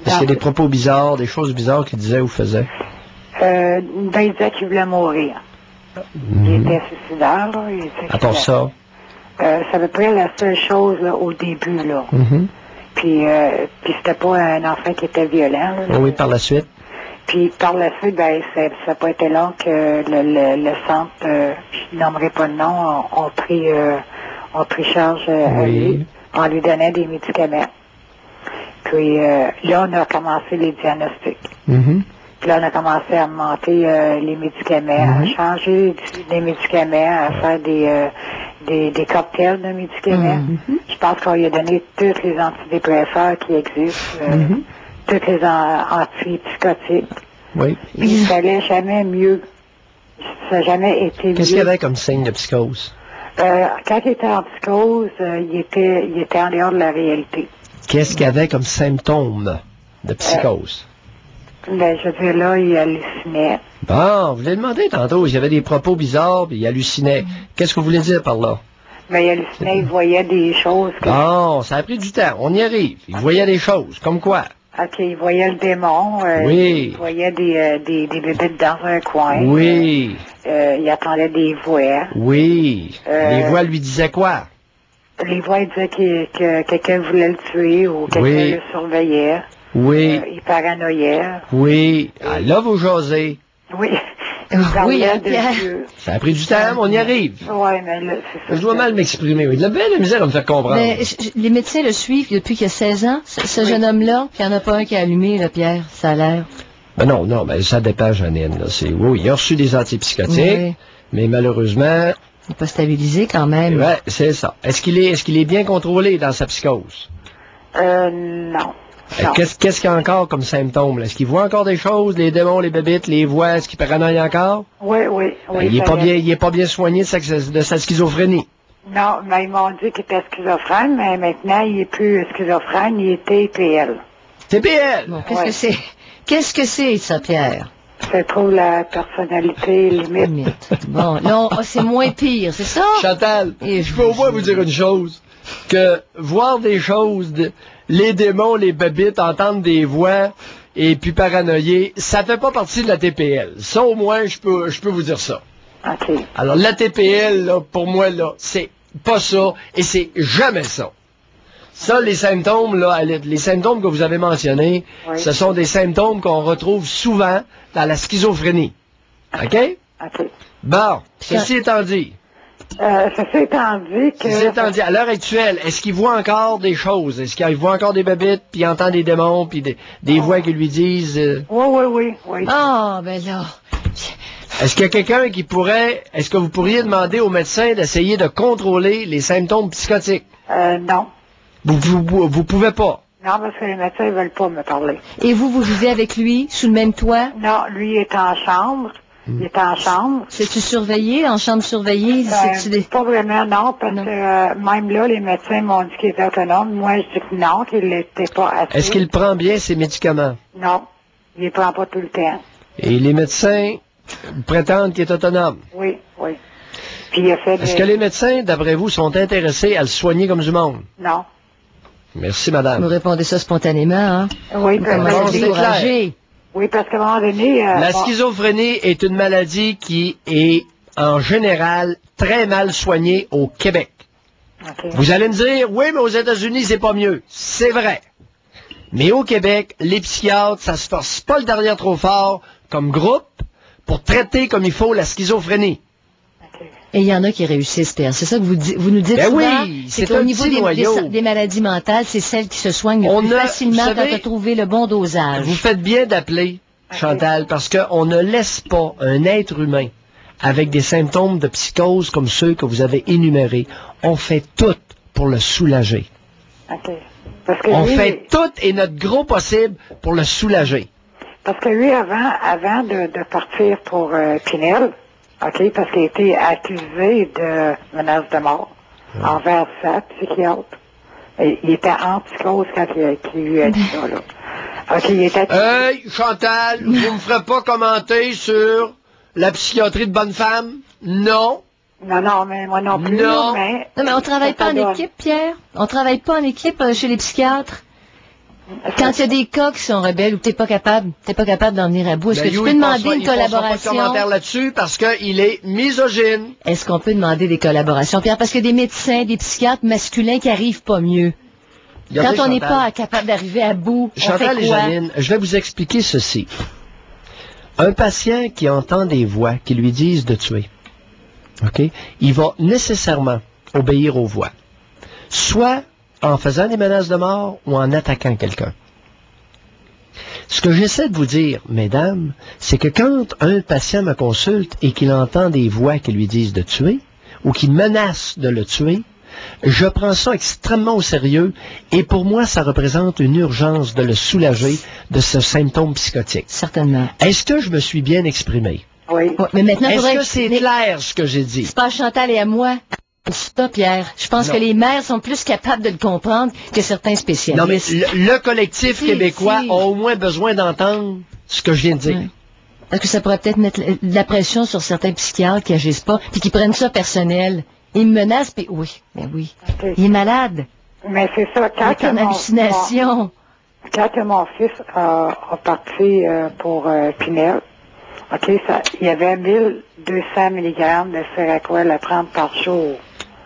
Est-ce qu'il y a des propos bizarres, des choses bizarres qu'il disait ou faisait? Ben, il disait qu'il voulait mourir. Il était suicidaire, là. À part ça? C'est à peu près la seule chose, là, au début, là. Puis c'était pas un enfant qui était violent, là. Oui, par la suite? Puis par la suite, ben, ça n'a pas été long que le centre, je nommerai pas de nom, ont pris charge à lui. On lui donnait des médicaments. Puis là, on a commencé les diagnostics. Puis là, on a commencé à monter les médicaments, à changer les médicaments, à faire des cocktails de médicaments. Je pense qu'on lui a donné tous les antidépresseurs qui existent, tous les antipsychotiques. Oui. Il fallait jamais mieux. Ça n'a jamais été mieux. Qu'est-ce qu'il y avait comme signe de psychose? Quand il était en psychose, il était en dehors de la réalité. Qu'est-ce qu'il y avait comme symptômes de psychose? Ben, je veux dire, là, il hallucinait. Bon, vous l'avez demandé tantôt, il y avait des propos bizarres, puis il hallucinait. Qu'est-ce que vous voulez dire par là? Ben, il hallucinait, il voyait des choses. Bon, ça a pris du temps, on y arrive. Il voyait des choses, comme quoi? OK, il voyait le démon. Oui. Il voyait des bébites dans un coin. Oui. Il attendait des voix. Oui. Les voix lui disaient quoi? Les voix disaient que quelqu'un voulait le tuer ou quelqu'un Oui. le surveillait. Oui. Il paranoïait. Oui. Ah, là, vous jasez. Oui. Oui, hein, Pierre. Ça a pris du temps, on y arrive. Oui, mais là, c'est ça. Je dois mal m'exprimer, oui. De la belle misère à me faire comprendre. Mais les médecins le suivent depuis qu'il a 16 ans, ce jeune homme-là, puis il n'y en a pas un qui a allumé, là, Pierre, ça a l'air. Ben non, ben ça dépend, Janine. Là. Oui, il a reçu des antipsychotiques, Oui. mais malheureusement... Il n'est pas stabilisé quand même. Ouais, c'est ça. Est-ce qu'il est bien contrôlé dans sa psychose? Non. Qu'est-ce qu'il y a encore comme symptômes? Est-ce qu'il voit encore des choses, les démons, les bébites, les voix? Est-ce qu'il paranoïe encore? Oui. Il est pas bien soigné de sa schizophrénie. Non, mais ils m'ont dit qu'il était schizophrène, mais maintenant, il n'est plus schizophrène, il est TPL. TPL? Bon, qu'est-ce que c'est, ça, Pierre? C'est trop la personnalité limite. Bon, non, c'est moins pire, c'est ça? Chantal, je peux au moins vous dire une chose, que voir des choses, les démons, les bébites, entendre des voix, et puis paranoïer, ça fait pas partie de la TPL. Ça, au moins, je peux vous dire ça. OK. Alors, la TPL, là, pour moi, là, c'est pas ça, et c'est jamais ça. Ça, les symptômes, là, les symptômes que vous avez mentionnés, oui. Ce sont des symptômes qu'on retrouve souvent dans la schizophrénie. OK? OK. Bon, ceci étant dit. Ceci étant dit que... Ceci étant dit, à l'heure actuelle, est-ce qu'il voit encore des choses? Est-ce qu'il voit encore des bébites, puis il entend des démons, puis des voix qui lui disent... Oui. Ah, ben là... Est-ce qu'il y a quelqu'un qui pourrait... Est-ce que vous pourriez demander au médecin d'essayer de contrôler les symptômes psychotiques? Non. Vous pouvez pas? Non, parce que les médecins ne veulent pas me parler. Et vous vivez avec lui, sous le même toit? Non, lui est en chambre. Il est en chambre. C'est-tu surveillé, en chambre surveillée? Pas vraiment, non, parce que même là, les médecins m'ont dit qu'il était autonome. Moi, je dis que non, qu'il l'était pas assez. Est-ce qu'il prend bien ses médicaments? Non, il les prend pas tout le temps. Et les médecins prétendent qu'il est autonome? Oui. Puis il a fait Est-ce que les médecins, d'après vous, sont intéressés à le soigner comme du monde? Non. Merci, madame. Vous répondez ça spontanément, hein? Oui, vous commencez à décourager. Oui, parce qu'à un moment donné... la schizophrénie est une maladie qui est, en général, très mal soignée au Québec. Okay. Vous allez me dire, oui, mais aux États-Unis, c'est pas mieux. C'est vrai. Mais au Québec, les psychiatres, ça se force pas le derrière trop fort comme groupe pour traiter comme il faut la schizophrénie. Et il y en a qui réussissent, Pierre. C'est ça que vous nous dites ben souvent. Oui, c'est qu'au niveau des maladies mentales, c'est celles qui se soignent le plus facilement quand on a trouvé le bon dosage. Vous faites bien d'appeler, Chantal, parce qu'on ne laisse pas un être humain avec des symptômes de psychose comme ceux que vous avez énumérés. On fait tout pour le soulager. OK. Parce que on fait tout et notre gros possible pour le soulager. Parce que lui, avant de partir pour Pinel, OK, parce qu'il a été accusé de menace de mort envers sa psychiatre. Et il était en psychose quand il lui a dit ça, là. OK, il était... Hey, Chantal, vous me ferez pas commenter sur la psychiatrie de bonne femme? Non. Non, mais moi non plus. Non, mais on travaille pas en équipe, Pierre. On travaille pas en équipe chez les psychiatres. Quand il y a des cas qui sont rebelles ou t'es pas capable d'en venir à bout, est-ce que tu peux demander une collaboration? Il ne commentaire là-dessus parce qu'il est misogyne. Est-ce qu'on peut demander des collaborations, Pierre? Parce que des médecins, des psychiatres masculins qui arrivent pas mieux. Quand on n'est pas capable d'arriver à bout, Chantal on fait quoi? et Janine, je vais vous expliquer ceci. Un patient qui entend des voix qui lui disent de tuer, OK, il va nécessairement obéir aux voix. Soit en faisant des menaces de mort ou en attaquant quelqu'un. Ce que j'essaie de vous dire, mesdames, c'est que quand un patient me consulte et qu'il entend des voix qui lui disent de tuer ou qui menacent de le tuer, Je prends ça extrêmement au sérieux et pour moi, ça représente une urgence de le soulager de ce symptôme psychotique. Certainement. Est-ce que je me suis bien exprimé? Oui. Ouais, mais maintenant, Est-ce que c'est clair ce que j'ai dit? C'est pas à Chantal et à moi. C'est ça, Pierre. Je pense que les maires sont plus capables de le comprendre que certains spécialistes. Non, mais le collectif québécois a au moins besoin d'entendre ce que je viens de dire. Ouais. Parce que ça pourrait peut-être mettre de la pression sur certains psychiatres qui agissent pas, puis qui prennent ça personnel. Ils me menacent, puis oui, ben oui. Okay. Il est malade. Mais c'est ça, Avec une hallucination. Quand mon fils a parti pour Pinel, OK, il y avait 1200 mg de Seroquel à prendre par jour.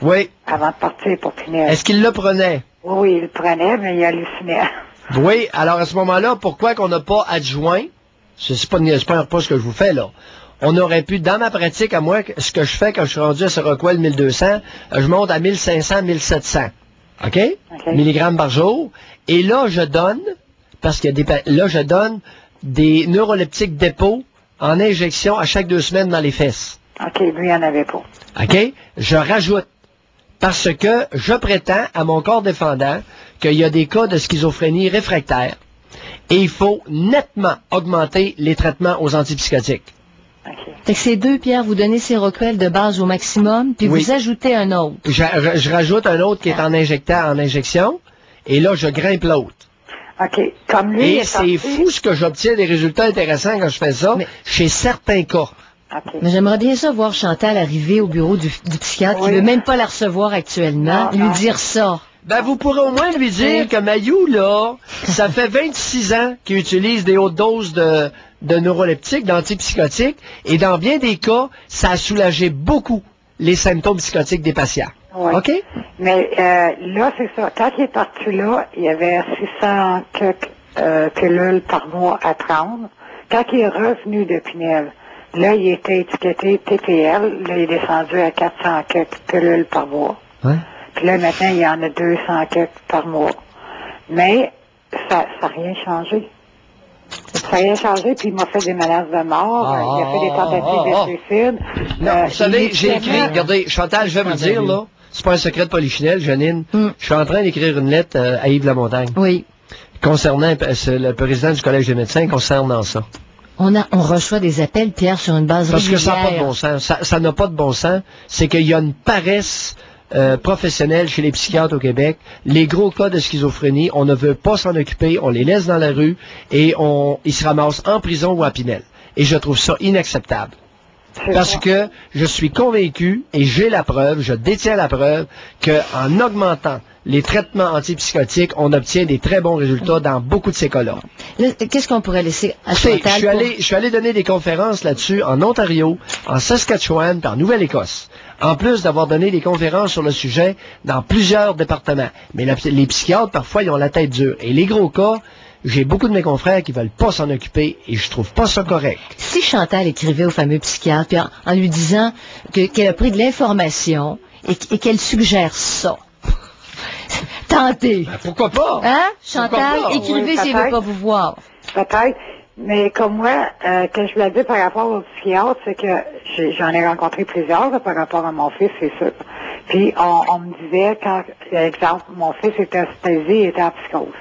Oui. Avant de partir pour Pinel. Est-ce qu'il le prenait? Oui, il le prenait, mais il hallucinait. Oui, alors à ce moment-là, pourquoi qu'on n'a pas adjoint, c'est pas ce que je vous fais là, on aurait pu, dans ma pratique à moi, ce que je fais quand je suis rendu à Seroquel 1200, je monte à 1500, 1700. OK? Milligrammes par jour. Et là, je donne, parce qu'il y a là, je donne des neuroleptiques dépôt en injection à chaque 2 semaines dans les fesses. OK, lui, il n'en avait pas. OK? Je rajoute. Parce que je prétends à mon corps défendant qu'il y a des cas de schizophrénie réfractaire et il faut nettement augmenter les traitements aux antipsychotiques. Fait que ces deux, Pierre, vous donnez Seroquel de base au maximum, puis vous ajoutez un autre. Je rajoute un autre qui est en injection, et là, je grimpe l'autre. OK. Comme lui, et c'est fou ce que j'obtiens des résultats intéressants quand je fais ça, chez certains cas. Okay. Mais j'aimerais bien ça voir Chantal arriver au bureau du psychiatre qui ne veut même pas la recevoir actuellement, lui dire ça. Ben, vous pourrez au moins lui dire que Mayou, là, ça fait 26 ans qu'il utilise des hautes doses de neuroleptiques, d'antipsychotiques, et dans bien des cas, ça a soulagé beaucoup les symptômes psychotiques des patients. Oui. OK? Mais là, c'est ça. Quand il est parti là, il y avait 600 pilules par mois à prendre. Quand il est revenu de Pinel, là, il était étiqueté TPL. Là, il est descendu à 400 pilules par mois. Ouais. Puis là, maintenant, il y en a 200 par mois. Mais ça n'a rien changé. Ça n'a rien changé, puis il m'a fait des menaces de mort. Il a fait des tentatives de suicide. Non, vous savez, j'ai écrit, regardez, Chantal, je vais vous dire, là, c'est pas un secret de polichinelle, Janine. Je suis en train d'écrire une lettre à Yves Lamontagne. Oui. Concernant le président du Collège des médecins, concernant ça. On reçoit des appels, Pierre, sur une base régulière. Parce que ça n'a pas de bon sens. Ça n'a pas de bon sens. C'est qu'il y a une paresse professionnelle chez les psychiatres au Québec. Les gros cas de schizophrénie, on ne veut pas s'en occuper, on les laisse dans la rue et ils se ramassent en prison ou à Pinel. Et je trouve ça inacceptable. Parce que je suis convaincu, et j'ai la preuve, je détiens la preuve, qu'en augmentant les traitements antipsychotiques, on obtient des très bons résultats dans beaucoup de ces cas-là. Qu'est-ce qu'on pourrait laisser à Chantal? Je suis allé donner des conférences là-dessus en Ontario, en Saskatchewan, en Nouvelle-Écosse. En plus d'avoir donné des conférences sur le sujet dans plusieurs départements. Mais les psychiatres, parfois, ils ont la tête dure. Et les gros cas, j'ai beaucoup de mes confrères qui veulent pas s'en occuper et je trouve pas ça correct. Si Chantal écrivait au fameux psychiatre puis en lui disant qu'elle a pris de l'information et qu'elle suggère ça, tentez. Ben, pourquoi pas? Hein, Chantal, écrivez s'il veut pas vous voir. Peut-être. Mais comme moi, que je voulais dire par rapport au psychiatre, c'est que j'en ai rencontré plusieurs là, par rapport à mon fils, c'est sûr. Puis on me disait, quand, exemple, mon fils était hospitalisé, il était en psychose.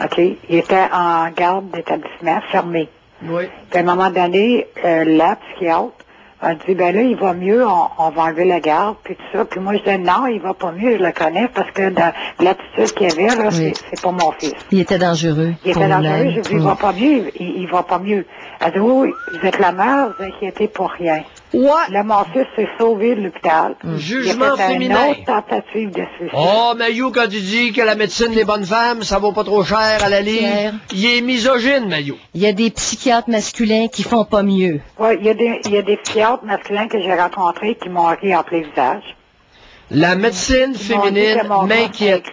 OK? Il était en garde d'établissement fermé. Oui. Puis à un moment donné, la psychiatre a dit, ben là, il va mieux, on va enlever la garde, puis tout ça. Puis moi, je disais, non, il va pas mieux, je le connais, parce que dans l'attitude qu'il avait, là, c'est pas mon fils. Il était dangereux. Il était dangereux, je dis, il va pas mieux, il va pas mieux. Elle dit, oui, vous êtes la mère, vous inquiétez pour rien. Ouais. Là, mon fils s'est sauvé de l'hôpital. Jugement il a fait féminin. une autre tentative de suicide. Oh, Mayou, quand tu dis que la médecine des bonnes femmes, ça vaut pas trop cher à la livre, il est misogyne, Mayou. Il y a des psychiatres masculins qui font pas mieux. Oui, il y a des psychiatres masculins que j'ai rencontrés qui m'ont ri en plein visage. La médecine féminine m'inquiète.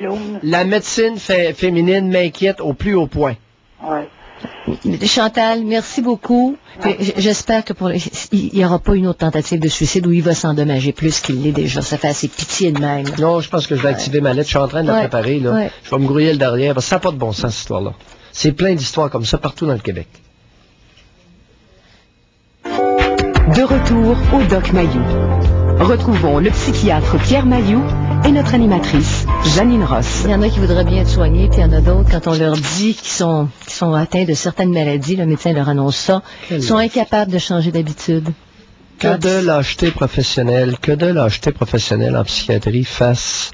La médecine féminine m'inquiète au plus haut point. Oui. Chantal, merci beaucoup. J'espère que il n'y aura pas une autre tentative de suicide où il va s'endommager plus qu'il l'est déjà. Ça fait assez pitié de même. Non, je pense que je vais activer ma lettre. Je suis en train de la préparer. Là. Ouais. Je vais me grouiller le derrière parce que ça n'a pas de bon sens, cette histoire-là. C'est plein d'histoires comme ça partout dans le Québec. De retour au Doc Mayou. Retrouvons le psychiatre Pierre Mailloux et notre animatrice, Janine Ross. Il y en a qui voudraient bien être soignés, puis il y en a d'autres, quand on leur dit qu'ils sont atteints de certaines maladies, le médecin leur annonce ça, ils sont incapables de changer d'habitude. Que de lâcheté professionnelle en psychiatrie face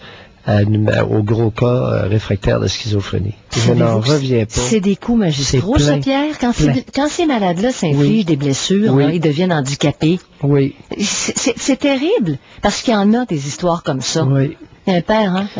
au gros cas réfractaire de schizophrénie. Je n'en reviens pas. C'est des coups magistraux, ça, Pierre. Quand ces malades-là s'infligent des blessures, là, ils deviennent handicapés. Oui. C'est terrible, parce qu'il y en a des histoires comme ça. Oui. Il y a un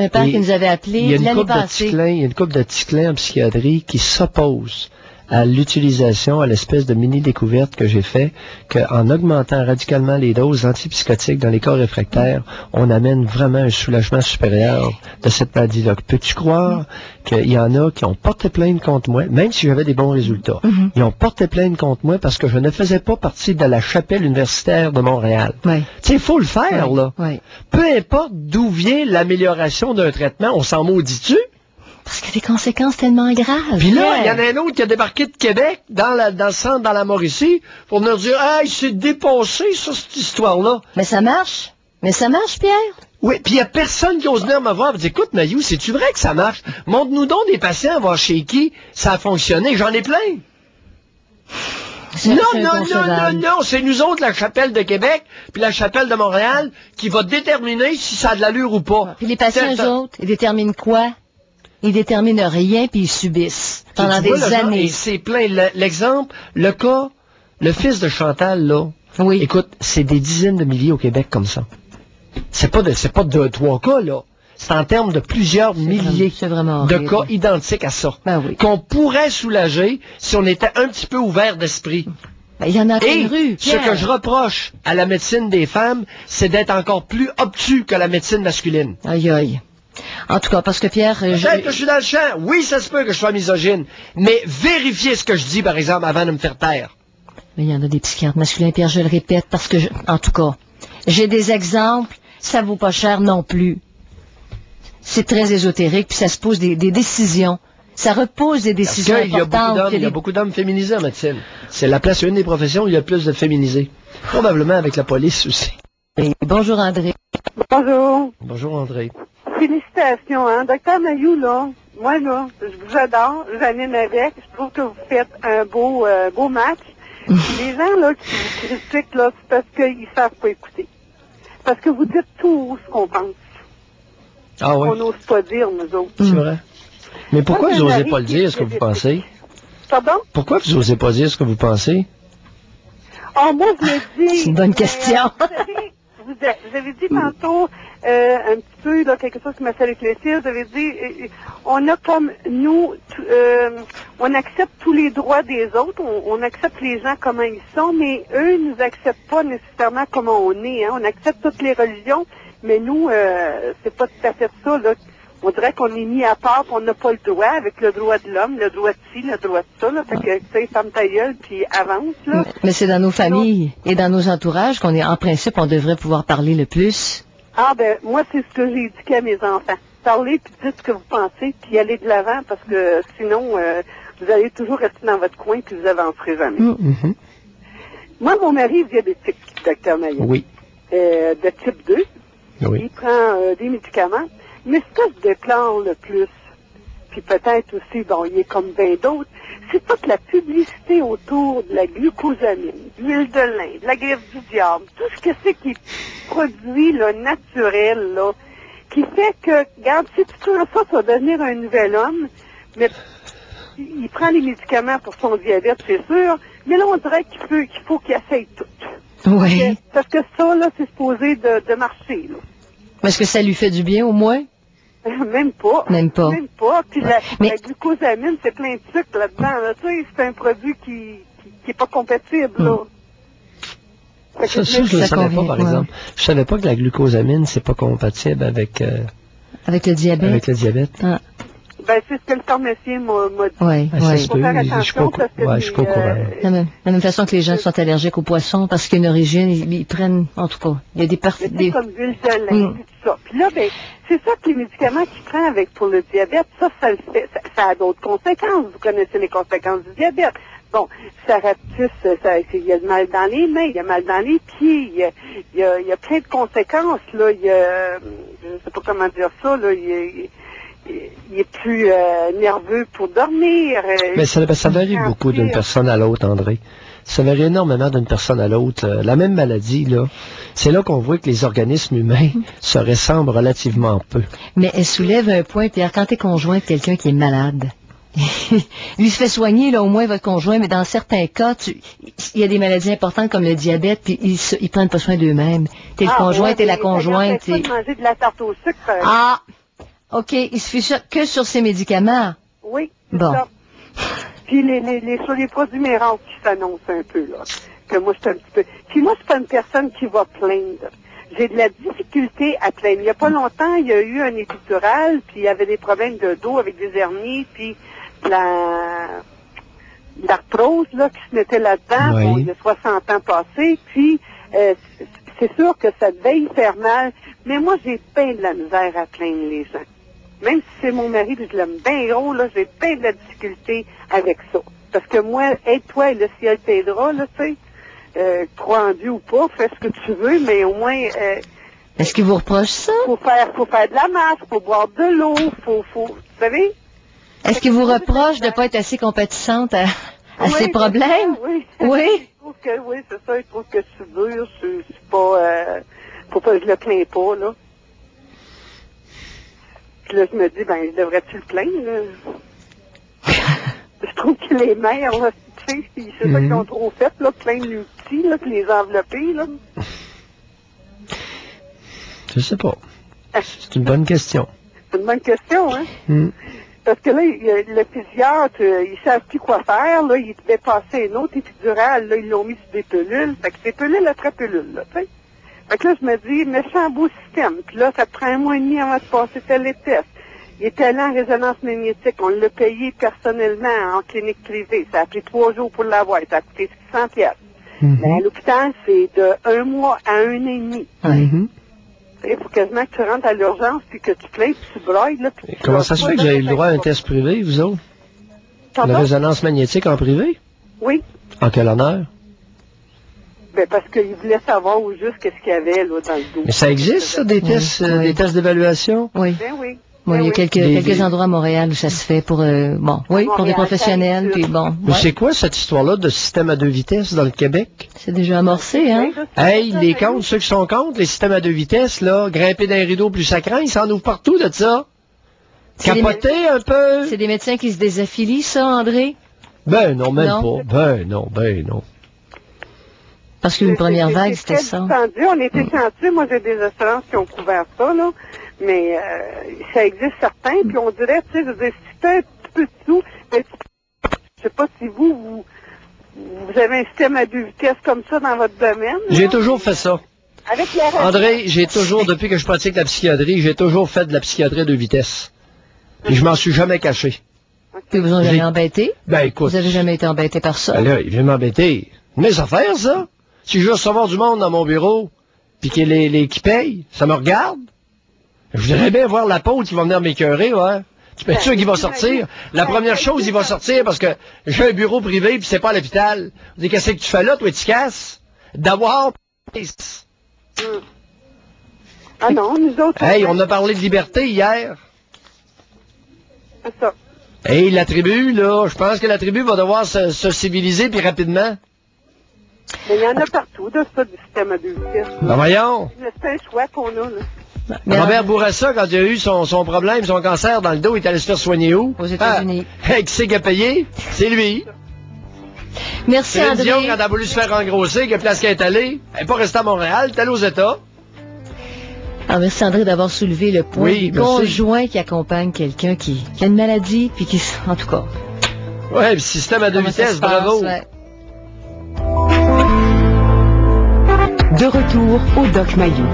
père qui nous avait appelé l'année passée. Il y a une couple de ticlins en psychiatrie qui s'opposent à l'utilisation, à l'espèce de mini-découverte que j'ai fait, qu'en augmentant radicalement les doses antipsychotiques dans les cas réfractaires, on amène vraiment un soulagement supérieur de cette maladie-là. Peux-tu croire qu'il y en a qui ont porté plainte contre moi, même si j'avais des bons résultats? Ils ont porté plainte contre moi parce que je ne faisais pas partie de la chapelle universitaire de Montréal. Tu sais, il faut le faire, là. Peu importe d'où vient l'amélioration d'un traitement, on s'en maudit-tu? Parce qu'il y a des conséquences tellement graves. Puis là, il y en a un autre qui a débarqué de Québec, dans le centre, dans la Mauricie, pour venir dire, hey, c'est dépassé, ça, cette histoire-là. Mais ça marche. Pierre. Oui, puis il n'y a personne qui ose venir me voir et dire, écoute, Mailloux, c'est-tu vrai que ça marche? Montre-nous donc des patients, voir chez qui ça a fonctionné. J'en ai plein. Non, c'est nous autres, la chapelle de Québec, puis la chapelle de Montréal, qui va déterminer si ça a de l'allure ou pas. Puis les patients, eux autres, ils déterminent quoi? Ils déterminent rien, puis ils subissent pendant des années. C'est plein. L'exemple, le cas, le fils de Chantal, là. Oui. Écoute, c'est des dizaines de milliers au Québec comme ça. C'est pas 2-3 cas, là. C'est en termes de plusieurs milliers de cas identiques à ça. Qu'on pourrait soulager si on était un petit peu ouvert d'esprit. Il y en a plein de rue, Pierre. Ce que je reproche à la médecine des femmes, c'est d'être encore plus obtus que la médecine masculine. Aïe, aïe. En tout cas, parce que Pierre... Peut-être que je suis dans le champ. Oui, ça se peut que je sois misogyne. Mais vérifiez ce que je dis, par exemple, avant de me faire taire. Mais il y en a des psychiatres masculins, Pierre, je le répète, parce que, en tout cas, j'ai des exemples, ça vaut pas cher non plus. C'est très ésotérique, puis ça se pose des décisions. Ça repose des décisions importantes. Il y a beaucoup d'hommes féminisés en médecine. C'est la place, une des professions où il y a plus de féminisés. Probablement avec la police aussi. Et bonjour André. Bonjour. Bonjour André. Félicitations, hein. Docteur Mailloux, là, moi, là, je vous adore, j'anime avec, je trouve que vous faites un beau match. Les gens, là, qui vous critiquent, là, c'est parce qu'ils savent pas écouter. Parce que vous dites tout ce qu'on pense. Ah oui? On n'ose pas dire, nous autres. C'est vrai. Mais pourquoi vous n'osez pas le dire, ce que vous pensez? Pardon? Pourquoi vous n'osez pas dire ce que vous pensez? Ah, moi, je me dis... C'est une bonne question. Vous avez dit tantôt un petit peu là, quelque chose qui m'a fait réfléchir. Vous avez dit on a comme nous, on accepte tous les droits des autres, on accepte les gens comment ils sont, mais eux nous acceptent pas nécessairement comment on est. Hein. On accepte toutes les religions, mais nous, c'est pas tout à fait ça. Là. On dirait qu'on est mis à part, on n'a pas le droit, avec le droit de l'homme, le droit de ci, le droit de ça. Là. Fait que, tu sais, ferme ta gueule, puis avance. Là. Mais c'est dans nos familles et dans nos entourages qu'on est, en principe, on devrait pouvoir parler le plus. Ah, ben, moi, c'est ce que j'ai éduqué à mes enfants. Parlez, puis dites ce que vous pensez, puis allez de l'avant, parce que sinon, vous allez toujours rester dans votre coin, puis vous avancerez jamais. Moi, mon mari est diabétique, docteur Mailloux. Oui. De type 2. Oui. Il prend des médicaments. Mais ce que je déplore le plus, puis peut-être aussi, bon, il est comme bien d'autres, c'est toute la publicité autour de la glucosamine, de l'huile de lin, de la greffe du diable, tout ce que c'est qui est produit, là, naturel, là, qui fait que, regarde, si tu fais ça, tu vas devenir un nouvel homme, mais il prend les médicaments pour son diabète, c'est sûr, mais là, on dirait qu'il faut qu'il essaye tout. Oui. Parce que ça, là, c'est supposé de marcher, là. Est-ce que ça lui fait du bien, au moins? Même pas. Même pas. Même pas. Puis la glucosamine, c'est plein de sucre là-dedans. Là. Tu sais, c'est un produit qui est pas compatible, là. Ça, je ne le savais pas, par exemple. Je savais pas que la glucosamine, c'est pas compatible avec... avec le diabète. Avec le diabète. Ah. Ben, c'est ce que le pharmacien m'a dit. Oui, Il faut faire attention parce que... je suis pas au courant. De la même façon que les gens qui sont allergiques aux poissons, parce qu'il y a une origine, ils prennent, en tout cas, il y a des parties... C'est comme l'huile de lin, tout ça. Puis là, ben, c'est ça que les médicaments qu'il prend pour le diabète, ça le fait. Ça a d'autres conséquences. Vous connaissez les conséquences du diabète. Bon, Saraptus, il y a le mal dans les mains, il y a mal dans les pieds, il y a plein de conséquences, là. Je sais pas comment dire ça, là. Il est plus nerveux pour dormir. Mais ça varie beaucoup d'une personne à l'autre, André. Ça varie énormément d'une personne à l'autre. La même maladie, là, c'est là qu'on voit que les organismes humains se ressemblent relativement peu. Mais elle soulève un point, Pierre, quand t'es conjoint de quelqu'un qui est malade, lui se fait soigner, là, au moins votre conjoint, mais dans certains cas, il y a des maladies importantes comme le diabète, puis ils prennent pas soin d'eux-mêmes. T'es le conjoint, t'es la conjointe. Il ne manger de la tarte au sucre, par exemple. Ah! OK, il se fait que sur ses médicaments. Oui, c'est bon. Ça. Puis sur les produits miracles qui s'annoncent un peu, là, que moi, je suis un petit peu... Puis moi, c'est pas une personne qui va plaindre. J'ai de la difficulté à plaindre. Il y a pas longtemps, il y a eu un épidural, puis il y avait des problèmes de dos avec des hernies, puis l'arthrose, là, qui se mettait là-dedans. Oui. Bon, il y a 60 ans passés, puis c'est sûr que ça devait y faire mal, mais moi, j'ai peine de la misère à plaindre les gens. Même si c'est mon mari, puis je l'aime bien gros, là, j'ai peine de la difficulté avec ça. Parce que moi, aide-toi et le ciel t'aidera, là, tu sais. Crois en Dieu ou pas, fais ce que tu veux, mais au moins... Est-ce qu'il vous reproche ça? Faut faire de la marche, faut boire de l'eau, vous savez? Est-ce qu'il vous reproche de ne pas être assez compatissante à ses problèmes? Oui. Oui? Oui, c'est ça, il trouve que je suis dure, je suis pas... je le plains pas, là. Puis là, je me dis, ben, devrais-tu le plaindre, là? Je trouve que les mères, là, tu sais, c'est ça qu'ils ont trop fait, là, plaindre les petits, là, puis les envelopper, là. Je sais pas. C'est une bonne question. C'est une bonne question, hein? Parce que là, le pédiatre, il ne savent plus quoi faire, là, il devait passer un autre épidural, là, ils l'ont mis sur des pilules, fait que c'est pilule après pilule, là, tu sais. Fait que là, je me dis, méchant beau système, puis là, ça te prend un mois et demi avant de passer tel les tests. Il est allé en résonance magnétique, on l'a payé personnellement en clinique privée, ça a pris 3 jours pour l'avoir, ça a coûté 600 piastres. Mais à l'hôpital, c'est de 1 mois à 1 an et demi. Il faut quasiment que tu rentres à l'urgence, puis que tu plains, puis tu brailles, là. Puis comment ça se fait que vous avez le droit à un test privé, vous autres? Une résonance magnétique en privé? Oui. En quel honneur? Ben, parce qu'il voulait savoir au juste qu'est-ce qu'il y avait, là, dans le dos. Mais ça existe, ça, des tests, des tests d'évaluation? Oui. Ben oui. Oui, il y a quelques endroits à Montréal où ça se fait pour, pour des professionnels, puis bon. Mais c'est quoi cette histoire-là de système à 2 vitesses dans le Québec? C'est déjà amorcé, hein? Hey, les contre, ceux qui sont contre, les systèmes à 2 vitesses, là, grimper d'un rideau plus ça craint, ils s'en ouvrent partout de ça. Capoter un peu. C'est des médecins qui se désaffilient, ça, André? Ben non, même pas. Ben non. Parce qu'une première vague, c'était ça. On était chanceux. Moi, j'ai des assurances qui ont couvert ça, là. Mais ça existe certains, puis on dirait, tu sais, je veux dire, si tu fais un petit peu de sous, mais je sais pas si vous avez un système à 2 vitesses comme ça dans votre domaine. J'ai toujours fait ça. Avec la André, depuis que je pratique la psychiatrie, j'ai toujours fait de la psychiatrie à 2 vitesses. Puis je m'en suis jamais caché. Puis vous n'avez jamais embêté? Ben écoute. Vous avez jamais été embêté par ça? Ben là, il vient m'embêter. Mes affaires, ça. Si je veux recevoir du monde dans mon bureau, puis qui paye, ça me regarde. Je voudrais bien voir l'apôtre qui va venir m'écœurer, ouais. Tu peux être sûr qu'il va sortir? La première chose, il va sortir parce que j'ai un bureau privé puis c'est pas à l'hôpital. Vous dites, qu'est-ce que tu fais là, toi, tu casses? D'avoir... Ah non, nous autres... Hey, on a parlé de liberté hier. C'est ça. Hey, la tribu, là, je pense que la tribu va devoir se civiliser puis rapidement. Mais il y en a partout, de ça, du système à 2 vitesses. Ben voyons. C'est un choix qu'on a, là. Robert Bourassa, quand il a eu son problème, son cancer dans le dos, il est allé se faire soigner où? Aux États-Unis. Qui c'est qui a payé? C'est lui. Merci, André. Dion, quand elle a voulu se faire engrosser, quelle place qu'elle est allée? Elle n'est pas restée à Montréal, elle est allée aux États. Alors, merci, André, d'avoir soulevé le point des conjoints qui accompagnent quelqu'un qui a une maladie, puis qui, en tout cas. Ouais, le système à 2 vitesses, bravo. Ouais. De retour au Doc Mayou.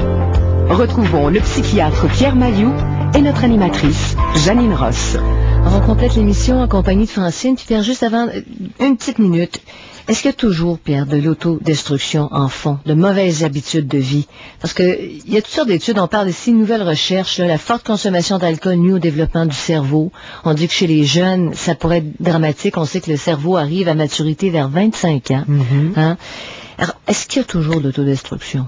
Retrouvons le psychiatre Pierre Mayou et notre animatrice Janine Ross. Alors, on complète l'émission en compagnie de Francine. Puis Pierre, juste avant, une petite minute. Est-ce qu'il y a toujours, Pierre, de l'autodestruction en fond, de mauvaises habitudes de vie? Parce que il y a toutes sortes d'études, on parle ici de nouvelles recherches, là, la forte consommation d'alcool nuit au développement du cerveau. On dit que chez les jeunes, ça pourrait être dramatique. On sait que le cerveau arrive à maturité vers 25 ans. Hein? Alors, est-ce qu'il y a toujours de l'autodestruction?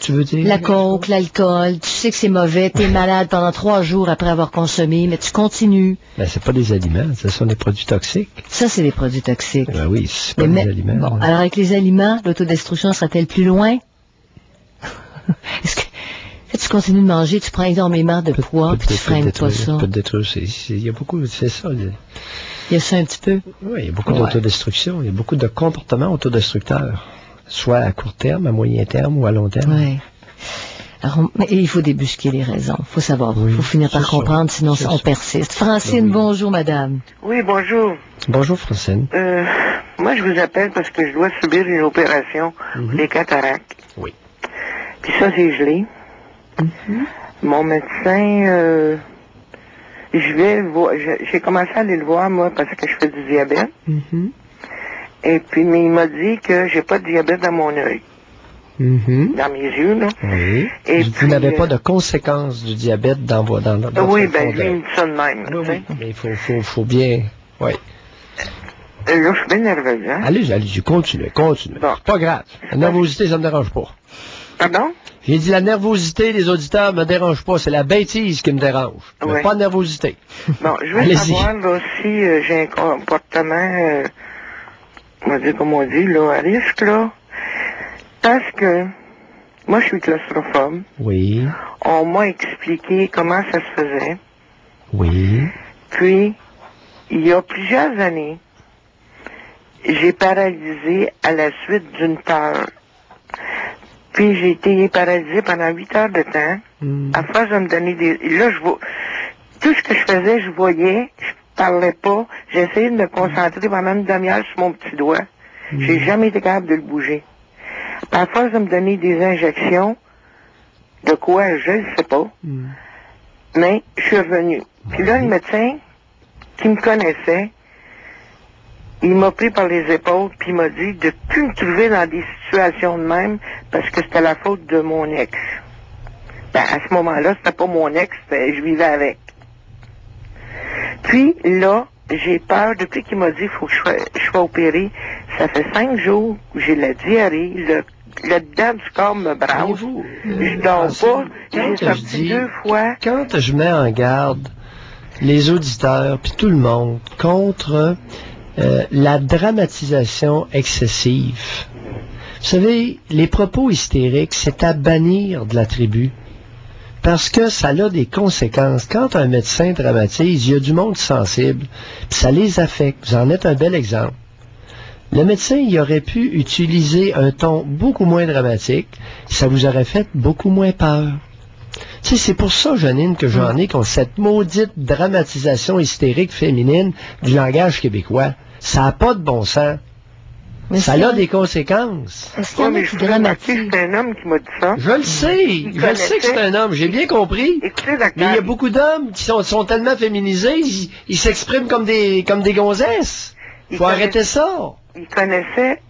Tu veux dire? La coke, l'alcool, tu sais que c'est mauvais, t'es malade pendant 3 jours après avoir consommé, mais tu continues. Ben, c'est pas des aliments, ce sont des produits toxiques. Ça, c'est des produits toxiques. Ben oui, c'est pas des aliments. Bon, alors avec les aliments, l'autodestruction sera-t-elle plus loin? Est-ce que tu continues de manger, tu prends énormément de poids, puis tu freines pas ça? Peut détruire, il y a beaucoup, c'est ça. Il y a ça un petit peu? Oui, il y a beaucoup d'autodestruction, il y a beaucoup de comportements autodestructeurs. Soit à court terme, à moyen terme ou à long terme. Oui. Alors, mais il faut débusquer les raisons. Il faut savoir. Il faut finir par comprendre, sinon on persiste. Francine, bonjour, madame. Oui, bonjour. Bonjour, Francine. Moi, je vous appelle parce que je dois subir une opération pour les cataractes. Oui. Puis ça, c'est gelé. Mon médecin, j'ai commencé à aller le voir, moi, parce que je fais du diabète. Et puis, mais il m'a dit que j'ai pas de diabète dans mon œil. Dans mes yeux, là. Oui. Et vous n'avez pas de conséquences du diabète dans votre oui, ben, lui, il me dit ça de même. Oui. Mais il faut bien... Oui. Là, je suis bien nerveuse, hein? Allez-y, continuez. Bon. Pas grave. La nervosité, ça me dérange pas. Pardon? J'ai dit la nervosité des auditeurs me dérange pas. C'est la bêtise qui me dérange. Mais pas de nervosité. Bon, je veux savoir, là, si j'ai un comportement... on va dire comme on dit, là, à risque, là, parce que moi, je suis claustrophobe. Oui. On m'a expliqué comment ça se faisait. Oui. Puis, il y a plusieurs années, j'ai paralysé à la suite d'une peur. Puis, j'ai été paralysé pendant 8 heures de temps, à force de me donner des... Là, tout ce que je faisais, je voyais, je parlais pas. J'ai essayé de me concentrer pendant une demi-heure sur mon petit doigt. J'ai jamais été capable de le bouger. À force de me donner des injections, de quoi, je ne sais pas, mais je suis revenu. Puis là, le médecin, qui me connaissait, il m'a pris par les épaules, puis il m'a dit de plus me trouver dans des situations de même, parce que c'était la faute de mon ex. Ben, à ce moment-là, c'était pas mon ex, je vivais avec. Puis là, j'ai peur, depuis qu'il m'a dit qu'il faut que je sois opéré, ça fait 5 jours que j'ai la diarrhée, le dedans du corps me brasse, je dors pas, j'ai sorti 2 fois. Quand je mets en garde les auditeurs, puis tout le monde, contre la dramatisation excessive, vous savez, les propos hystériques, c'est à bannir de la tribu. Parce que ça a des conséquences. Quand un médecin dramatise, il y a du monde sensible, puis ça les affecte. Vous en êtes un bel exemple. Le médecin, il aurait pu utiliser un ton beaucoup moins dramatique, ça vous aurait fait beaucoup moins peur. Tu sais, c'est pour ça, Janine, que j'en ai contre cette maudite dramatisation hystérique féminine du langage québécois. Ça n'a pas de bon sens. Mais ça a des conséquences. Est-ce qu'il y en a qui dramatisent? C'est un homme qui m'a dit ça. Je le sais. Je sais que c'est un homme. J'ai bien compris. Écoutez, mais il y a beaucoup d'hommes qui sont tellement féminisés, ils s'expriment comme des gonzesses. Il faut arrêter ça. Il connaissait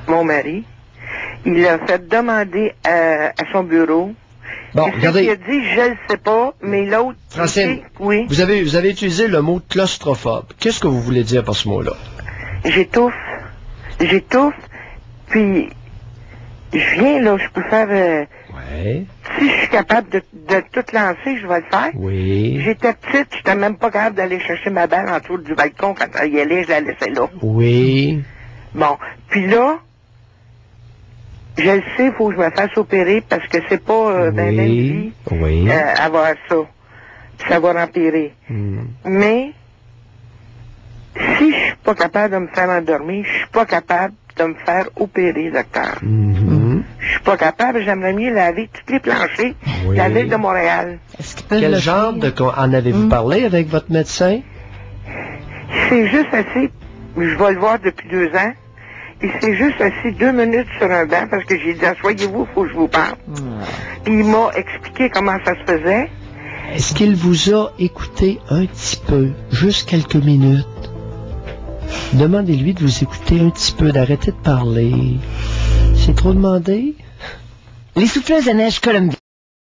mon mari. Il a fait demander à son bureau. Bon, regardez. Il a dit, je ne sais pas, mais l'autre... Francine, oui. Vous avez utilisé le mot claustrophobe. Qu'est-ce que vous voulez dire par ce mot-là? J'étouffe, puis je viens, là, je peux faire... Oui. Si je suis capable de tout lancer, je vais le faire. Oui. J'étais petite, j'étais même pas capable d'aller chercher ma balle en dessous du balcon quand elle y allait, je la laissais là. Oui. Bon, puis là, je le sais, il faut que je me fasse opérer parce que c'est pas même vie avoir ça. Puis ça va empirer. Mais si je suis pas capable de me faire endormir, je suis pas capable de me faire opérer, docteur. Je suis pas capable, j'aimerais mieux laver tous les planchers de la ville de Montréal. Quel genre en avez-vous parlé avec votre médecin? C'est juste assis, je vais le voir depuis 2 ans, il s'est juste assis 2 minutes sur un banc parce que j'ai dit, asseyez-vous, il faut que je vous parle. Puis il m'a expliqué comment ça se faisait. Est-ce qu'il vous a écouté un petit peu, juste quelques minutes? Demandez-lui de vous écouter un petit peu, d'arrêter de parler. C'est trop demandé? Les souffleuses à neige colombiennes.